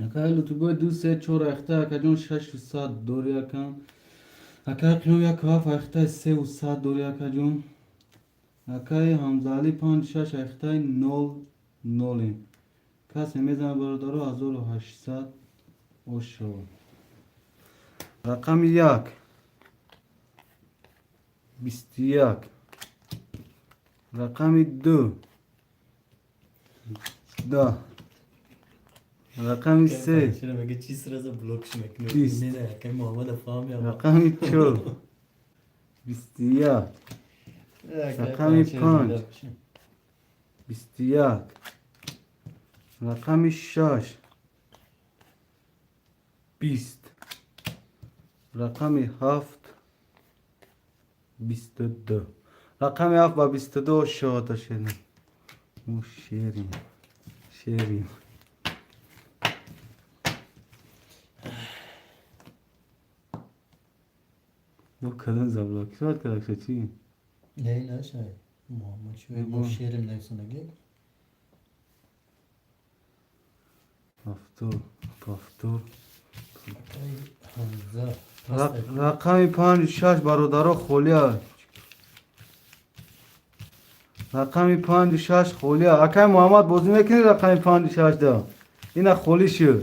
Akay lutubo du se çor ayakta akajon 6 saat doğru kan. Akay kyoya kaf ayakta 3 saat doğru akajon. Akay hamzali 5 ayakta 0 Kas emezan barodaro 1800 oşo. Rakam 1 21 Rakam 2 10 Rakam 3 Şuna bak geçi sırası blok şmek. Biz. Ne de kay Muhammed Afam ya. Rakam 3 21 Rakam 5 21 Rakam 6 20 Rakam 7 22 Rakam 7 و 22 شاد شدن او شیریم bu kadın zabla kısaat kadar çiğ Ne ne şey? Muhammed şu Bu- bu şehrimden sonra gel. Haftur Kay Hamza. Rakam 5 برادرها خولیا رقم 5 خولیا اکای محمد بازی میکنی رقم 5 دا اینا خولی شو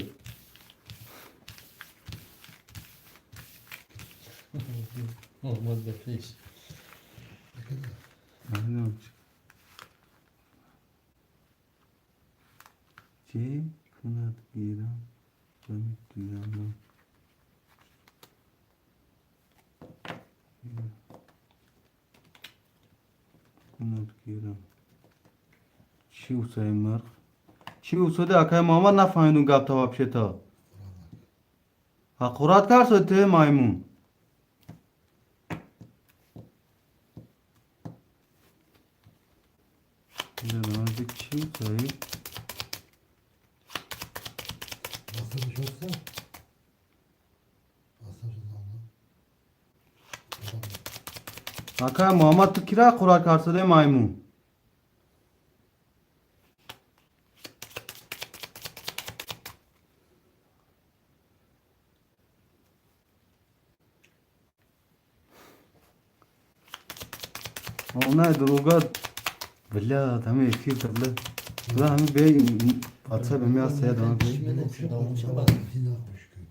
Muhammed Befiş. چی؟ کند گیرم کنید دیدم کند گیرم چی اوسای مرخ؟ چی اوساده اکای محمد نفهمیدون گپ تا вообще تا حقورت کرد ته مایمون Nerede kim sayı? Nasıl bir şey olsa? Nasıl bir şey olsa? Akay Muhammed tu kira kurar karşıda maymun. Ona droga valla tamam efir tabla. Valla hami bey WhatsApp mi asya da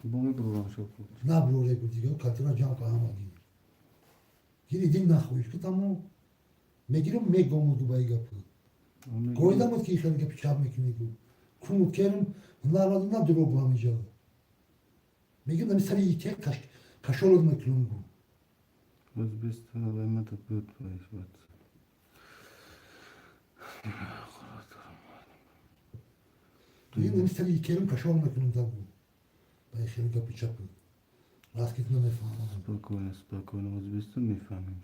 bu mu droga çok. Ne yapıyor oraya gidiyor? Katıra can kahama gidiyor. Giri din nakhoş ki tamam. Megirim megomu Dubai yapı. Koyda mı ki işe gelip çarmık ne bu? Kumut kerim bunlardan drog bulamayacağım. Megirim de mesela iyi tek kaş olur mu ki bu? Özbekistan alamet yapıyor evet. Megirim de mesela iyi kerim kaş olur mu ki bu? Ben işe gelip çarpı. Rast gitme ne falan. Spokojno, Özbekistan mi fahmim.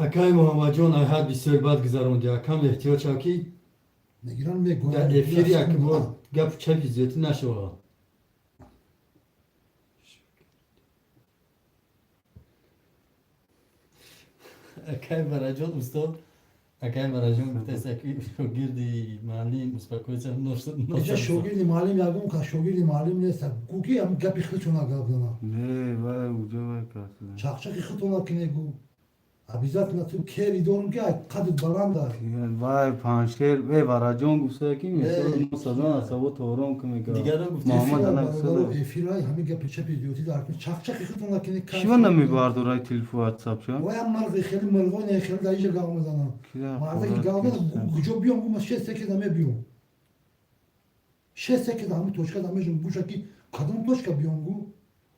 Akay Muhammed Can ayhat bir söhbət güzarındı. Akam ihtiyaç ha ki Megirim megomu. da efir yakın bu gap çep izzeti naşı ola. Akay Maracan usta Akay Maracan tesaki girdi mali muspakoysa Gece şogirdi malim yardım ka şogirdi malim neyse. Kuki am gapi xıçona gablana. Ne vay uca vay karşıda. Çakçak xıçona kine gu. Abizat na tu keri dorum ki ay kadı balanda. Yani vay panşer ve varacağım gusa ki mi? Sonra sazan asabı torum kimi ka. Digara gufti Muhammed Efira ana baro kısa. efiray hami gapi çep ediyor ti dar çakçak xıçona kine ka. Şivan mi vardı oraya telefon WhatsApp şu an? Vay amar xeli mergo ne xeli da iyice gavmazana. Kira Marda ki gavda gujo biyon bu mashe seke da me biyon. Şe seke da hami toçka da me jun bu ki kadın toçka biyon gu.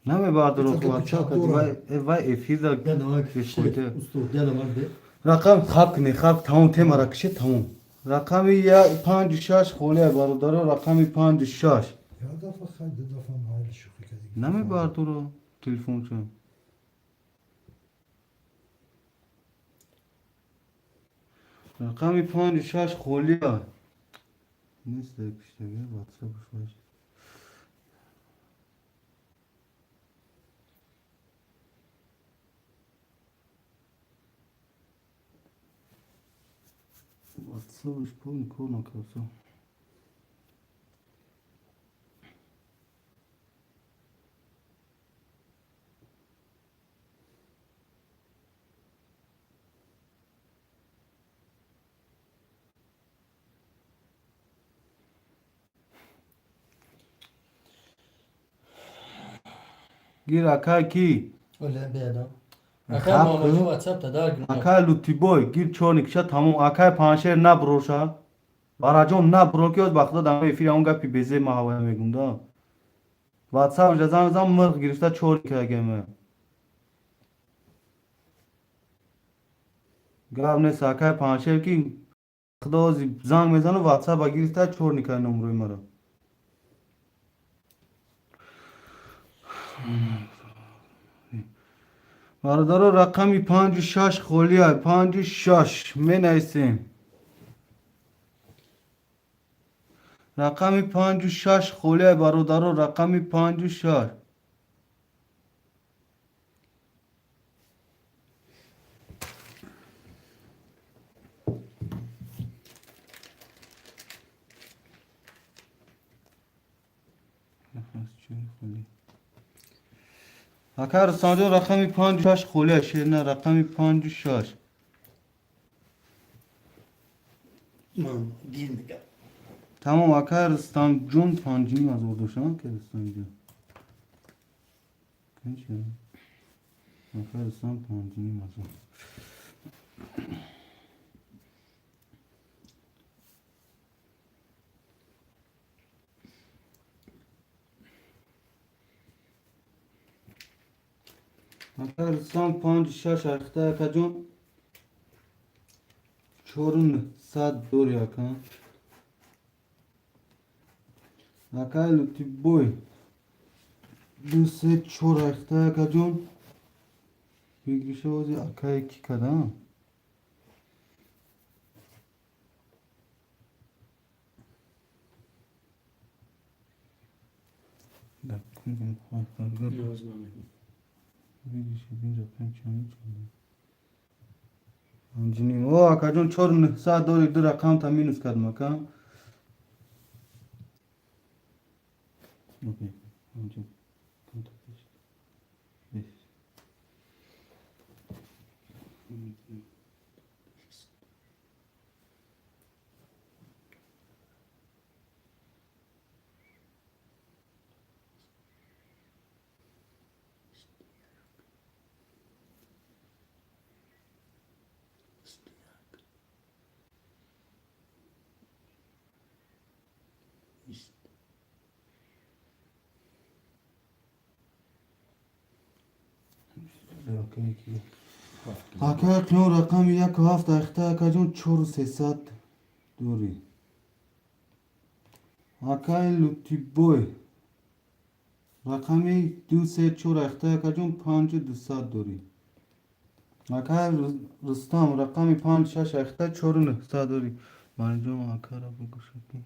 Ne mi vardı o Mesela WhatsApp bıçak ka? Vay efir da Ya da var keşkoyte. usta ya da var de. رقم خاک نه خاک تمام تیم راکشه تمام رقم یا 5 6 خوله برادر رقم 5 6 Ya defa haydi defa mahal şu kedi. نه می بار تو رو تلفن چون رقم 5 6 خوله نیست پیشته گه واتساپ باش واتساپش پول کنه کاسو گیر اکای کی Öyle bir adam. Ha, Akay Muhammed WhatsApp da dar günü. اکای لوتی بوی گیر چونیکشا تمام اکای پانشر نبروشا برajom نبروکیوز باخته دامه فیل اون گپی بزه محاوره میگوندا واتساپ جزام زام مرغ گرفته چونیکا گمه گرام نه ساکای پانشر کی خدا زنگ میزنه واتساپ گرفته چونیکا نمروی مرا برادر رقمی 5 6 خولیه 5 6 می نیستیم رقمی 5 6 خولیه برادر رقمی 5 6 اکر سانجو رقمی 5 6 خولیه شیرینه رقمی 5 6 Man değil de. تمام اکرستان جون پانجیم از اردوشان کرستان جون کنچه اکرستان پانجیم از اردوشان اکرستان 5 6 اخته اکا جون چورن صد دور یکم اکای لوتی بوی دو سه چور اخته اکا جون بگیشه وزی اکای کی کدام دکتون خواهد فرگر بگیشه بینجا پنچانی چونده همچنین او اکا جون چورن صد دوری دو رقم تا مینوس کردم اکا اوکی همچنین کم تا پیش بیس اکا کلون رقم یک و هفت اخته اکا جون چور و سه ست دوری اکا لوتی بوی رقمی دو سه چور اخته اکا جون پنج و دو ست دوری اکا رستم رقمی پنج شش اخته چور و نه ست دوری مرجوم اکا را بگو شکی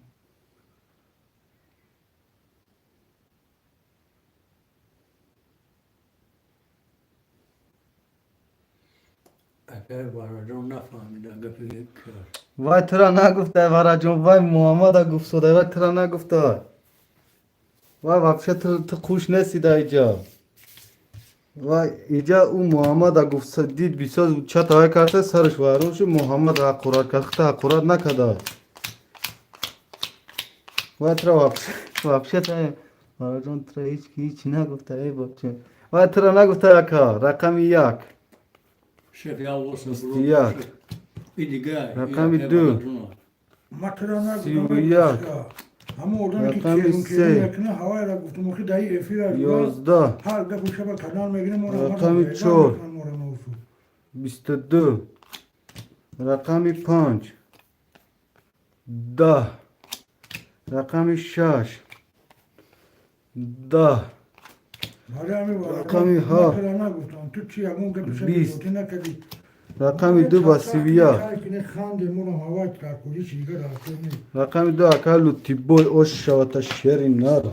اگر باراجون نفهمیدن گفت یک کار وای ترا نگفته برا جون وای محمد گفت سوده وای ترا نگفته وای вообще تو خوش نسید اینجا وای اینجا او محمد گفت دید بسیار چت های کرده سرش واروش محمد حقورات کرده حقورات نکده وای ترا вообще تا برا جون ترا هیچی نگفته ای بچه وای ترا نگفته اکا رقم یک شف یا واسه استیاک رقم دو ماترانا سی و یک همه اردن که رقم چیرون سه. که میکنه هوای را گفتم که دایی افیر یازده هر دفعه شب کنال میگیره رقم چهار. 22 رقم 5 10 رقم 6 10 رقم ها. ماترانا گفتم تو چی همون که بشه بیست. بیوتی نکدی رقم 2 با 31 خانده مونو هوای کارکوری چیگه راسته نی رقم 2 اکالو تیبوی اوش شوات شیری نار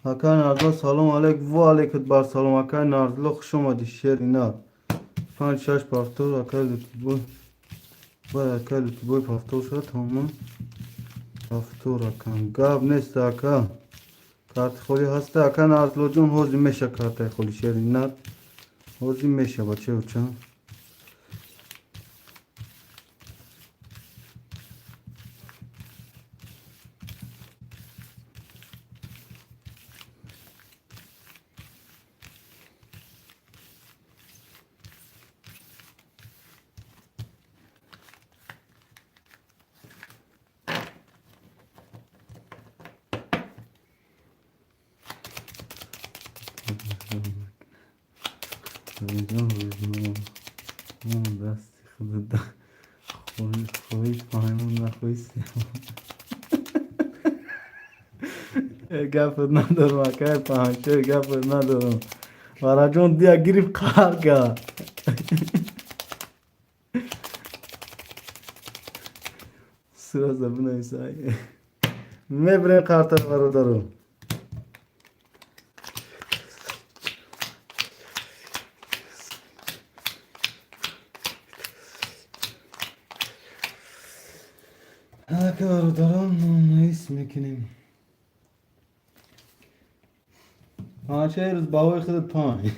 اکا نردلا سلام علیک و علیکت بر سلام اکا نردلا خوش آمدی شیری نار 5 6 پافتور اکالو تیبوی باید اکالو تیبوی پافتور شد تمام پافتور اکا گاب نیست اکا کارت خولی هسته اکا نردلا جون حوزی میشه کارت خولی شیری نار حوزی میشه بچه بچه دستی خود دا خوی پایمون نخوی سیمان گفت ندارم اکای پانچه گفت ندارم برا جون دیا گریب قهر که سرا زبون ایسایی میبرین قهرتر برو دارم که برو دارم نیست میکنیم چه روز باوی خودت پای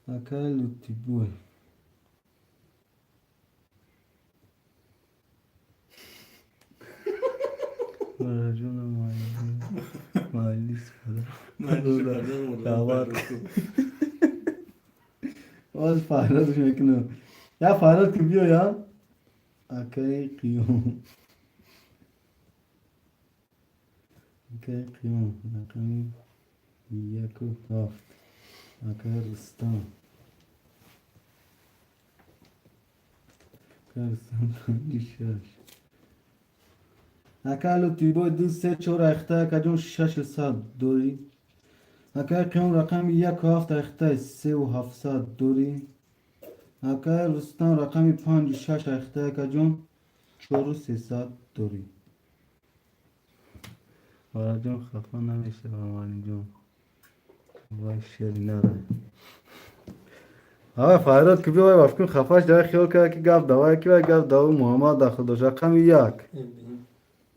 اکای لوتی بوی جون مایلیس باز فایرات میکنم یا فایرات که بیو یا اکای قیوم Akay qiyam. Rakami 1 و 7. Akay Rustam. Akay Rustam 5 Akay Lutfiboy 2 3 4 اخته کجون 600 دوری. Akay qiyam rakami 1 و 7 اخته 3 و 700 دوری. Akay Rustam rakami 5 و 6 اخته کجون 4 و 300 دوری. وارا جون خفا نمیشه مامانی جون. وای شیری نره. آقا فراد که بیای وافکن خفاش داره خیال کرد که گفت دوای که باید گفت داو محمد داخل داشت. رقم 1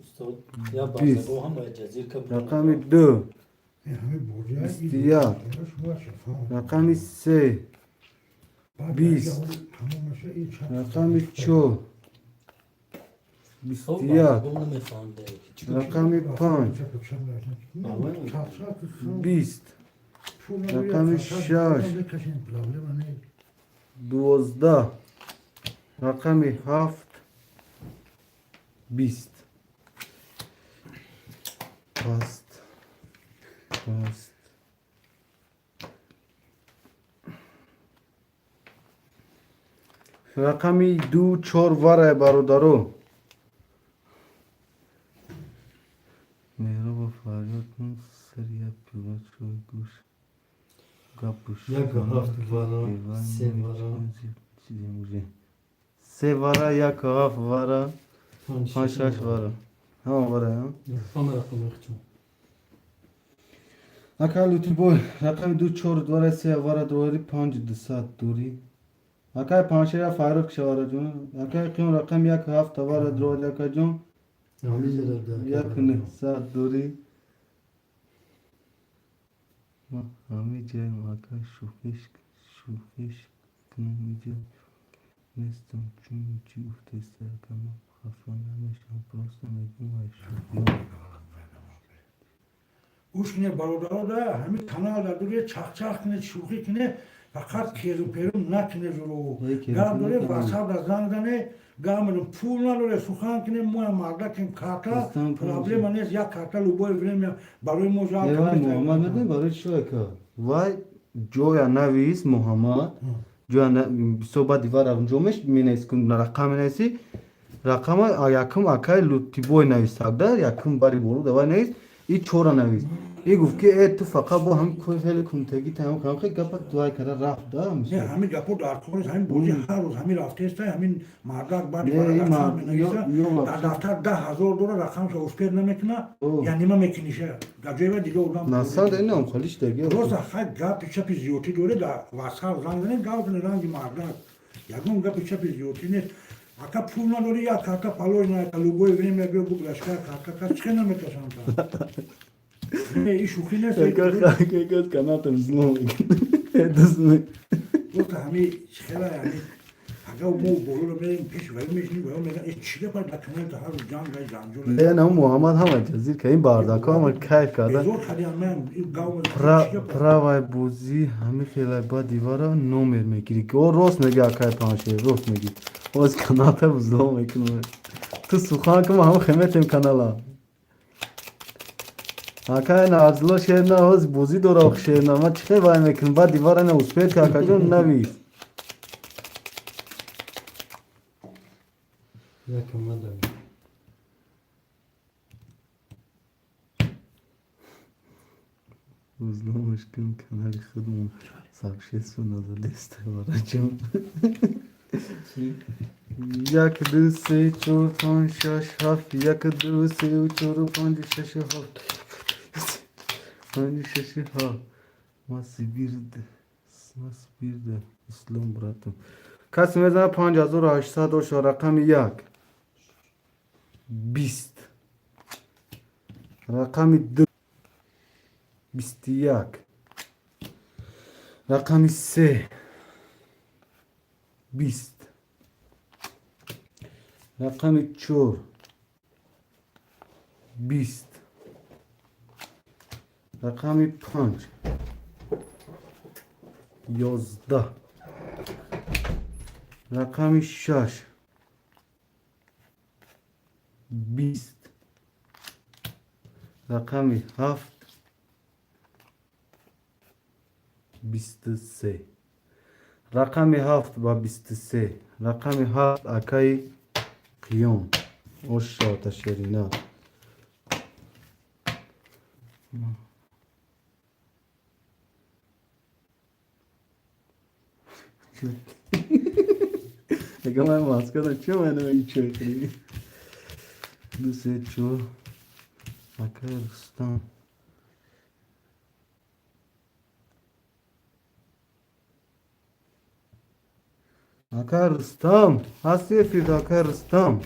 استاد یا بیست. بازگو هم باید جزیر کبرون. رقم 2 همه برجای بسیار. رقم 3 بیست. رقم 4 او 21 بازگو نمیفهمده. رقم 5 20 رقم 6 12 رقم 7 20 پاست رقمی 2 4 وره برادرو مهراب و فریاد کن سریع پیوت شوی گوش گپوش یک هفت وارا 3 وارا 3 وره 1 7 وره 5 6 وره همه وره ها همه رقم اختون. اکا لوتی بول رقم 2 4 وره 3 وره دوری 5 200 دوری اکا 5 یا فریاد کشه وره جون اکا قیم رقم 1 7 وره دوری اکا جون همی جدر در 1 900 دوری ما همه جای ماکا شوفش کنم اینجا نیستم چون چی افته سرکم خفا نمیشم پرستم میگم ای شوفی گوش کنه برادرها ده همین kanal در دوره چخ کنه شوخی کنه فقط کیرو پیرو نکنه جلو گام دوره واساب در زنگ دنه گام رو پول نداره سخن کنه مو مردا کن کارتا پرابلم نیست یا کارتا لوبوی بریم برای موجا وای محمد ندیم برای چه که وای جویا نویس محمد جویا صحبت دیوار اونجامش مینیس کن رقم نیستی رقم یکم اکای لوتی بوی نویس در یکم باری برو دوای نیست ای چورا نویس ای گفت که ای تو فقط با هم کوی خیلی کنتگی تمام کنم خیلی گپت دوای کرده رفت دا نه همین گپو دار کنه همین بوجی هر روز همین رفته است همین مردک بعد نه، این رقم مرد- نویسه یا- در دفتر 10,000 دلار رقم شو اسپیر نمیکنه یعنی ما میکنیشه گجای دیگه اونم نسل ده اینم خالیش دیگه روز خیلی گپ چپی زیوتی دوره در واسه زنگ زنه گاو کنه رنگی مردک یکم گپ چپی زیوتی نیست اکا پول نداری یا کارتا پالوی نه لوگوی بریم یا بیو بوک لشکر کارتا چه نمیتونم نه این شوخی نیست که kanatım zlom edesini گفت همین خیلی یعنی اگه مو برو بریم پیش ولی میشنی و میگن این چیه پر دکنه تا هر جان گای جانجو نه نه محمد هم جزیر که این بارداک هم کیف کرده بزرگ خریم من این گاو پراوای بوزی همه خیلی با دیوارا نومر میگیری که او راست میگه اکای پانشه راست میگی از kanatım zlom میکنه تو سوخان که ما هم خیمتیم کانالا اکای نازلو شیر نه از بوزی دور شیر نه ما چه وای میکنم با دیوارا نه اسپیت که اکا جون نویس یکم مدام. روزنامه‌اش کن کنار خودمون ساکشیستون از لیست وارجون یک دو سه چهار پنج شش هفت یک دو سه چهار پنج شش هفت پنج شش هفت ماسی بیرده اسلام براتم کسی میزنه 5800 و رقم 1 20 رقم 2 21 رقم 3 20 رقم 4 20 رقم 5 11 رقم 6 20 رقم 7 23 رقم 7 با 23 رقم 7 اکای قیوم اشتا شرینا اگه من ماسکه دارم چه منو این چه کنی دوسته چو اکای رستم اکای رستم هستی فید اکای رستم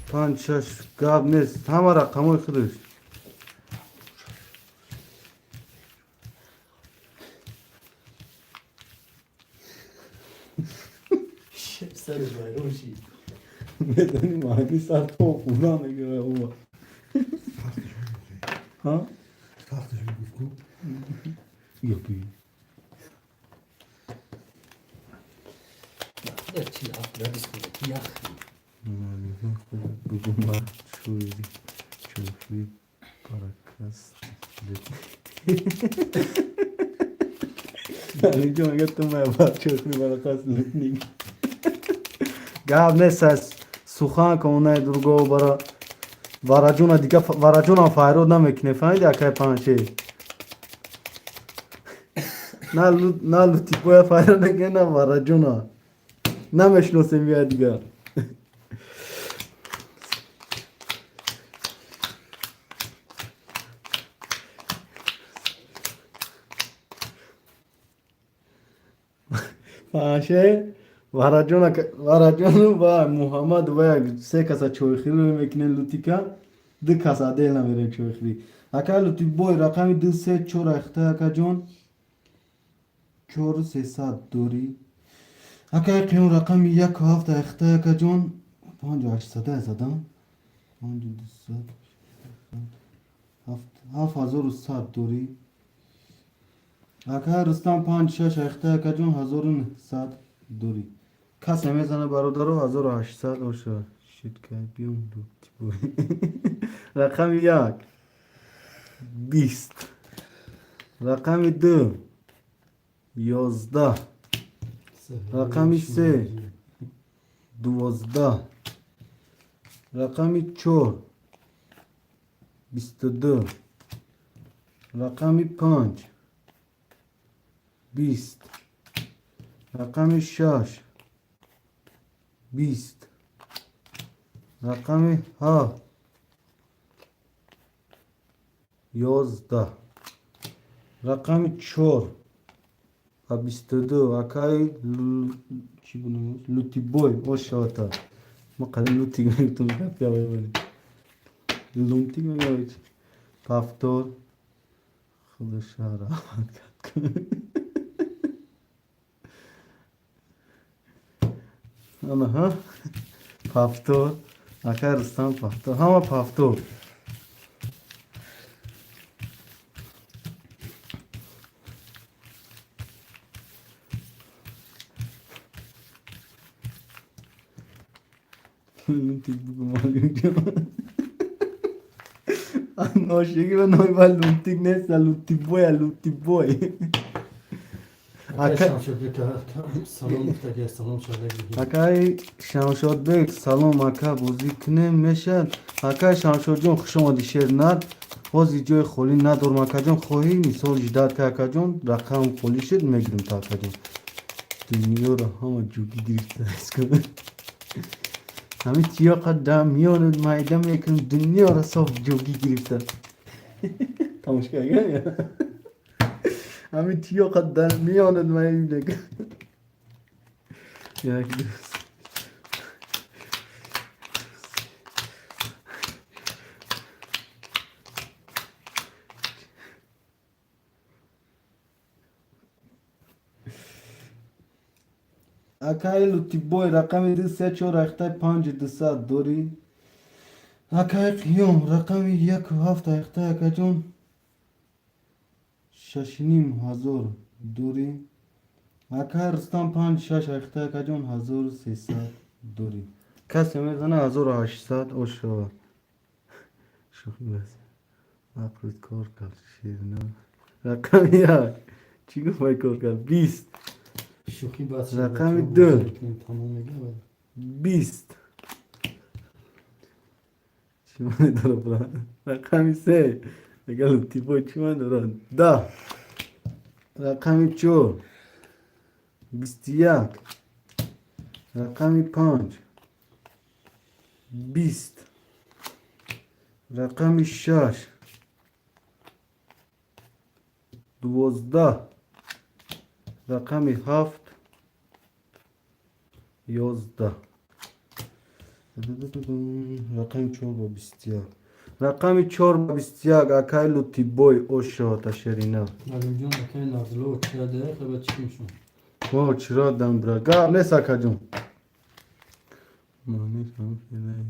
5 6 گاب نیست همه رقمای خودش شب سر بایروشی میدونی معنی سر تو خدا نگیره او ها تختش میگفت کو یا بی در چی افراد کنه یخ بگم با چویدی چوفی پاراکست اینجا مگه تو باید چوفی پاراکست لکنی گاب نیست از سخن که اونه درگو برا وارجونا دیگه وارجونا فایرود نمیکنه فهمیدی اکای پانچه نه لوتی پویا فایرود نکنه نه وارجونا نمیشناسیم بیا دیگه پانچه وارجون و محمد و سه کسا چوخی رو میکنه لوتی که دو کسا دیل نمیره چوخی اکا لوتی بوی رقمی 2 3 4 اخته اکا جون 4 300 دوری اکا قیون رقمی 1 7 اخته اکا جون 5 800 زدم 5 200 7100 دوری اکا رستم 5 6 اخته اکا جون 1900 دوری کس نمیزنه برادرو 1800 اوشا شید که بیون دو رقم 1 20 رقم 2 11 رقم 3 12 رقم 4 22 رقم 5 20 رقم 6 20 رقم 7 11 رقم 4 و 22 اکای چی بونم لوتی بوی او شاتا ما قدم لوتی گفتم کافیا ببینی لوتی میگه پافتور خودش را کرد انا ها پافتور اکای رستم پافتور همه پافتور لوتی بگو مالیم جان ناشگی و نوی با لوتی نیست لوتی بوی سلام گفته سلام شده اکای شمشاد بیگ سلام اکا بازی کنیم میشن اکای شمشاد جون خوش آمدی شیر ند بازی جای خولی ندارم اکا جون خواهی مثال جداد که اکا جون رقم خولی شد میگیرم تا اکا جون دنیا رو همه جوگی گرفته است کنم همه تیا قدم میان مایده میکنم دنیا رو صاف جوگی گرفته تماشا اگر همه تیا قدم میان مایده یک دوست اکای لوتی بوی رقم 2 3 4 اخته 5 200 دوری اکای قیوم رقم 1 7 اخته اکا جون 6500 دوری اکای رستم 5 6 اخته اکا جون 1300 دوری کسی میزنه 1800 اوشا شوخی بس عقلت کار کرد شیرینه رقم یک چی گفت باید کار کرد 20 شوخی بس رقم دو. تمام میگه 20 چی من داره برن رقم 3 اگر لطی باید چی من دارن 10 رقم 4 21 رقم 5 20 رقم 6 12 رقم 7 11 رقم 4 با 21 رقم 4 با 21 اکای لوتی بوی اوشا تشرینا معلوم جون اکای نازلو چه ده خبر چی میشون ما چرا دم برا گار نسا کجون مانی شما فیلای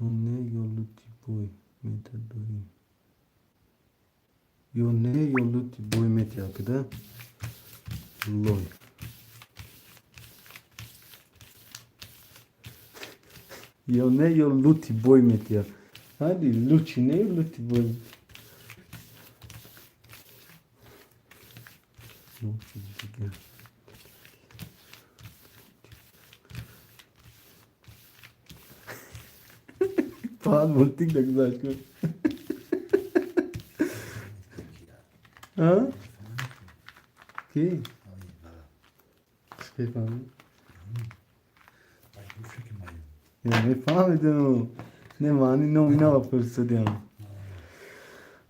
یونه یا لوتی بوی میتا دوی یونه یا لوتی بوی میتا کده لوی یونه یا لوتی بوی میتا هادی لوچی نه لوتی بوی لوتی دیگه فقط مولتیک da güzel çıkıyor. Ha? Ki? Şey falan. Ya ne falan ediyorsun? Ne mani ne oyna yapıyorsun diyorum.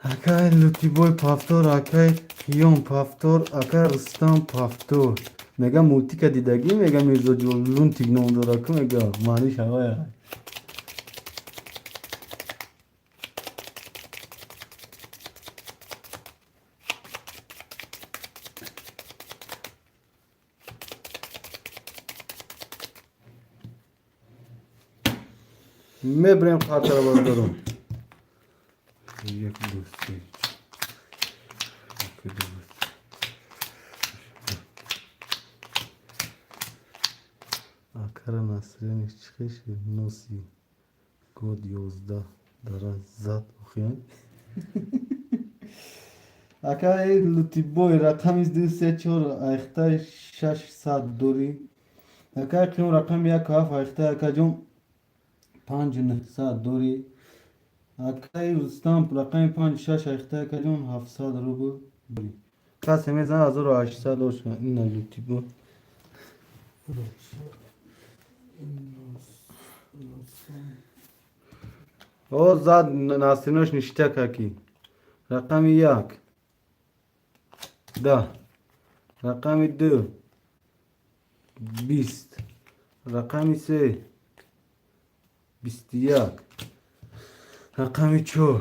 Akay lutiboy paftor akay yon paftor akay rustam paftor. Mega multika didagi mega mirzo jolun tignon dorakı mega mani şavaya. मैं ब्रेम खाता बात करूं एक दोस्ती akara nasrın çıkışı nosi kod yozda dara zat okuyan akay lutiboy rakam izdi seçor ayxta 6 saat dori akay kım rakam ya kaf ayxta akacım 5 saat dori akay rustam rakam 5 6 ayxta akacım 7 saat rubu dori kaseme zan azor 8 saat olsun inna lutiboy o zat nasrinoş nişte kaki rakam 1 da rakam 2 20 rakam 3 21 rakam 3 12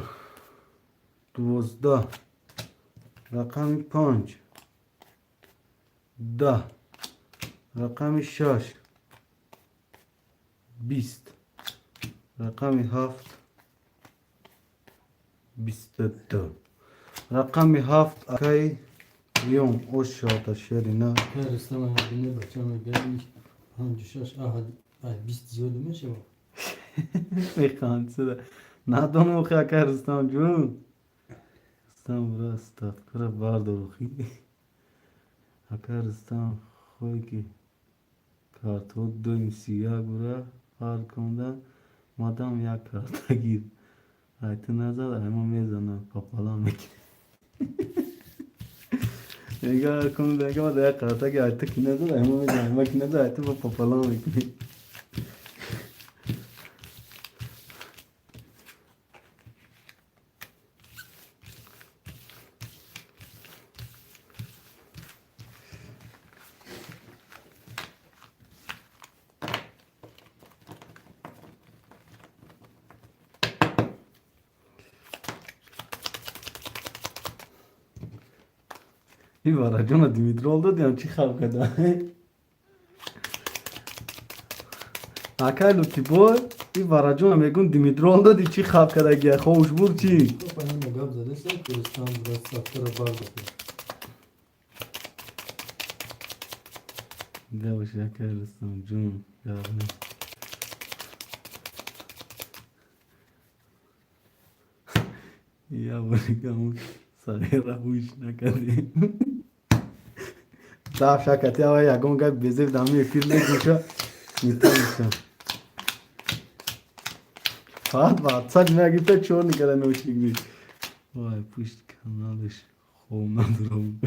rakam 5 10 rakam 6 20 rakam 7 24 rakam 7 akay yon oşata şerina her istemem beni bakacağım gelmiş hangi şaş ahad ay biz diyordum ya şey mekansı da nadon o akay rustam jun rustam bura stat kara bardo ruhi akay rustam khoy ki karto doim siyah bura arkamda madam ya karta gir aytın nazar ama mezana papalan mek Ega konu da ama da karta ki artık nazar ama mezana makinede aytın papalan mek Bir var acaba Dimitri oldu diyorum çi kavgada. Akay lutiboy bir var acaba megun Dimitri oldu di çi kavgada giye hoş bur çi. bana magab zade se Kurdistan biraz sattara var da Demiş akay Rustam cun yarın. یا بگم سعی را هوش نکردی صاف شکتی آوای یکم گفت بزرگ دامی فیلم گوشا میتونم فقط واتساپ نگیفته چون نکرده نوشیگی وای پشت کانالش خوب ندارم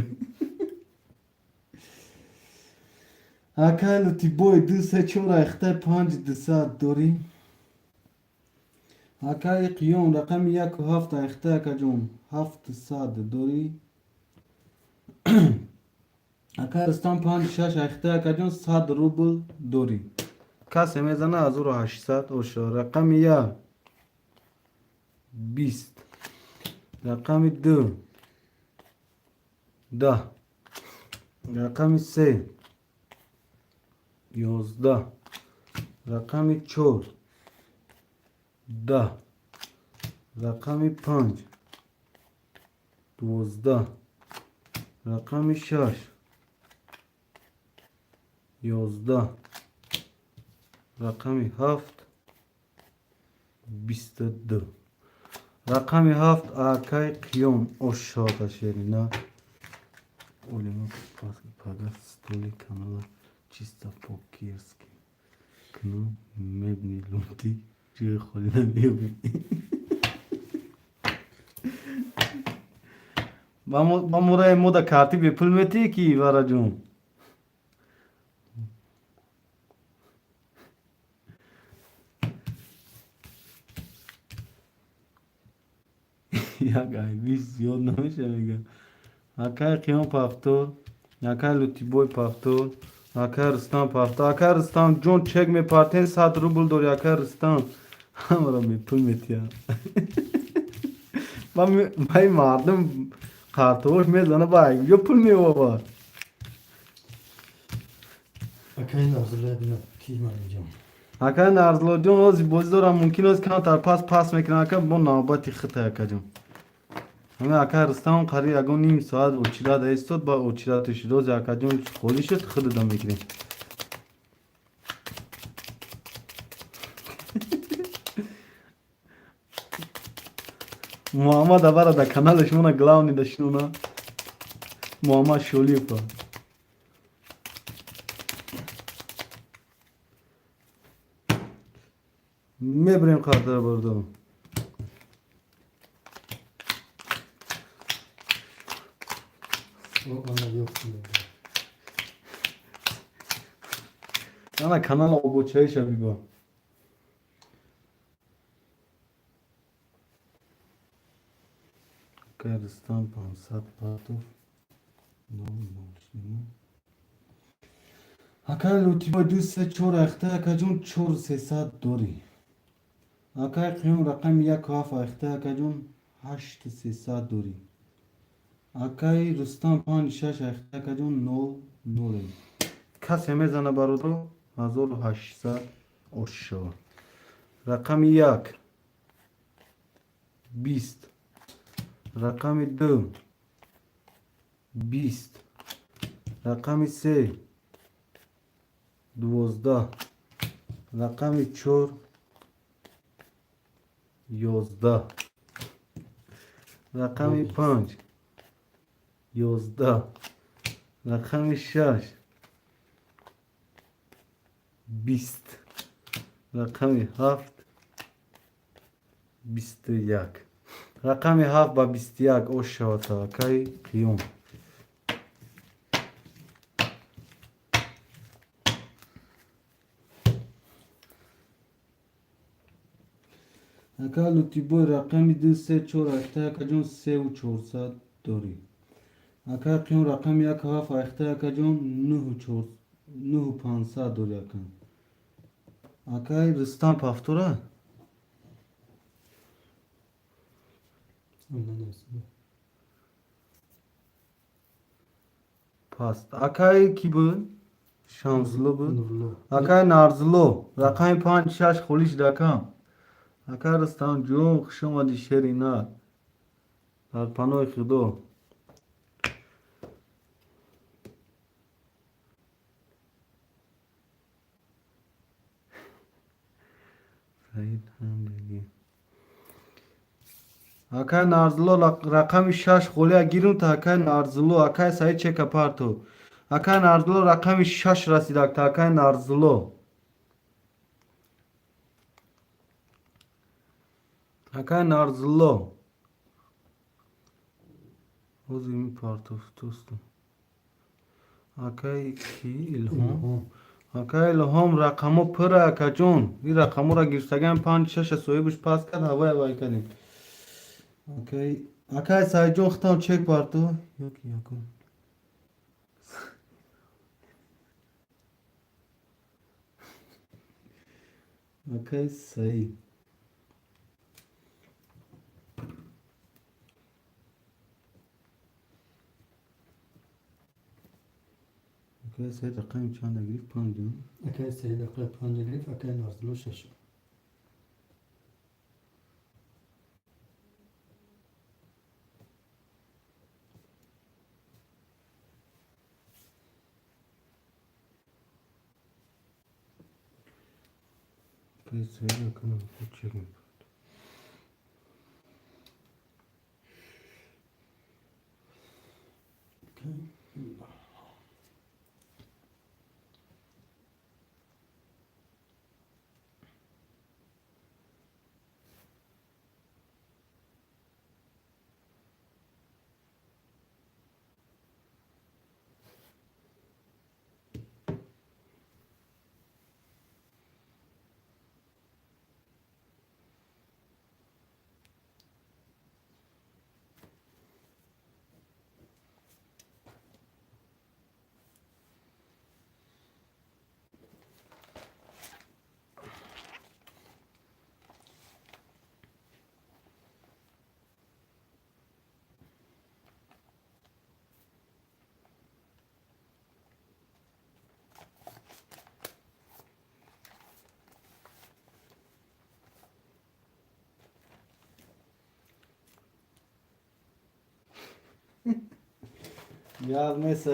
اکل تی بوی دو سه چورا اخته 5 دو ساعت داری اکای قیون رقم 1 و 7 اخته کجون 7 ساعت داری اکای رستان 5 6 اخته کجون 100 روبل داری کسی میزنه از او رو 800 اوشا رقم 1 20 رقم 2 10 رقم 3 11 رقم 4 10 رقم 5 12 رقم 6 11 رقم 7 22 رقم 7 آکای قیون اشاق شیرینا Olima paga stoli kanala чисто по-кирски. Кно мебни лунти, че ходи на мебни. Mamura moda kartı bir pulmeti ki varacağım. Ya gay biz yollamış ya. Akar kıyam paftor, akar lutiboy paftor, akar Rıstam paftor, akar Rıstam John çekme parten 7 rubl dori akar Rıstam. Hamara bir pulmet ya. Ben mardım kartoş mezana bay. Yo pulme baba. Akayın hazırlayabilir. Kim arayacağım? Akar narzlo John oz bozdora mümkün oz kan pas mekran akar bu navbati khita yakacağım. Ama akar Rıstam qari agon nim saat uçira da istod ba uçira tuşiroz yakacağım kholi shod khud da mekran. Muhammed avara da kanal şuna glavni da şuna. Muhammed Şolipa. Mebrim kadar burada. O ana yok diyor. Ana kanal o çay şabiba. Kırgızistan pansat patov. No no. Akar lutiba dü se çor akhta kajun çor se saat dori. Akar qiyam raqam 1 kaf akhta kajun 8 se saat dori. Akay Rustam 5 6 akhta kajun 9 9. Kas hemezana barodo 1800 osho. Raqam 1 20 رقم 2 20 رقم 3 12 رقم 4 11 رقم 5 11 رقم 6 20 رقم 7 21 رقم 7 با 21 اوشاتا کای قیوم اکا لوتیبو رقم 2 3 4 8 کجون 3 و 400 دوری اکا قیوم رقم 1 7 8 کجون 9 و 4 9 و 500 دوری اکا اکای رستم پافتورا Ondan olsun. past akay ki bu şanslı bu Nurlu. akay narzlo rakam 5 6 خلیش rakam akay رستم جون شما دی شرینا در پناه خدا سعید هم بگی Akay Narzullo rakami 6 golya girin ta Akay Narzullo Akay sayı çek aparto. Akay Narzullo rakami 6 rasidak ta Akay Narzullo. Akay Narzullo. Ozimi partof dostum. Akay ki ilhom. Akay ilhom rakamı pıra akacun. Bir rakamı ra girsagen 5-6 soyubuş pas kad havaya bay kadin. Akay sayıcı oxtan çek parto. Yok yok. Akay sayı. Akay sayı rakam çanda girip pandiyon. Akay sayıda kıpınca girip akay narzulu şaşı. Akay sayı rakam çek.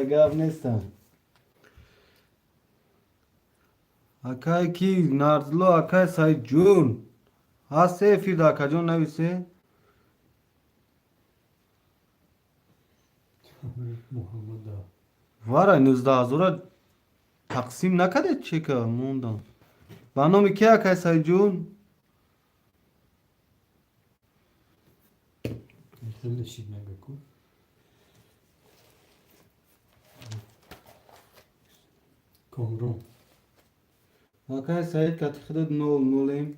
Gavnesa. Akay ki Narzullo Akay sayı cun. Hase fir da akacun nevise. Muhammed Ağa. Var aynızda azura taksim ne kadar çeker mundan. Bana mı ki Akay sayı cun? Yıkıldı şişme gökü. Komrum. Akay sayı katıkıda nol nolayım.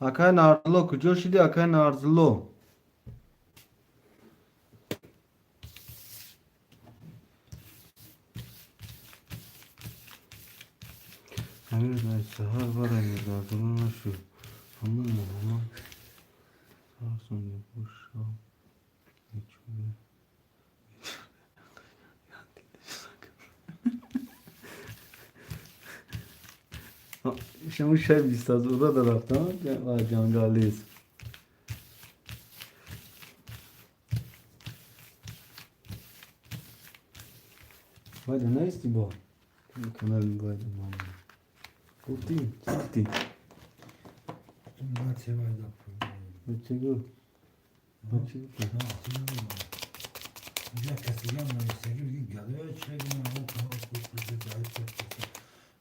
Akay Narzullo kucu şidi Akay Narzullo. Emir Bey sahar var aynızda duruna şu. Aman aman. Sağ son bu şu. Geçiyor. Şimdi şey bir saz o da taraftan var Cangalıyız. Vay ne isti bu? Kanalın bu adam mama. Kutti, kutti. Bunlar sevayda. Bıçığı. Bıçığı. Ya kesilen mi? Sevgili geliyor, çekin o kadar kurtuldu da hep.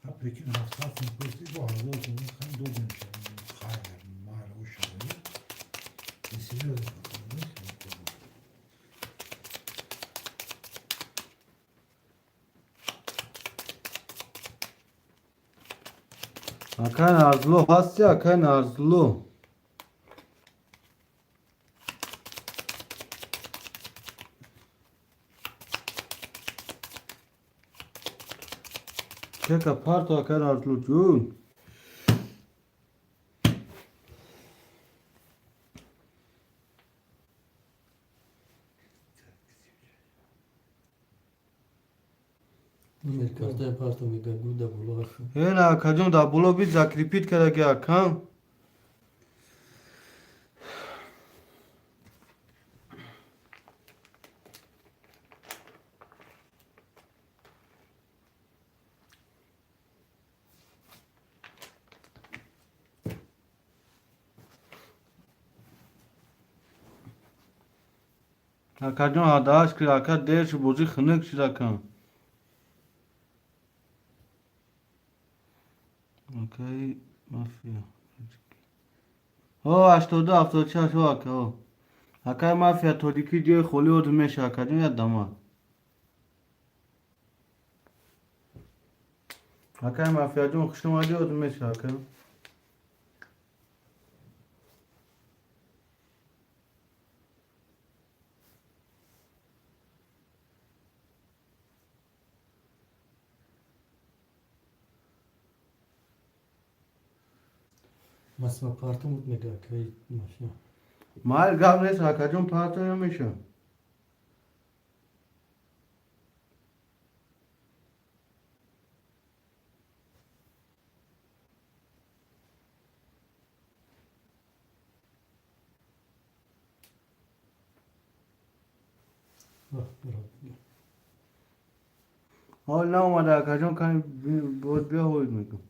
Ha peki haftasın kurtuldu bu arada o zaman kan doğdun şey. Hayır, mal o şey. Kesiliyor da. Akay Narzullo Hasya Akay Narzullo. Çeka parto Akay Narzullo cun. Mir karta yapartı mı gökü da bulu. Hena akacun da bulo bir zakripit kere ki akam. Akacın adaş ki akat değer şu bozu xınık şirakan. Okay, mafya. O 80 74 o aka o. Akay mafya todiki diye kholi od mesh akacın ya dama. Akay mafya cun khuştum adi od mesh akacın. Masma parti mut mega akay mafya. Mal gavres akacın parto ya meşa. Bak bravo. Ol na omada akacın kan bod bir hoy mekum.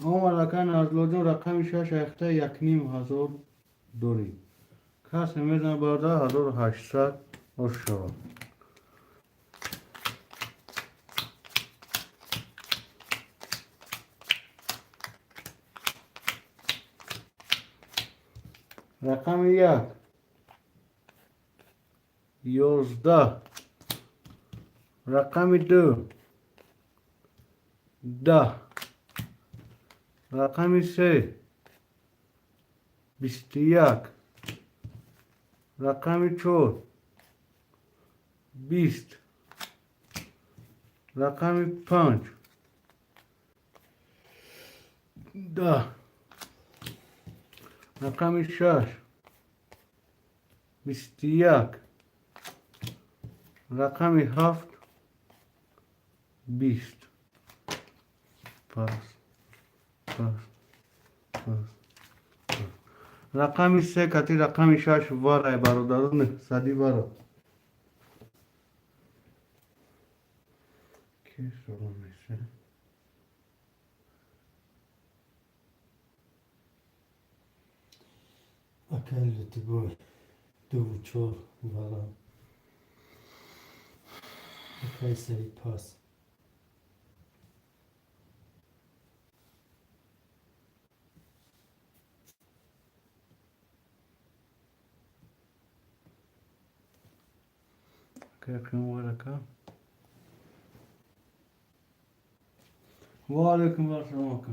Omada kan azlodun rakam şaş ayakta yaknim hazır dori. Kas emezan barda hazır 800 aşağı. Rakam yak. 11 rakam 2 10 rakam 3 21 rakam 4 20 rakam 5 10 rakam 6 21 rakam 7 20 pas rakam 3 kati rakam 6 var ay barodarın sadi var. Ki sorun neyse. Akay lütü boy. Du çor valla. Akay seri pas. Kırkın var aka. Ve aleyküm ve selam aka.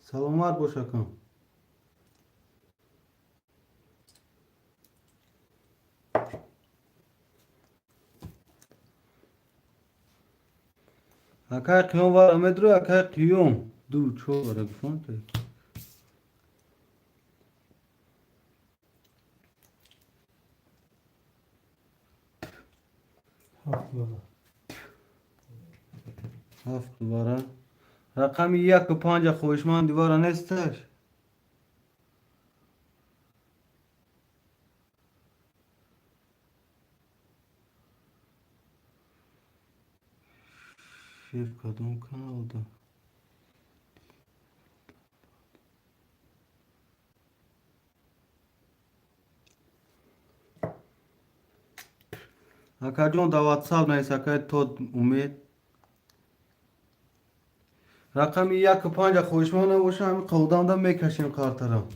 Selamlar boş aka. Aka kıyım var amedro aka kıyım. Du çok var akfan te. Haf valla. Haft duvara. Rakam 1 خوشمان دیوارا نیستش. شیف کدوم کانال ده؟ اکا جون دا واتساپ نیست اکا تو امید رقم 1 خوشمان باشه همین قودم دا میکشیم کارترم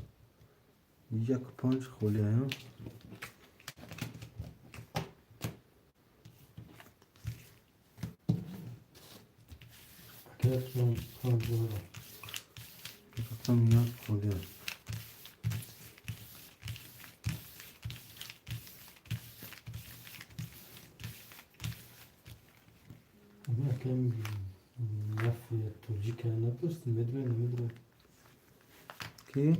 1 خولی ها Akay çon pas valla. رقم 1 خولی ها Ama akay mafya Türkçe ne yapıyorsun? Medve. کی؟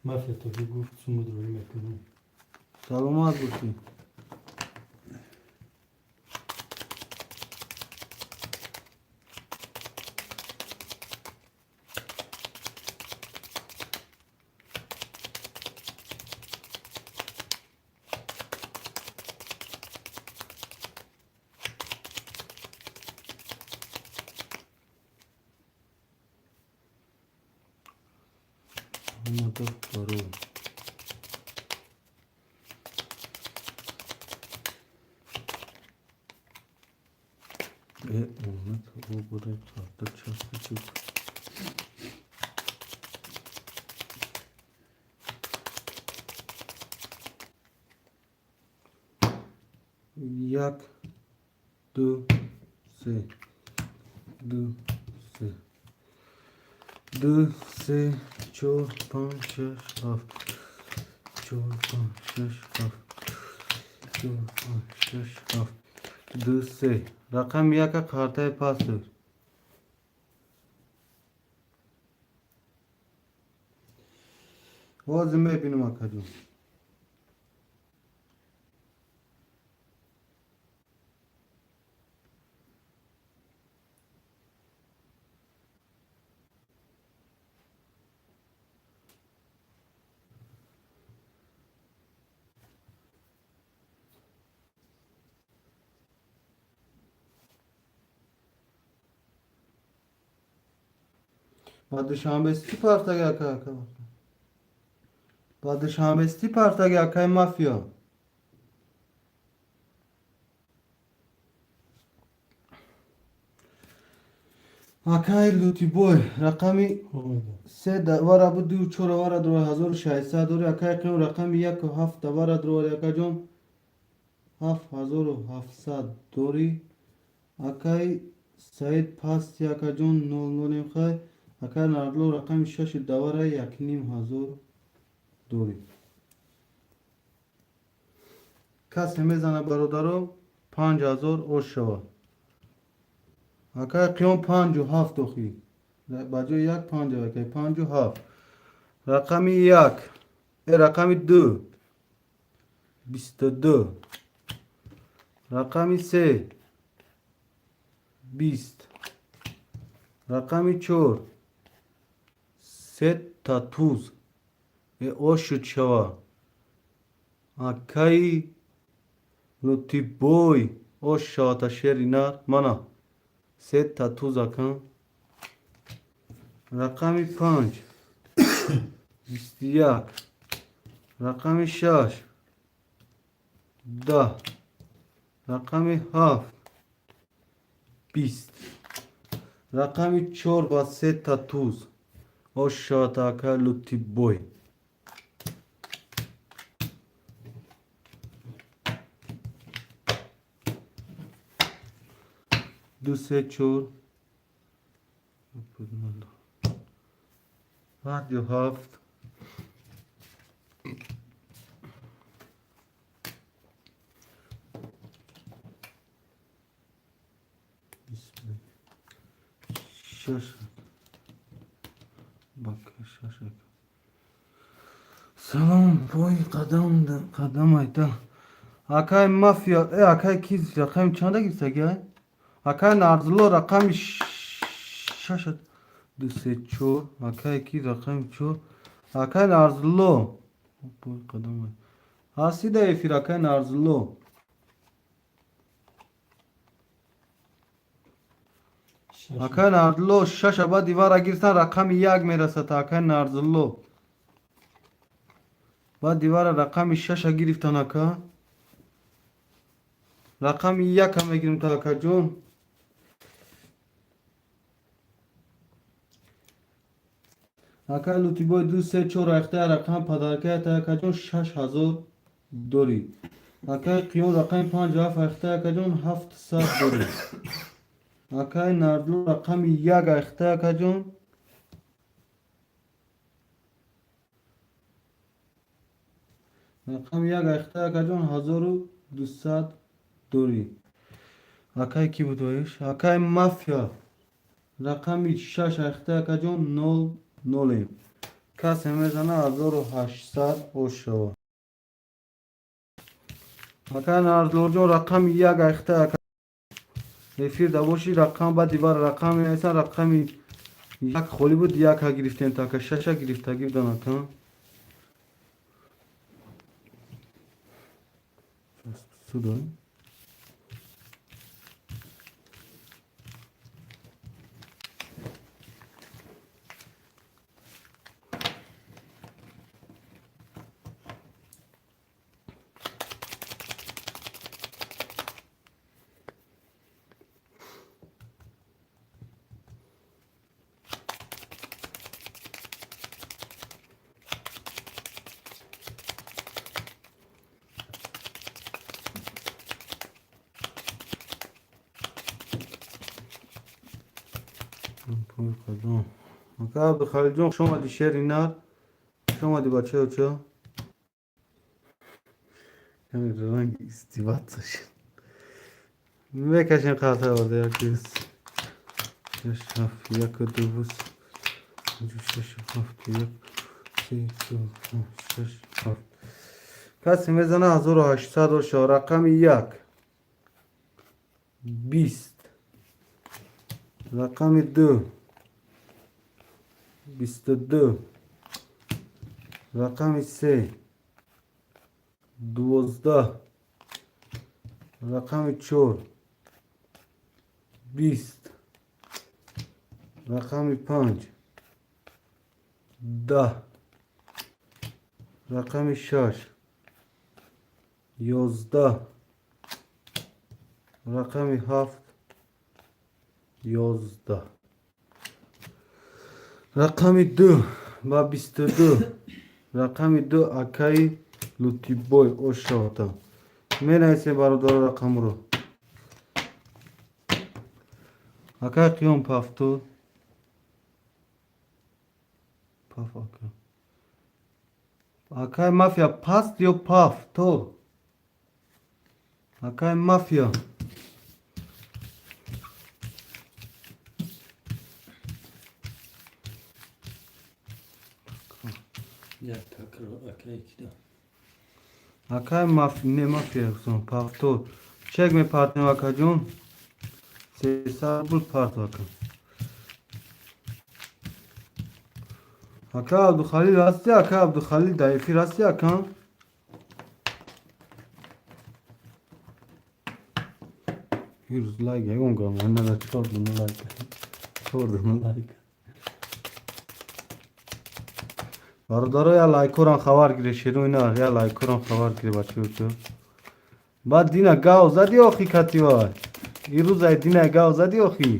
Mafya Türkçe gufت sumudroyu mekanı. سلامات باشی Ama da barı. Onu bu buraya tartı çastı çık. Yak du se du se du se çor pan şaş af çor pan şaş af çor pan şaş af du se rakam yaka kartay pasır. O zime benim akadım. Padişahmesti parta gel kaka. Padişahmesti parta gel kay mafya. Akay luti boy rakami سه دوارا بود دو چهار وارا دو 1600 دوری اکای قیم رقم یک و هفت دوارا دوری اکای جون 7700 دوری اکای سعید پاس اکای جون 00 خای اکای نردلو رقم 6 دوارا 1500 دوری کس میزنه برادرو 5000 اوش شوا اکای قیم 57 دوخی بجای یک 50 اکای 57 رقمی یک رقمی دو 22 رقمی سه 20 رقمی چهار سه تا توز او شد شوا اکای لوتی بوی او شاتا شری نار مانا سه تا توز اکن رقمی 5 21 رقمی 6 10 رقمی 7 20 رقمی 4 با 3 تا توز او شاتا که لوتی بوی دو سه چور بعد جو هفت شش بک شش سلام بوی قدم ایتا اکای مافیا اکای کیز رقم چنده گیرسه گه اکای نارزلو رقم شش دو سه چور اکای کی رقم چور اکای نارزلو بوی قدم هستی ده فیر اکای نارزلو اکای نارزلو شش با دیوار گیرسن رقم یک میرسه تا اکای نارزلو با دیوار رقم شش گرفتن اکا رقم یک هم میگیریم تا اکا جون اکا لوتی بای دو سه چور اختیار رقم پدرکه تا اکا جون 6000 دوری اکا قیون رقم 5 هفت اختیار اکا جون 700 دوری اکا نردلو رقم یک اختیار اکا جون رقم یک اختیار اکا جون 1200 دوری اکای کی بود ویش اکای مافیا رقمی 6 اختیار اکا جون 00 کس میزنه 1800 او شوا اکای نردلو جون رقم یک اختیار اکا افیر دبوشی رقم با دیوار رقم ایسا رقمی یک خولی بود یک ها گرفتین تا که 6 گرفتگی بودن اکا سودان توی کدوم اکا عبدالخالق جون خوش اومدی شهر اینار خوش اومدی بچه ها چه کمی رنگ استیباد شد بکشین قطعه آده یکیز شش هفت یک و دو بوس شش هفت یک سی دو شش هفت کسی میزنه 1804 رقم یک 20 رقم 2 22 رقم 3 12 رقم 4 20 رقم 5 10 رقم 6 11 رقم 7 11 رقم 2 با 22 رقم 2 اکای لوتی بوی اوشاتا می نویسه برادر رقم رو اکای قیام پفتو پف اکای اکای مافیا پاست یا پاف تو اکای مافیا یک تکرار اکای کدا اکای مافیا نه مافیا سون پاف تو چک می پارتن اکا جون سه سال بود پارت اکا اکا عبدالخلیل راستی اکا عبدالخلیل دایفی راستی اکا هیروز لایک اون گام من نه چوردم لایک چوردم لایک برادر یا لایکوران خبر گیره شیرو اینا یا لایکوران خبر گیره بچه بچه بعد دینا گاو زدی آخی کتی وای این روز ای دینا گاو زدی آخی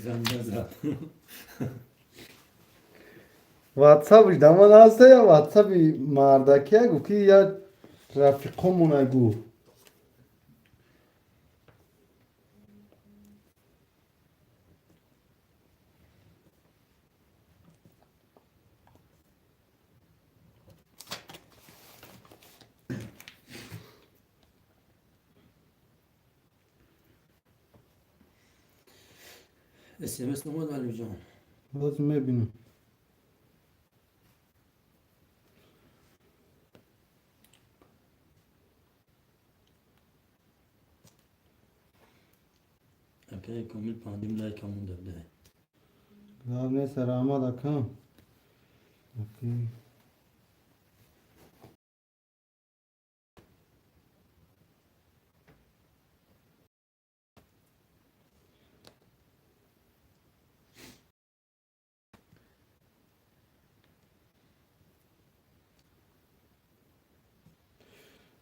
زنده زد واتساپش دمان هسته یا واتساپی مردکی گو که یا رفیقمون گو اسمس نمود علی جان باز میبینم اکای کامل پاندیم لایک همون داده گاو نیست رحمت اکم اوکی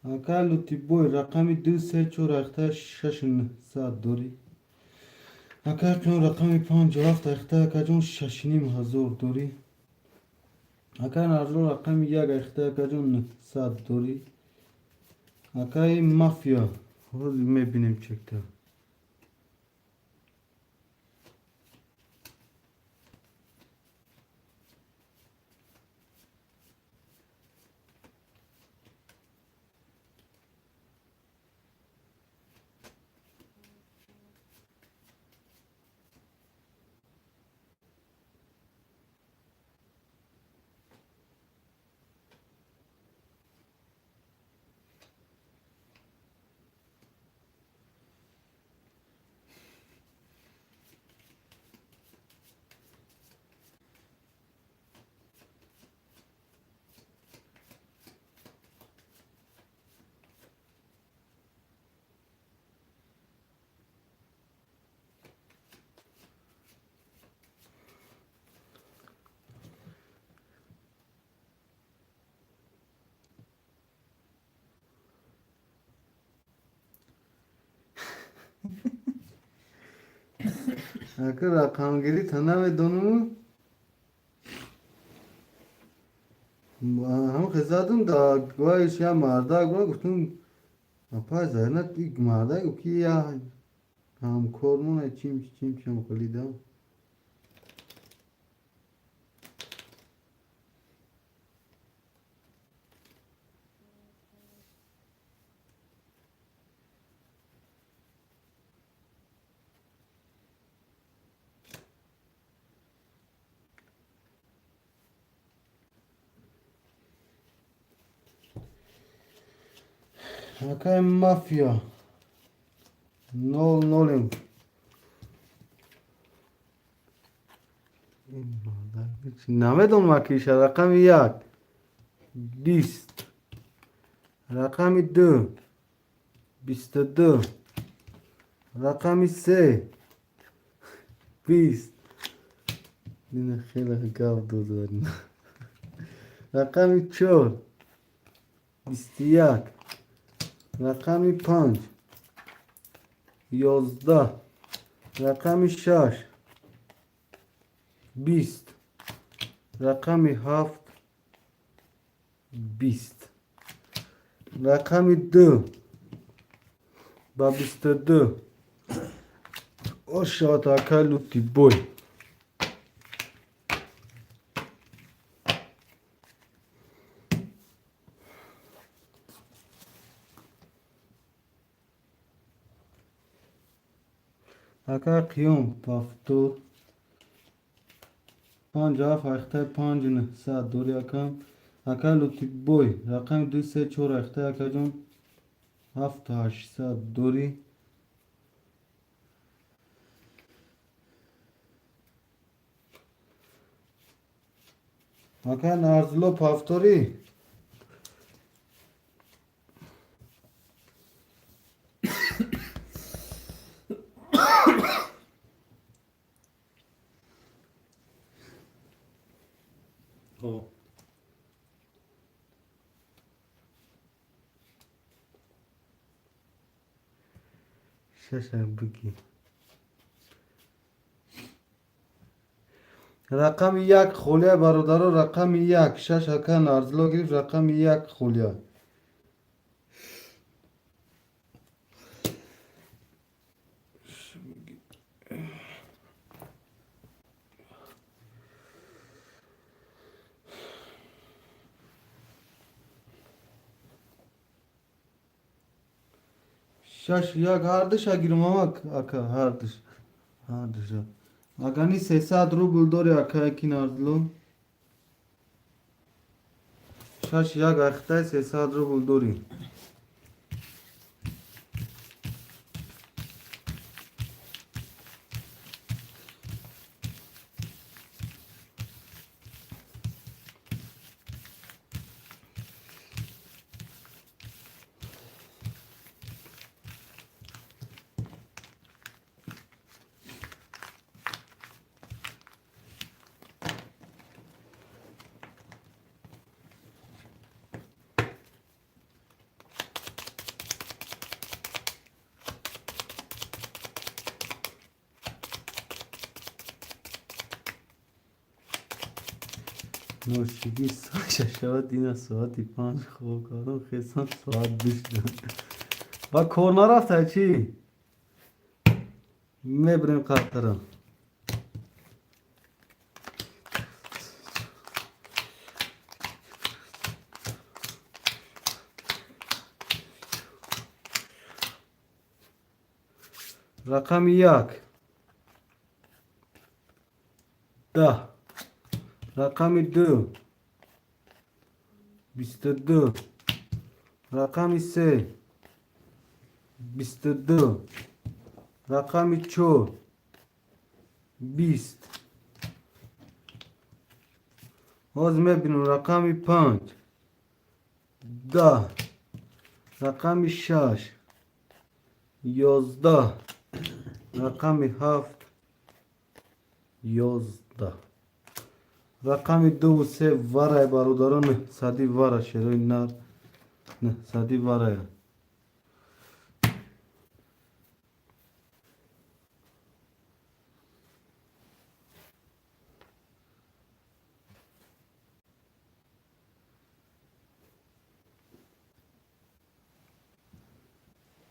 اکا لوتی بوی رقمی 2 3 4 اخته 6 ساعت دوری اکا کن رقمی 5 7 اخته اکا جون 6 نیم هزار دوری اکا نرلو رقمی 1 اخته اکا جون ساعت دوری اکای مافیا روز میبینیم چکتا اگر رقم گیری تنم دونو هم خزادم دا گویش یا مردا گوی گفتم اپا زنت دیگ مردا گو کی یا هم کورمونه چیم خلیدم Hakay mafya. Nolim. نمدون مکیشه رقم 1 20 رقم 2 22 رقم 3 20 اینه خیلی گاو دو داریم رقم 4 21 رقم 5 11 رقم 6 20 رقم 7 20 رقم 2 با 22 اشات اکلوتی بوی اکا قیوم پافتور 50 فاخته 5 نه 100 دوری اکم اکا لوتی بوی رقم 2 3 4 اخته اکا جون 7 800 دوری اکا نارزلو پافتوری خب شش بگی رقم 1 خولیا برادر رقم 1 شش اکا نارزلو گرفت رقم 1 خولیا شش یک هردش اگیرم اکا هردش اگانی 300 روبل داری اکا اکی نارزلو شش یک اخته 300 روبل داری نوشیگی ششوت اینا ساعتی 5 خواب کارم خیستم ساعت 20 و کورنا رفته چی؟ میبریم قطرم رقم 1 10 رقم 2 22 رقم 3 22 رقم 4 20 باز میبینم رقم 5 10 رقم 6 11 رقم 7 11 رقم 2 و 3 ورای برادران صدی ورا شروع نر نه صدی ورای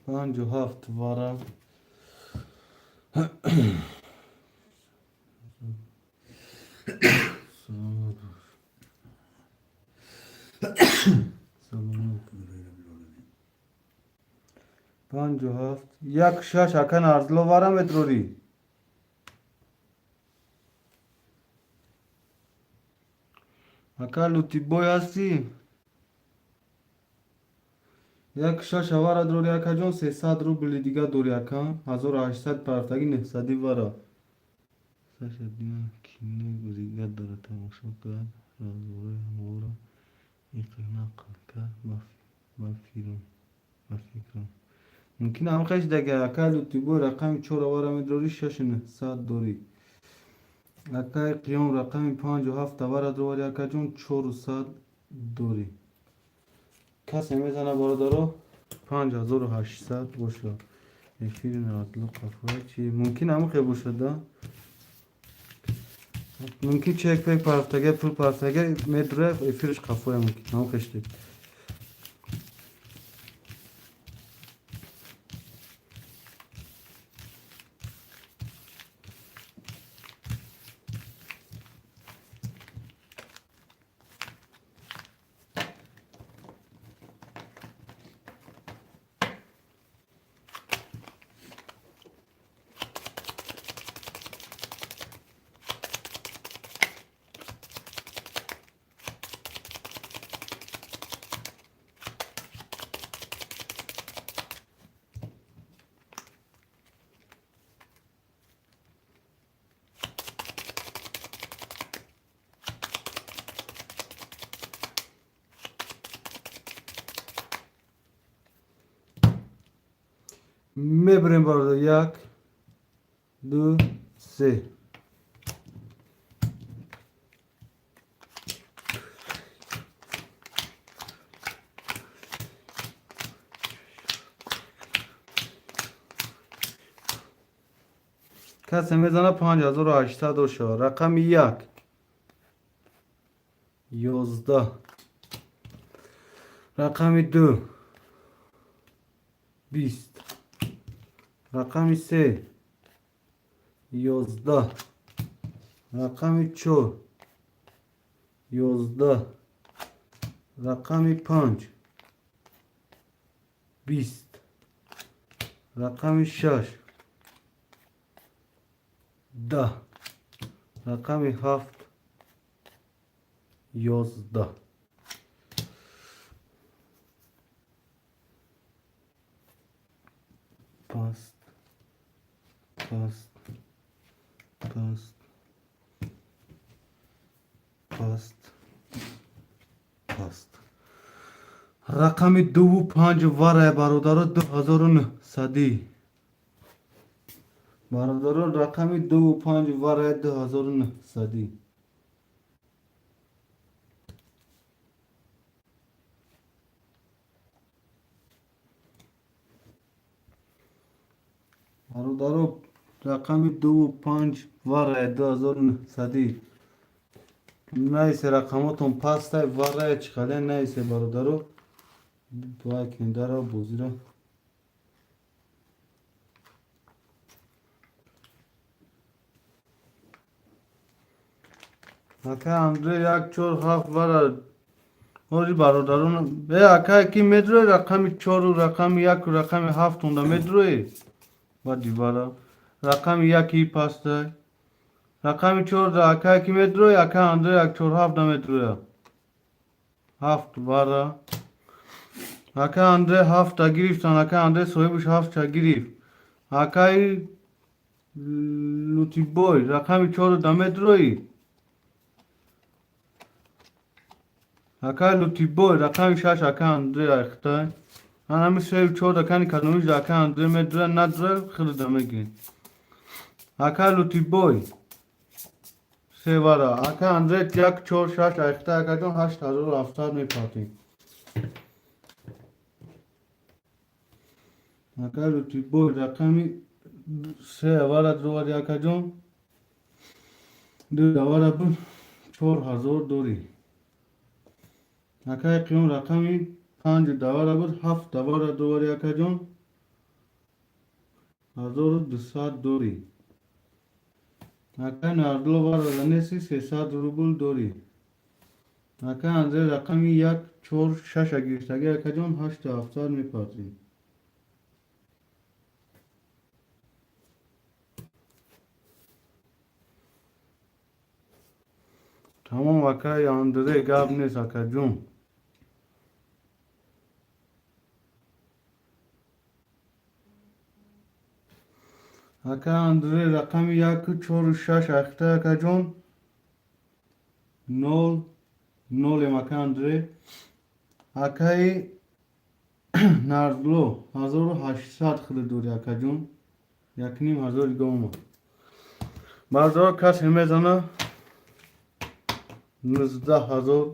5 و 7 واره پنج و هفت یک شش اکن ارزلو واره متروری اکا لوتی بوی هستی یک شش واره دوری اکا جون 300 روبل دیگه دوری اکا 1800 پرفتگی 900 واره سش دیگه کینه گزیده داره تماشا کرد رازوره مورا ایقنا قلقه مفیرم ممکن هم خیش دیگه اکا لوتی بوی رقم 4 واره مدروری 6900 دوری اکا قیام رقم 5 و 7 واره دوری اکا جون 400 دوری کسی میزنه برادرو 5800 باشه افیر نازلو قفای چی ممکن همه خیلی باشه ممکن چک پیک پرفتگه پول پرفتگه مدره افیرش قفای ممکن همه خشتی میبریم برادر یک دو سه کسی میزنه 5800 شد رقم یک 11 رقم 2 20 رقم 3 11 رقم 4 11 رقم 5 20 رقم 6 10 رقم 7 11 پاست رقم 2 و 5 واره برادر 2900 برادران رقم 2 و 5 واره 2900 برادران رقم 2 و 5 واره 2900 نیسه رقماتون پسته واره چخاله نیسه برادران باید کنده را بوزی را اکا اندره یک چور هفت واره اوری برادران به اکا کی مدروی رقم 4 و رقم 1 و رقم 7 اونده مدروی با دیوارا رقم 1 پسته رقم 4 دا اکا کی مدروی اکا اندره یک چور هفت مدروی 7 واره اکا اندره 7 گرفتن اکا اندره صاحبش 7 گرفت اکای لوتی بوی رقم 4 دا مدروی اکا لوتی بوی رقم 6 اکا اندره اختای من همی سوی 4 اکانی کدومیش دا اکا اندره مدره ندره خیلی دمه گین اکا لوتی بوی سه واره اکا اندره 1 4 6 اختای اکا جون 8700 میپاتیم اکا لوتی بوی رقمی 3 واره دواری اکا جون 2 واره بود 4000 دوری اکا قیام رقمی 5 دواره بود 7 دواره دواری اکا جون 1200 دوری. اکا نردلو بار رنسی 300 روبل دوری. اکا اندر رقمی 1 4 6 گیرشتگی اکا جان 8 700 میپاتیم. تمام اکا اندره گاب نیست اکا جون. اکا اندره رقمی 1 4 6 اخته اکا جون 0 0 اکا اندره اکای نردلو 1800 خیلی دوری اکا جون 1500 گوما. بردار کس همه زنه 19000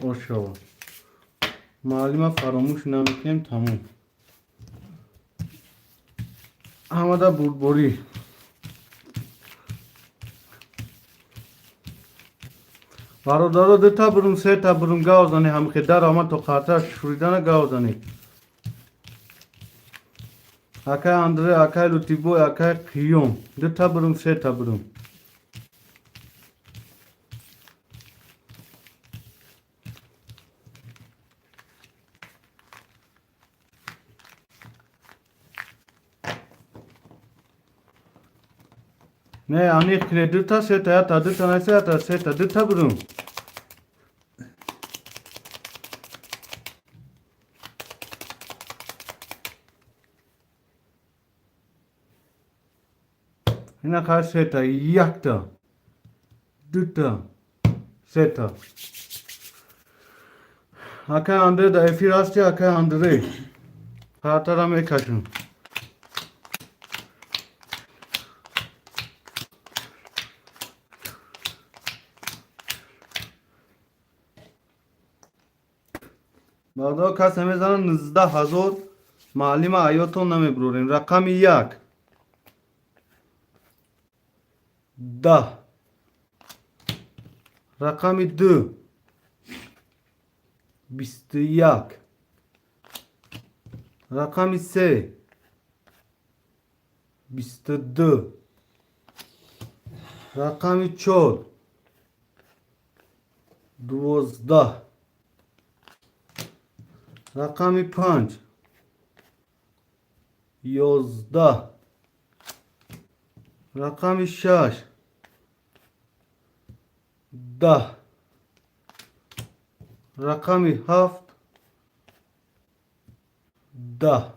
اوشوا. معلومه فراموش نمیکنیم تمام. آمده بوری. برادر دو تا برم 3 تا برم گاو زنی هم خدر آمد تو خاطر شوریدن گاو زنی. اکای اندره اکای لوتیبو اکای قیوم 2 تا برم 3 تا برم. نه آنی کنه 2 تا 3 تا 2 تا نه 3 تا 3 تا 2 تا برم. اینا کار 3 تا 1 تا 2 تا 3 تا. اکای اندره دا افی راستی اکای اندره. خاطر هم اکاشون. بعدا کس میزنن 19000 معلم آیاتون نمیبروریم. رقم 1 10. رقم 2 21. رقم 3 22. رقم 4 12. رقم 5 11. رقم 6 10. رقم 7 10.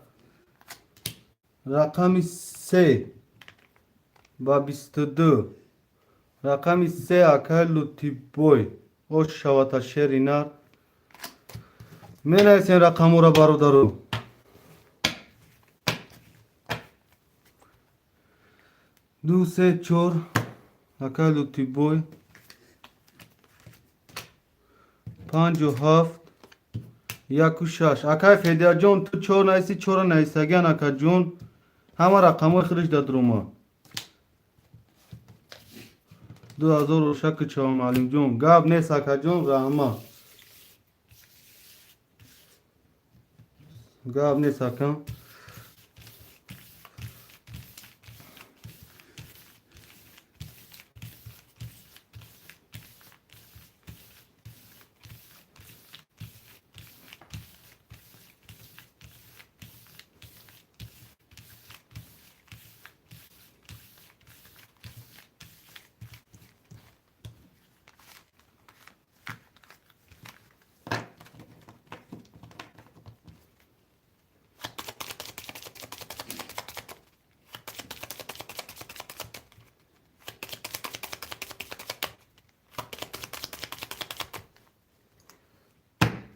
رقم 3 و 22. رقم 3 اکای لوتی بوی او شواتا شیری نار می نویسین رقم را برادرو. دو سه چور اکای لوتی بوی 5 و 7 1 و 6 اکای فیدیا جون تو چور نیستی چور نیستگین اکا جون همه رقم خودش داد رو ما 2000 شک چهار معلم جون گاب نیست اکا جون رحمه گاب نیست اکا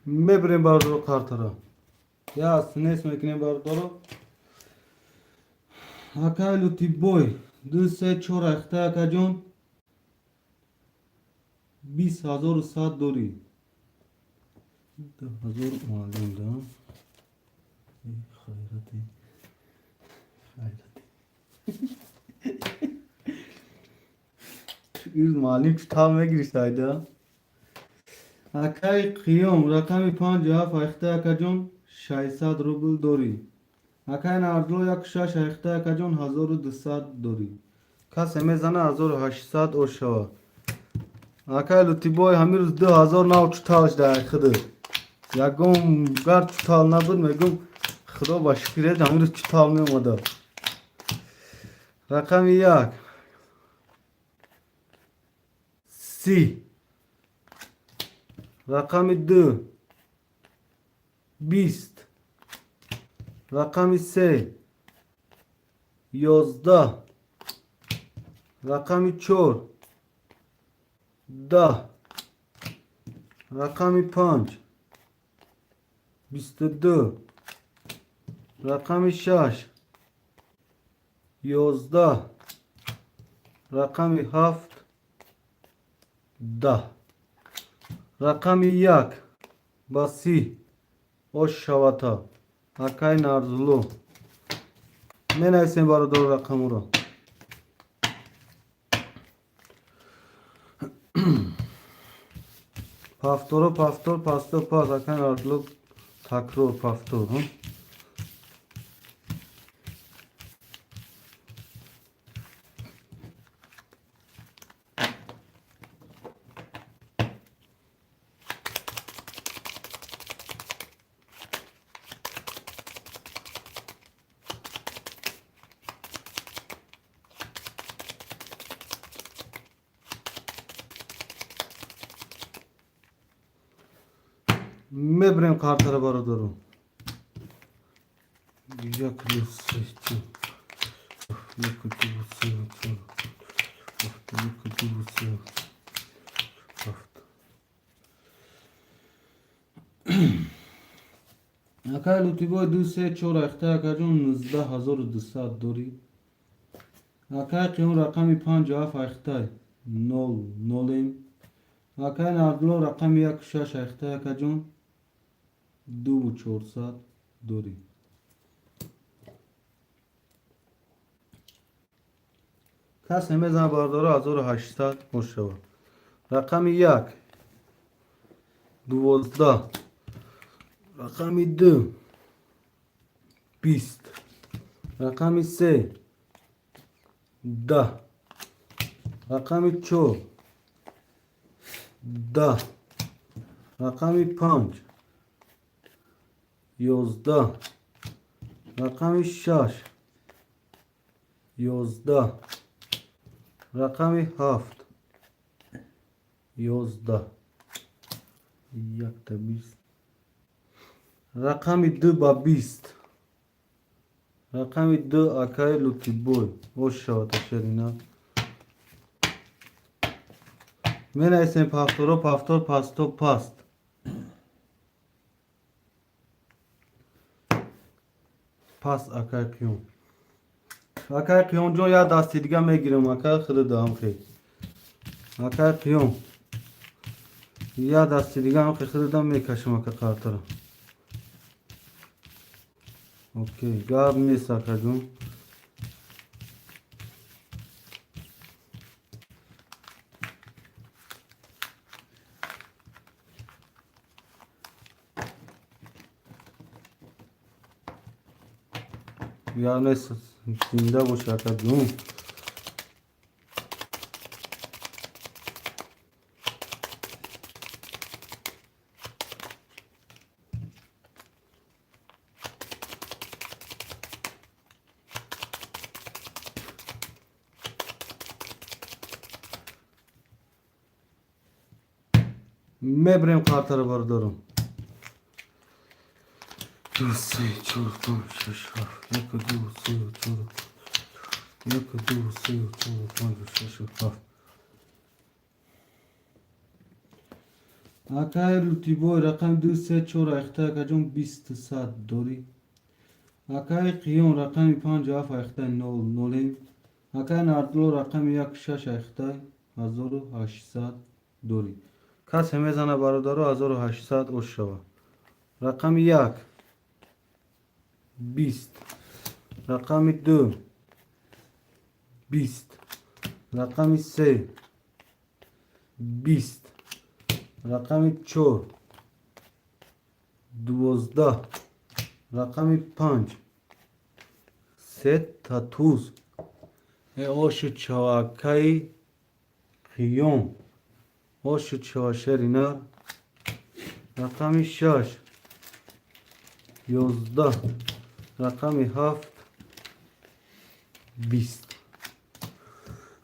میبریم باردارو کارت را یا سنیس میکنیم باردارو اکای لوتی بوی 2 3 4 اخته اکا جون 20100 دوری 2000 معلوم دا خیرتی این معلم چطور میگیری سایده اکای قیوم رقم 5 اخته اکا جون 600 روبل دوری Акай нардло як шаш ехта якаҷон 1200 дорӣ. Касе мезана 1800 ош шава. Акай лутибой ҳамирӯз 2000 нав чуталш дар хидр. Ягон гар чутал набуд мегум худо ба шукрет ҳамирӯз чутал меомада. Рақами 1 30. Рақами 2 20. Рақами 3 11. Рақами 4 10. Рақами 5 22. Рақами 6 11. Рақами 7 10. Рақами 1 ба 30 ош шавата. Акай нарзулу. Менависем бародаро рақамуро. Пафторо пафтор пасто пас. Акай нарзулу такрор пафтор. Мебрем картара бародаро. Як лусечу. Як лусечу. Акай лутибой 2 3 4 ехта якаҷон 19200 дорӣ. Акай қиён рақами 5 7 ехтай 0 0. Акай нардло рақами 1 6 ехта якаҷон 2400 дорӣ. Касе мезана бародаро 1800 ош шава. Рақами 1 12. Рақами 2 20. Рақами 3 10. Рақами 4 10. Рақами 5 11. Рақами 6 11. Рақами 7 11. Якта 20. Рақами 2 ба 20. Рақами 2 акай лутибой ош шавата шерина. Менависем пафторо пафтор пасто паст. Пас акай қиён. Акай қиёнҷон як дасти дига мегирам. Акай хирда ҳамхе. Акай қиён. Як дасти дига ҳамхе хирда мекашам акай қартара. Окей, гап нест акайҷон. Yani zinde bu şaka değil. Mebrem kartları bardarım. Дуси, чуртон, шашав. Яка дуси, чуртон. Яка дуси, чуртон, шашав. Акай лутибой рақам 2 3 4 ехта якаҷон 20 100 дорӣ. Акай қиён рақами 5 7 ехтай 0 0. Акай нардло рақами 1 6 ехтай 1800 дорӣ. Касе мезана бародаро 1800 ош шава. Рақами 1 20. Рақами 2 20. Рақами 3 20. Рақами 4 12. Рақами 5 سه تا توز اوش چواکای قیوم اوش چواشرینا رقم 6 11 رقم 7 20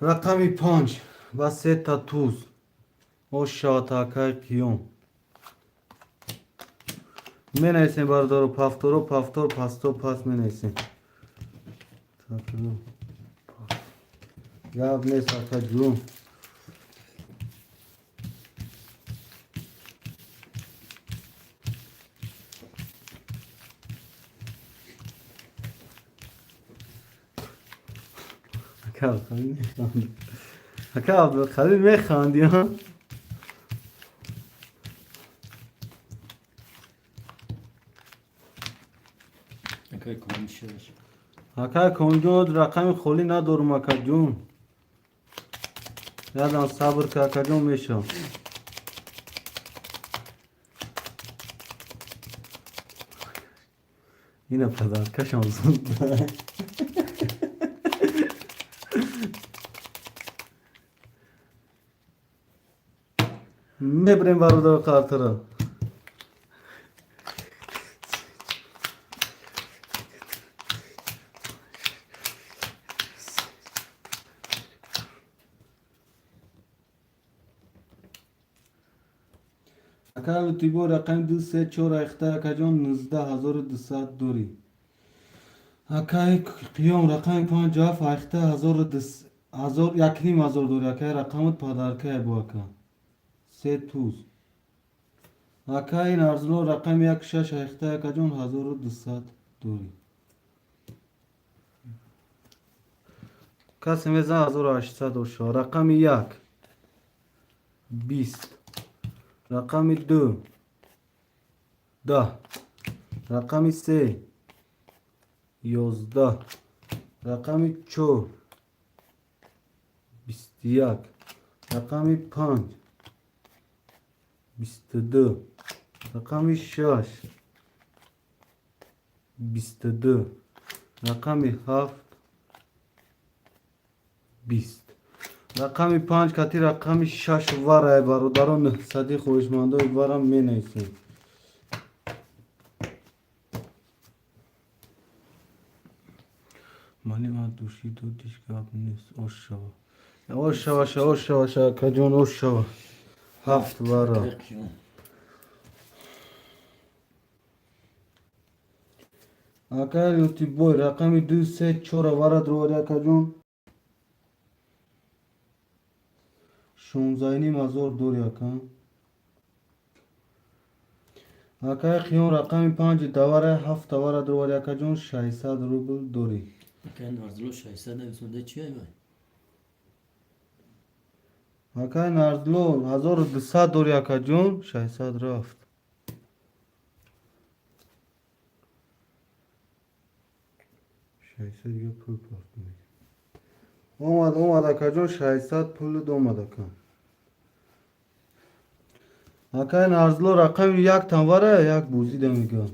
رقم 5 و سه تا توز اوش چواتاکای قیوم می نیسیم بردارو پافتورو پافتور پاستو پاس می نیسیم گاب نیست آقا جون اکا عبدالخلیل میخواندی ها اکای کنشش اکا کنجود رقم خولی ندارم اکا جون یادم صبر که اکا جون میشم اینه پدر کشم زود میبریم برادر خاطره اکا تیبو رقم 2 3 4 اخته اکا جون 19200 دوری اکای قیام رقم 5 جاف اخته 1000 یک نیم هزار دوری اکای رقمت پادرکه بو اکا سه توز اکای نارزلو رقم 1 6 اخته اکا جون 1200 دوری کسی میزن 1800 و رقم 1 20 رقم 2 10 رقم 3 11 رقم 4 21 رقم 5 22 رقم 6 22 رقم 7 20 رقم 5 کتی رقم 6 واره برادران صدی خوشمندای وارم می نیسیم مالی ما دوشی دو دیش گاب نیست اوش شوا کجون اوش شوا 7 واره اگر یوتی بوی رقم 2 3 4 واره درواری کجون 16 نیم هزار دوری اکن اکای خیون رقم 5 دواره 7 دواره درواری اکا جون 600 روبل دوری اکای نارزلو 600 نویسونده چیه بای؟ اکای نارزلو 1200 دوری اکا جون 600 رفت دیگه پول پارت میگه اومد اکا جون 600 پول اومد اکا اکای نارزلو رقم 1 تنواره 1 بوزیده میگه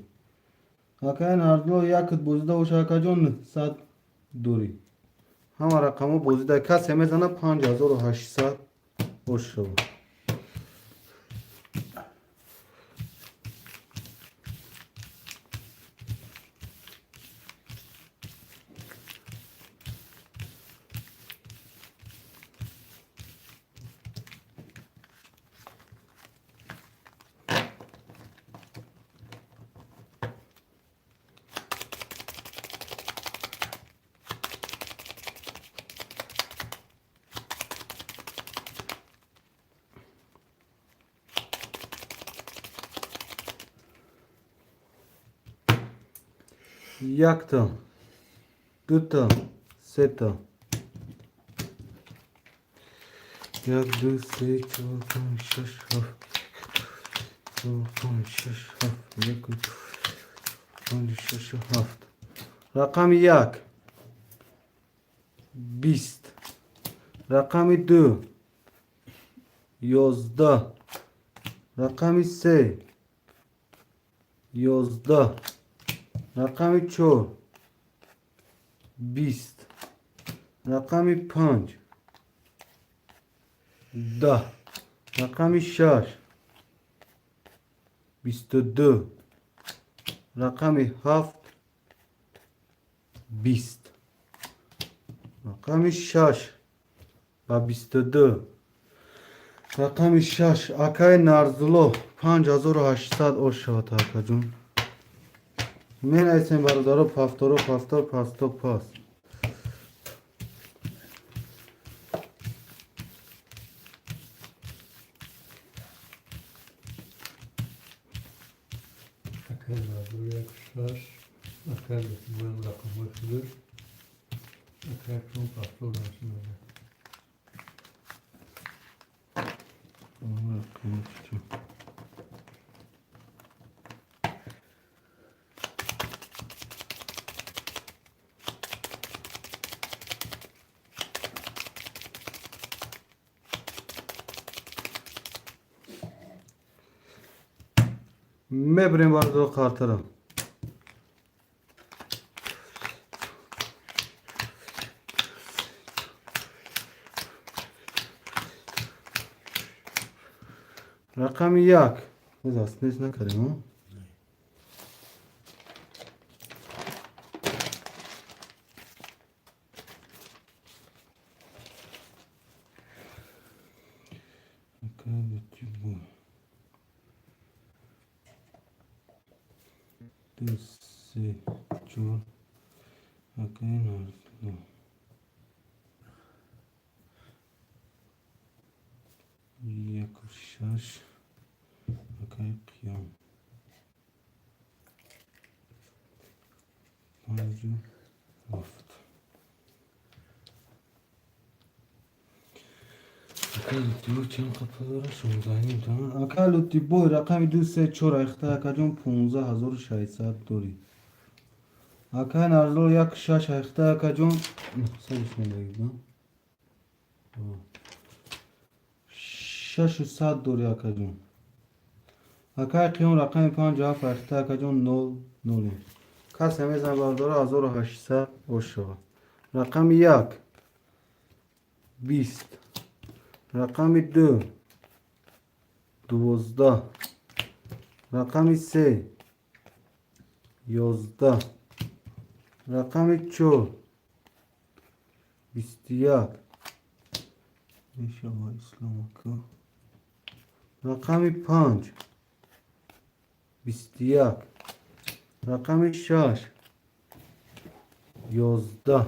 اکای نارزلو 1 بوزیده و اکا جون 100 دوری همه رقمو بوزیده کسی میزنه 5800 خوش شو یک تا دو تا سه تا 1 2 3 4 5 6 7 5 6 7 1 5 6 7 رقم 1 20 رقم 2 11 رقم 3 11 رقم 4 20 رقم 5 10 رقم 6 22 رقم 7 20 رقم 6 و 22 رقم 6 اکای نارزلو 5800 اوشات اکا جون من ایسیم برادارو پافتارو پافتار پاستو پاس Akay var yakışlar. Akay da bu rakamı kılır. Akay çok farklı olarsın öyle. مبریم برادارو قارترم رقم 1 باز اسمش نکردیم ها دو سه چهار اکای نارزلو یک و 6 اکای قیام 5 و 7 اکای لوتی چند قطعه داره 16 تا اکای لوتی بوی رقم 2 3 4 اخته اکا جون 15600 دوری اکای نارزلو یک 6 اخته اکا جون سرش نمیگم 600 دوری اکا جون اکای قیام رقم 5 7 اخته اکا جون 0 کس همیزن برداره 1800 اوشا رقم 1 20 رقم 2 12 رقم 3 11 رقم 4 21 میشه با اسلام که رقم 5 21 رقم 6 11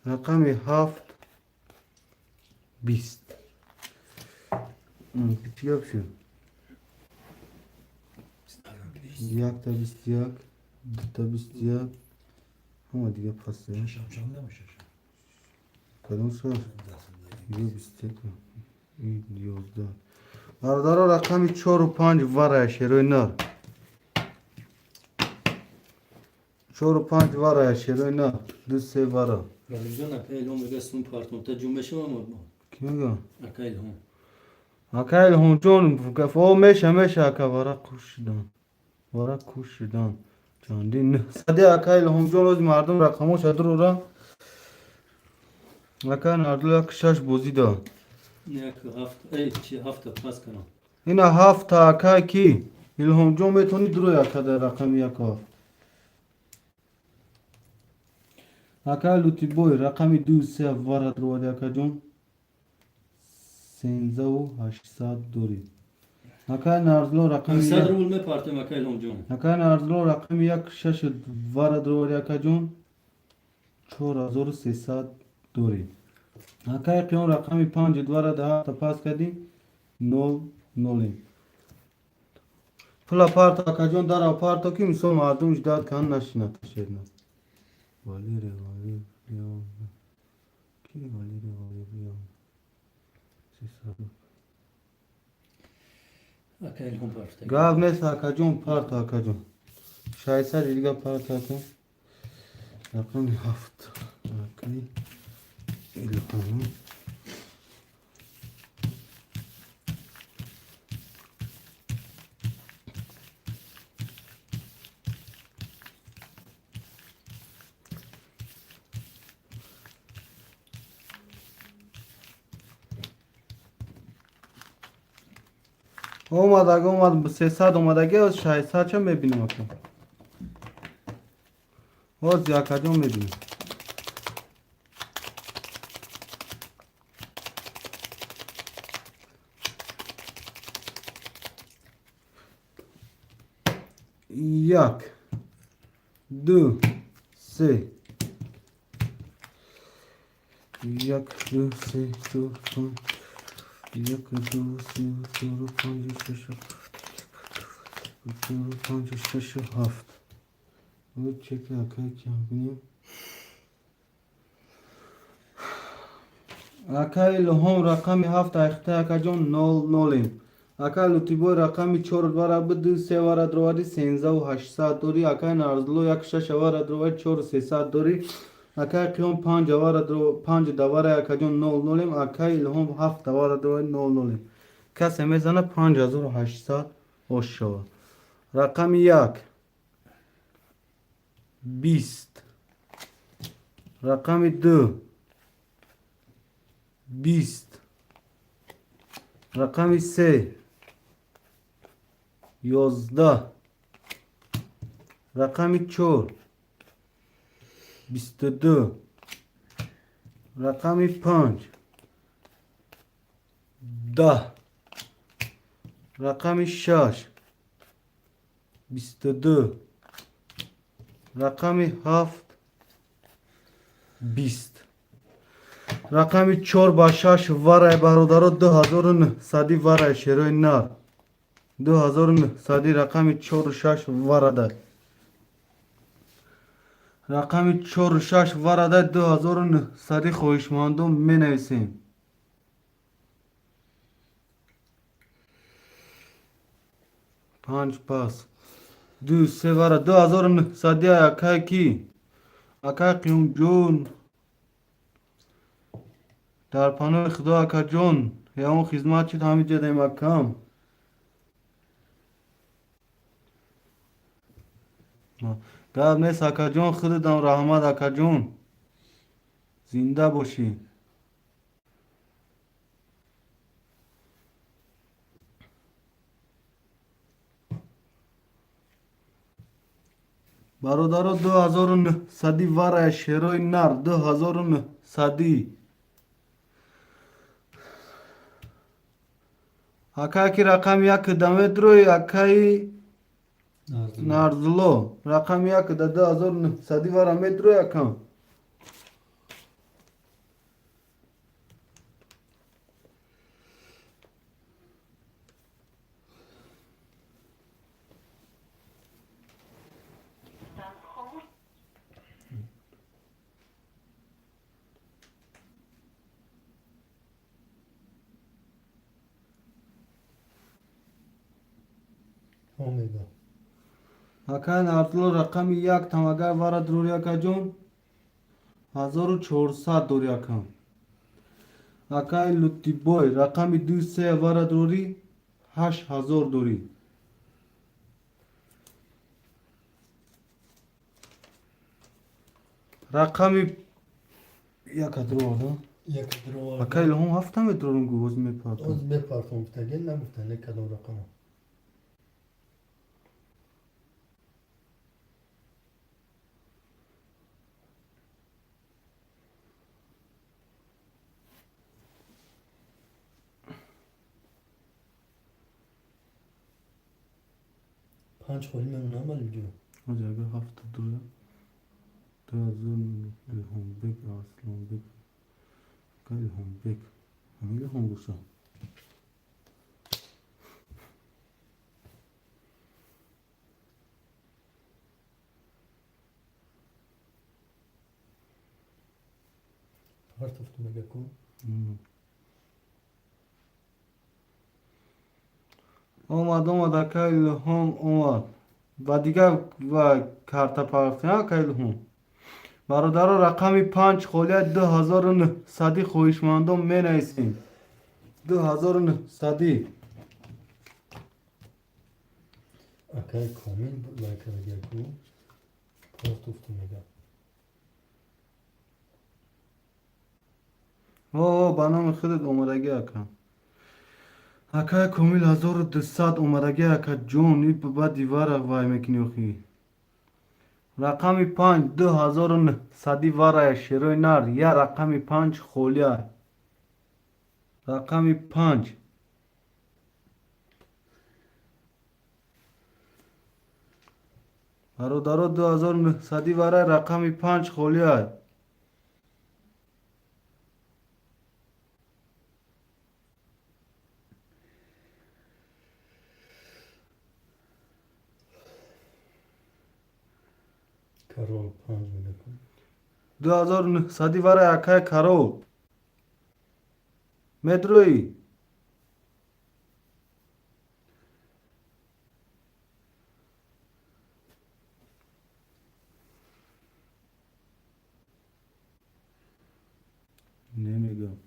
رقم 7 20 بیتیاب شد یک تا 21 دو تا 21 همه دیگه پسه شمشم نمیشه کدوم شد؟ یه 21 این 11 برادارا رقم 4 و 5 ورش روی نار 4 و 5 ورش روی نار دو سه ورا Galizon akay ilhom egaston parton ta cumbeşim ama bu. کی میگم؟ Akay ilhom. اکایل هم جون گفت میشه اکا ورا کوش شدن چندین صدی اکایل هم جون از مردم رقمش ادر را اکا نردل یک 6 بوزی دا Ne hafta çi hafta pas kanam. اینا 7 تا اکا کی الهام جون میتونی درو اکا در رقم یکا اکا لوتی بوی رقم 2 3 ورا درو اکا جون 13800 دوری اکا نردلو رقم Sadr bulma partim akay ilhom cum. اکا نردلو رقم 1 6 ورا درو اکا جون 4300 دوری اکای قیام رقم 5 دواره ده تا پاس کردی 0 پلا پارت اکا جون در اپارتو که میسو مردمش داد کن نشینه تشید نه والی بیام کی والی بیام Akay ilhom partim. گاو نیست اکا جون پارت اکا جون شایسته دیگه پارت اکا رقم 7 اکای الهام اومد 300 اومدگی از 600 چه میبینیم اکنون باز یک جون میبینیم یک دو سه یک دو سه چهار پنج یک دو سه چهار پنج شش چهار پنج شش هفت بود چک اکای کم کنیم اکای لهم رقم هفت اخته اکا جان نول نولیم اکای لطیبوی رقمی 4 دواره بود 3 واره درواری 13 و 800 دوری اکای نارزلو یک 6 واره درواری 4 و 300 دوری اکای قیام 5 واره درو 5 دواره اکا جان نول نولیم اکای لهم 7 دواره درواری نول نولیم کسی میزنه 5800 خوش شود رقم یک 20 رقم دو 20 رقم سه 11 رقم 4 22 رقم 5 10 رقم 6 22 رقم 7 20 رقم 4 با 6 واره برادر 2900 واره شیروی نار 2900 رقم 4 و 6 واره ده رقم 4 و 6 واره ده 2900 خویشمندم می نویسیم پنج پاس دو سه واره 2900 اکای کی اکای قیوم جون در پناه خدا اکا جون یا اون خدمت چید همین جده مکم گرد نیست اکا جون خودتان رحمت اکا جون زنده باشی برادر 2900 واره شیروی نر 2900 اکا کی رقم یک دمه دروی اکای نارزلو رقم یک ده 2900 واره متروی اکا اومده اکا نارزلو رقم یک تماگر واره دروری اکا جون 1400 دوری اکا اکای لوتی بوی رقم 2 3 واره دوری 8000 دوری رقم یک درو ده یک درو اکای لهم هفتم درونگو وز میپاتم از بپرسم بتگه نگفتن یک کدام رقم پنج خوری من نمال جو از اگه هفت دروی تو از اون لهم بک اصلا بک اکای لهم بک همین لهم بوشم هر تفتو مگه کن اومد اکای لهم اومد و دیگه و کارت پاکتی اکای لهم برادر رقم 5 خولیت 2900 خویشمندم می نویسیم 2900 اکای کامل بود لایک مگه کن هر تفتو مگه اوه با نام خودت اومدگی اکن Акай Комил 1200 омадаги ака ҷон и ба дивара вай мекини охи. Рақами 5 2900 варая шерои нар я рақами 5 холия. Рақами 5 бародаро 2900 варая рақами 5 холия. Karol 5 میکنم 2900 варая акай каро. Медруи. نمیگم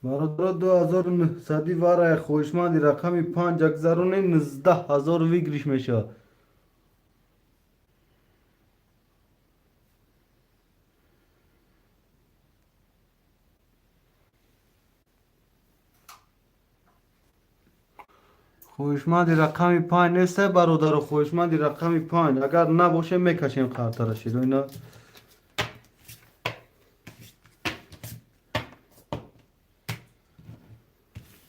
برادر 2900 وارای خوشمندی رقمی 5 اگذرونه 19000 ویگریش میشه خوشمندی رقمی 5 نیست برادر خوشمندی رقمی 5 اگر نباشه میکشیم خاطرش اینا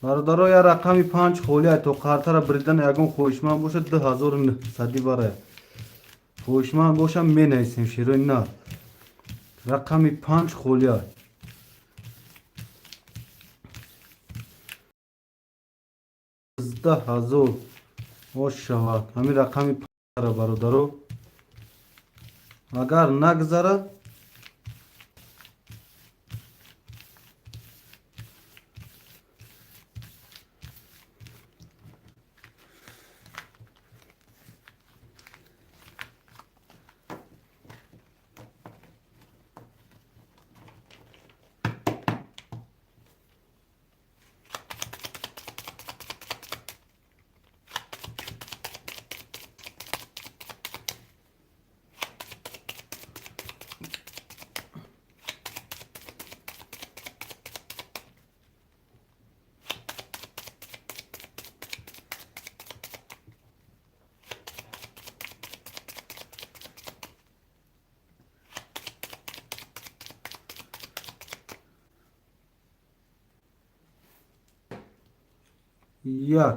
برادرها یا رقمی 5 خولیه تو قرطه بریدن یکون خوشمند باشه 2900 باره خوشمند باشه می نیستیم شیرین نه رقمی 5 خولیه 10000 ماشاءالله همین رقمی 5 برادرها اگر نگذره یک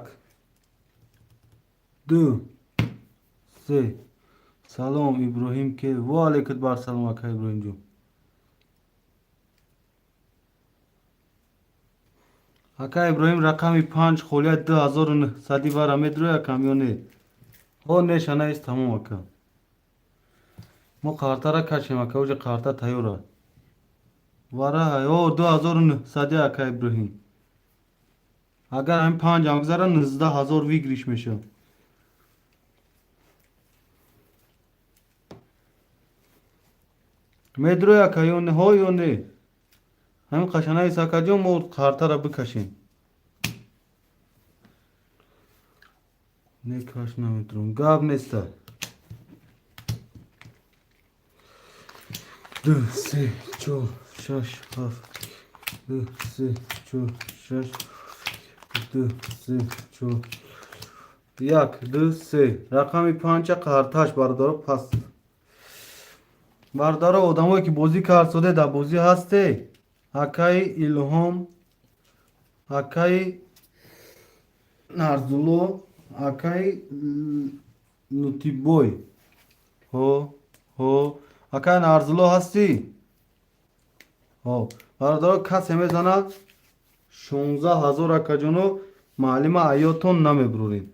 دو سه سلام ابراهیم که و علیکت بر سلام اکا ابراهیم جون اکا ابراهیم رقمی 5 خولیت 2900 بار میدروی کامیونه ها نشانه است تمام اکا ما قارتا را کشیم اکا اوجه قارتا تایورا واره های او 2900 اکا ابراهیم اگر هم 5 هم گذاره 19000 ویگریش میشه میدروی اکا یونه ها یونه همین قشنه ایسا اکا جون ما قارتا را بکشیم نکاش نمیتونم گاب نیسته 2 3 4 6 7 2 3 4 6 2 3 4 یک دو سه رقمی 5 قارتاش بردار پس بردار آدمایی که بازی کار شده در بازی هسته اکای الهام اکای نارزولو اکای نوتیبوی هو اکای نارزولو هستی بردار کسی میزنه 16000 اکا جونو معلم ایاتون نمیبروریم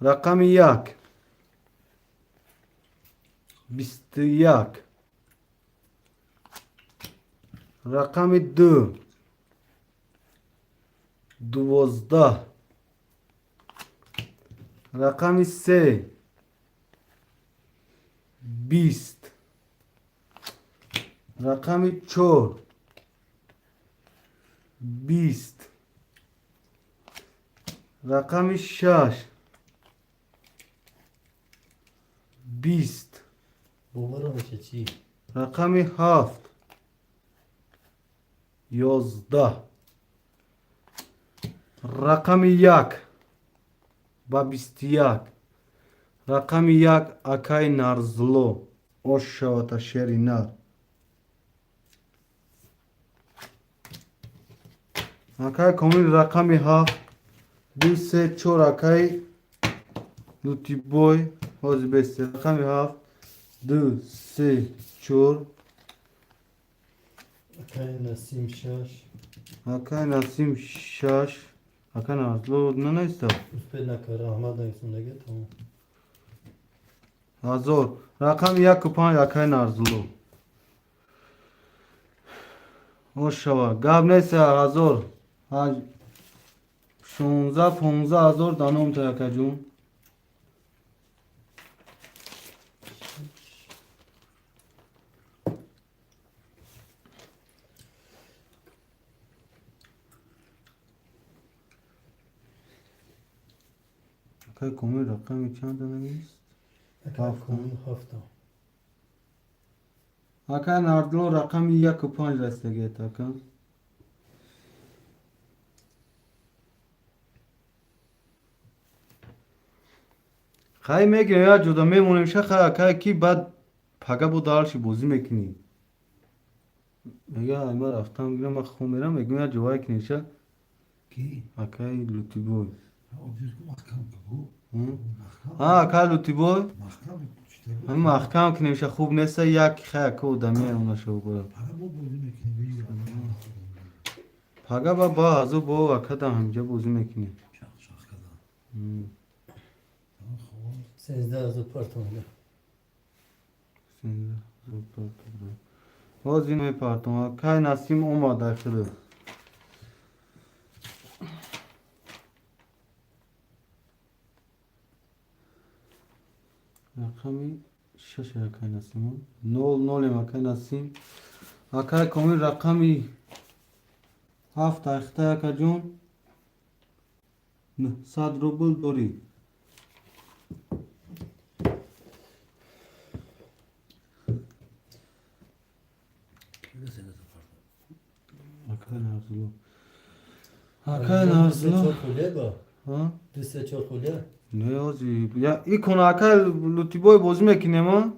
رقم 1 21 رقم 2 12 رقم 3 20 رقم 4 20 رقم 6 20 باورم میشه چی؟ رقم 7 11 رقم یک با 21 رقم یک اکای نارزلو اوش شوتا شری نار اکای کامل رقم 7 2 3 4 اکای لوتی بوی باز بسته رقم 7 2 3 4 اکای نسیم شش اکای نسیم 6 اکای نارزلو نه نیسته به نکره احمد نگه تمام هزار رقم 1 و 5 اکای نارزلو اوش شوا گاب نیسته هزار 16 15 هزار دانم تا یکا جون اکای کامل رقم چند نیست اکای کامل هفته اکای نارزلو رقم 1 و 5 رستگی تاکن خیلی میگه یا جدا میمونیم شخه اکای کی بعد پگه بود دارشی بوزی میکنی میگه ایما رفتم میگم من خون میرم میگم یا جوای کنیشه کی؟ اکای لوتی بوی Obviously محکم بگو. محکم. اکای لوتی بوی محکم چطور بود؟ هم محکم کنیشه خوب نیست یک خیلی که دمیه اونشو برم حالا ما بازی میکنیم بگی پگه با ازو با اکا همجا بوزی میکنی شاخ کدام خب 13,000 پارتونه باز این میپرتم اکای نسیم اومده شده رقمی 6 اکای نسیم 0 اکای نسیم اکای کامل رقمی 7 اخته اکا جون 100 روبل دوری اکای نارزلو اکای نارزلو چهار خوله با ها 2-4 خوله نه آجی یا ای کن اکای لوتی بوی بازی میکنی ما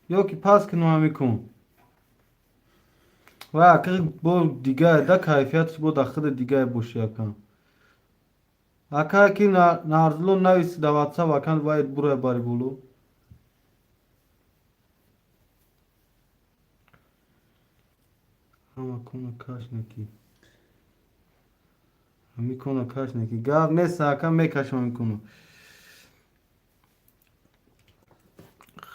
یا که پاس کنو همی کن و اکای با دیگه ده کیفیتش با داخل دیگه بوشی اکا اکای که نارزلو نویسی در واتساپ اکان باید برای باری بولو همه کنه کاش نکی همی کنه کاش نکی گاب نیست اکا میکشم میکنه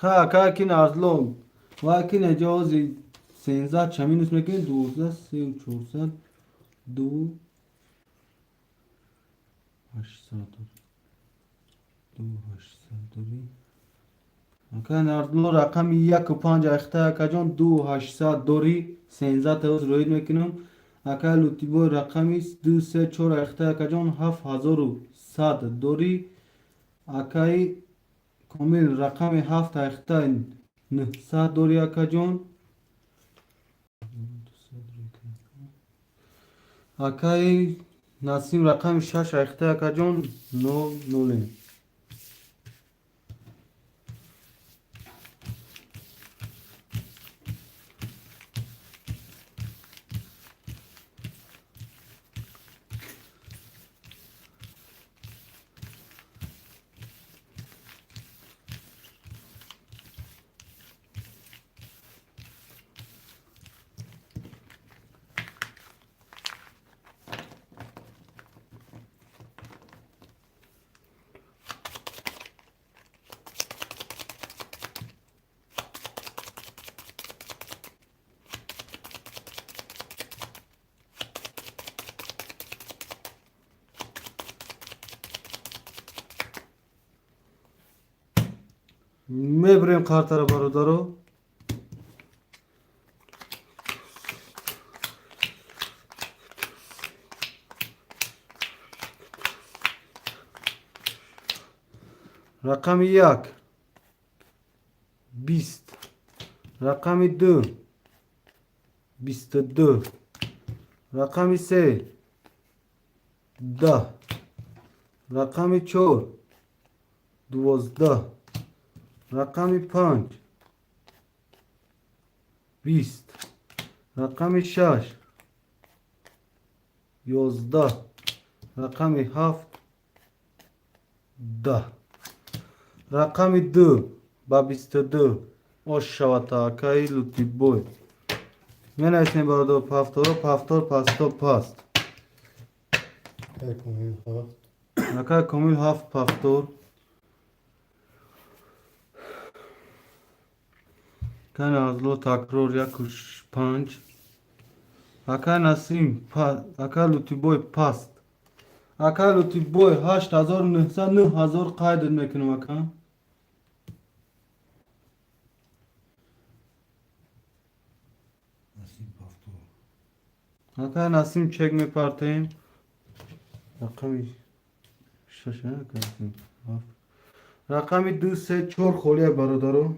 خواه اکای که نارزلو و اکی نجازی 13 چمینوس میکنی 12 3400 2 800 2 800 اکای نارزلو رقم 1 و 5 اخته اکا جان 2 800 دوری 13 تا روید میکنم اکای لوتی بوی رقمی 2 3 4 اخته اکا جان 7100 دوری اکای کامل رقم 7 اخته 900 دوری اکا جان اکای نسیم رقم 6 اخته اکا جان 9 میبریم کارت رو برادرو رقم 1 20 رقم 2 22 رقم 3 10 رقم 4 12 رقم 5 20 رقم 6 11 رقم 7 10 رقم 2 با 22 ماشاءالله تاکای لوتی بوی من اسم برادر پافتور پاستا پاست کامل هفت. نکای کامل 7 پافتور کن ازلو تکرار یکش 5 اکا نسیم اکا لوتی بوی پاست اکا لوتی بوی 8900 9000 قاید میکنم اکا نسیم پافتور اکا نسیم چک میپرتیم رقمی شش نکردیم رقمی 2 3 4 خولیه برادرو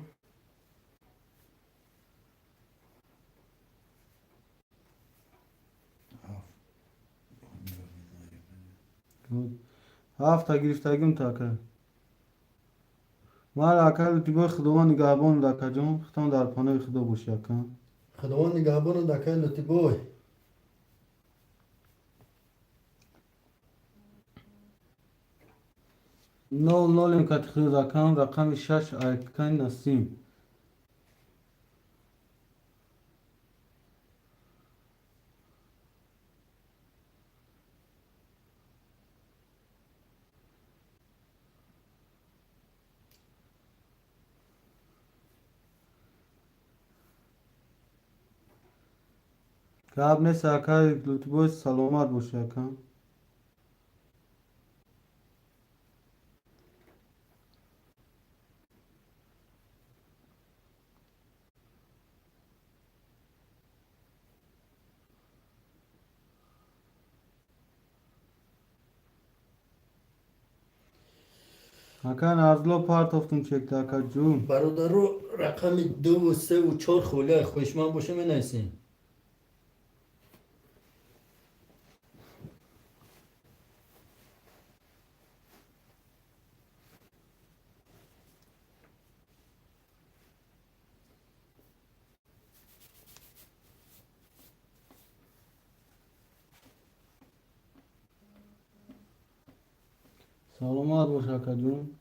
هفت گرفتگیم تاکه مال اکل تیبای خدوان نگهبان دکه جان ختان در پانه خدا باشی اکا خداوند نگهبان دکه لطی بوی. نول نول این کتخیل رقم 6 ایکن نسیم کاب نیست اکا لطفی سلامت باشی اکا اکا نازلو پارت افتون چکت اکا جون برادرو رقم 2 و 3 و 4 خوله خوشمن باشه می نیسین. سلامت باش اکا جون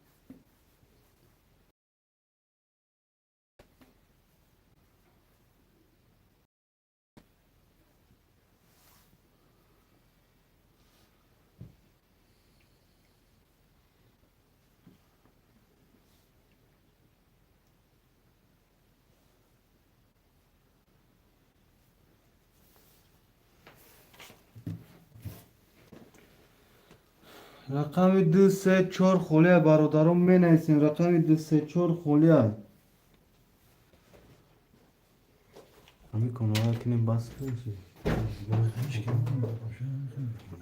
رقم 2 3 4 خولیه برادرم می نیسین رقم 2 3 4 خولیه همی کنه کنیم بس کنشی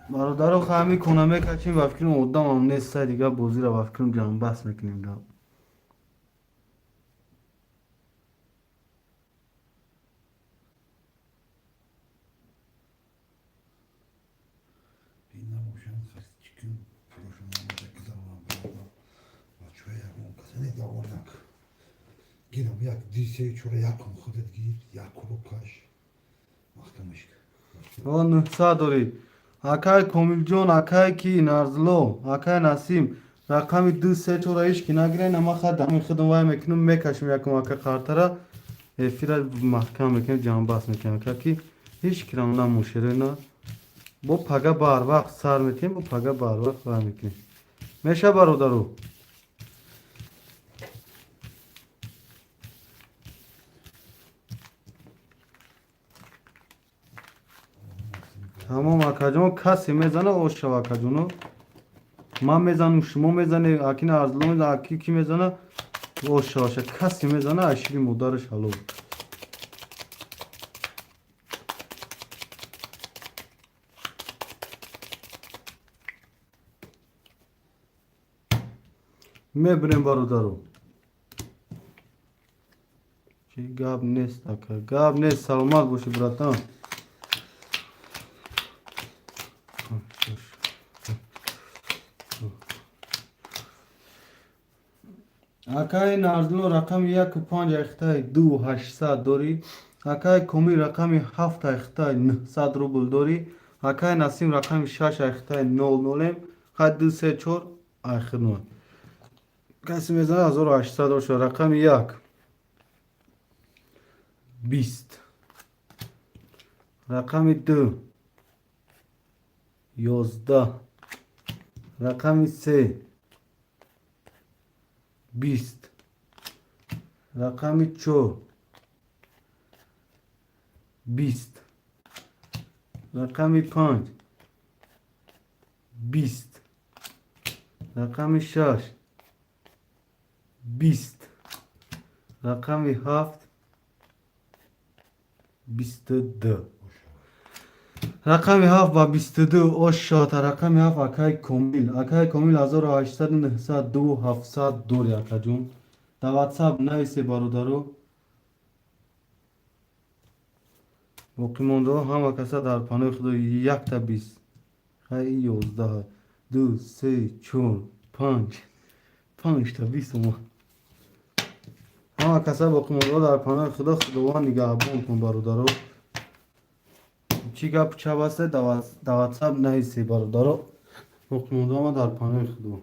برادرو خواهی کنه میکچیم و فکرم ادام هم نیست دیگه بازی را و فکرم جان بس میکنیم دا این نباشم خست چکم فروشم آمده کدام هم برادر بچه یکم کسی نیده آوردک گیرم یک دیسه چوره یکم خودت گیر یک کرو کش محکمش کن آه 900 داری اکای کامل جون اکای کی نارزلو اکای نسیم رقم 2 3 4 ایش کی نگیره نما خد همین خودم وای میکنم میکشم یکم اکا خاطره فیرا محکم میکنم جان بس میکنم که هیچ کرام نموشره نه با پگه بار وقت سر میکنیم با پگه بار وقت وای میکنیم میشه برادرو تمام اکا جون کسی میزنه او شو اکا جونو من میزنم شما میزنه اکی نه ارزلو میزنه اکی کی میزنه او شاشه کسی میزنه اشیری مدارش حلو میبریم برادرو چی گاب نیست اکا گاب نیست سلامت باشی براتان акаи нарзло рақами 1.5 ахтаи 2800 дорӣ, акаи комил рақами 7 ахтаи 900 рубл дорӣ, акаи насим рақами 6 ахтаи 00 хай 234 ахирно каси мезана 1800 шуд. Рақами 1 20, рақами 2 11, рақами 3 20, рақами 4 20, рақами 5 20, рақами 6 20, рақами 7 22. рақами 7 ба 22 ош шод. рақами 7 акаи комил. Акаи комил 1800 900 2700 дори акаҷон. Дар WhatsApp нависе бародаро. боқимондаҳо ҳама каса дар паноҳи худо 1 та 20. хай 11 2 3 4 5 та 20 омад. ҳама каса боқимондаҳо дар паноҳи худо худованд нигаҳбон кун бародаро. чӣ гапу чаб аст дар WhatsApp нависе бародаро. боқимондаҳо дар паноҳи худо.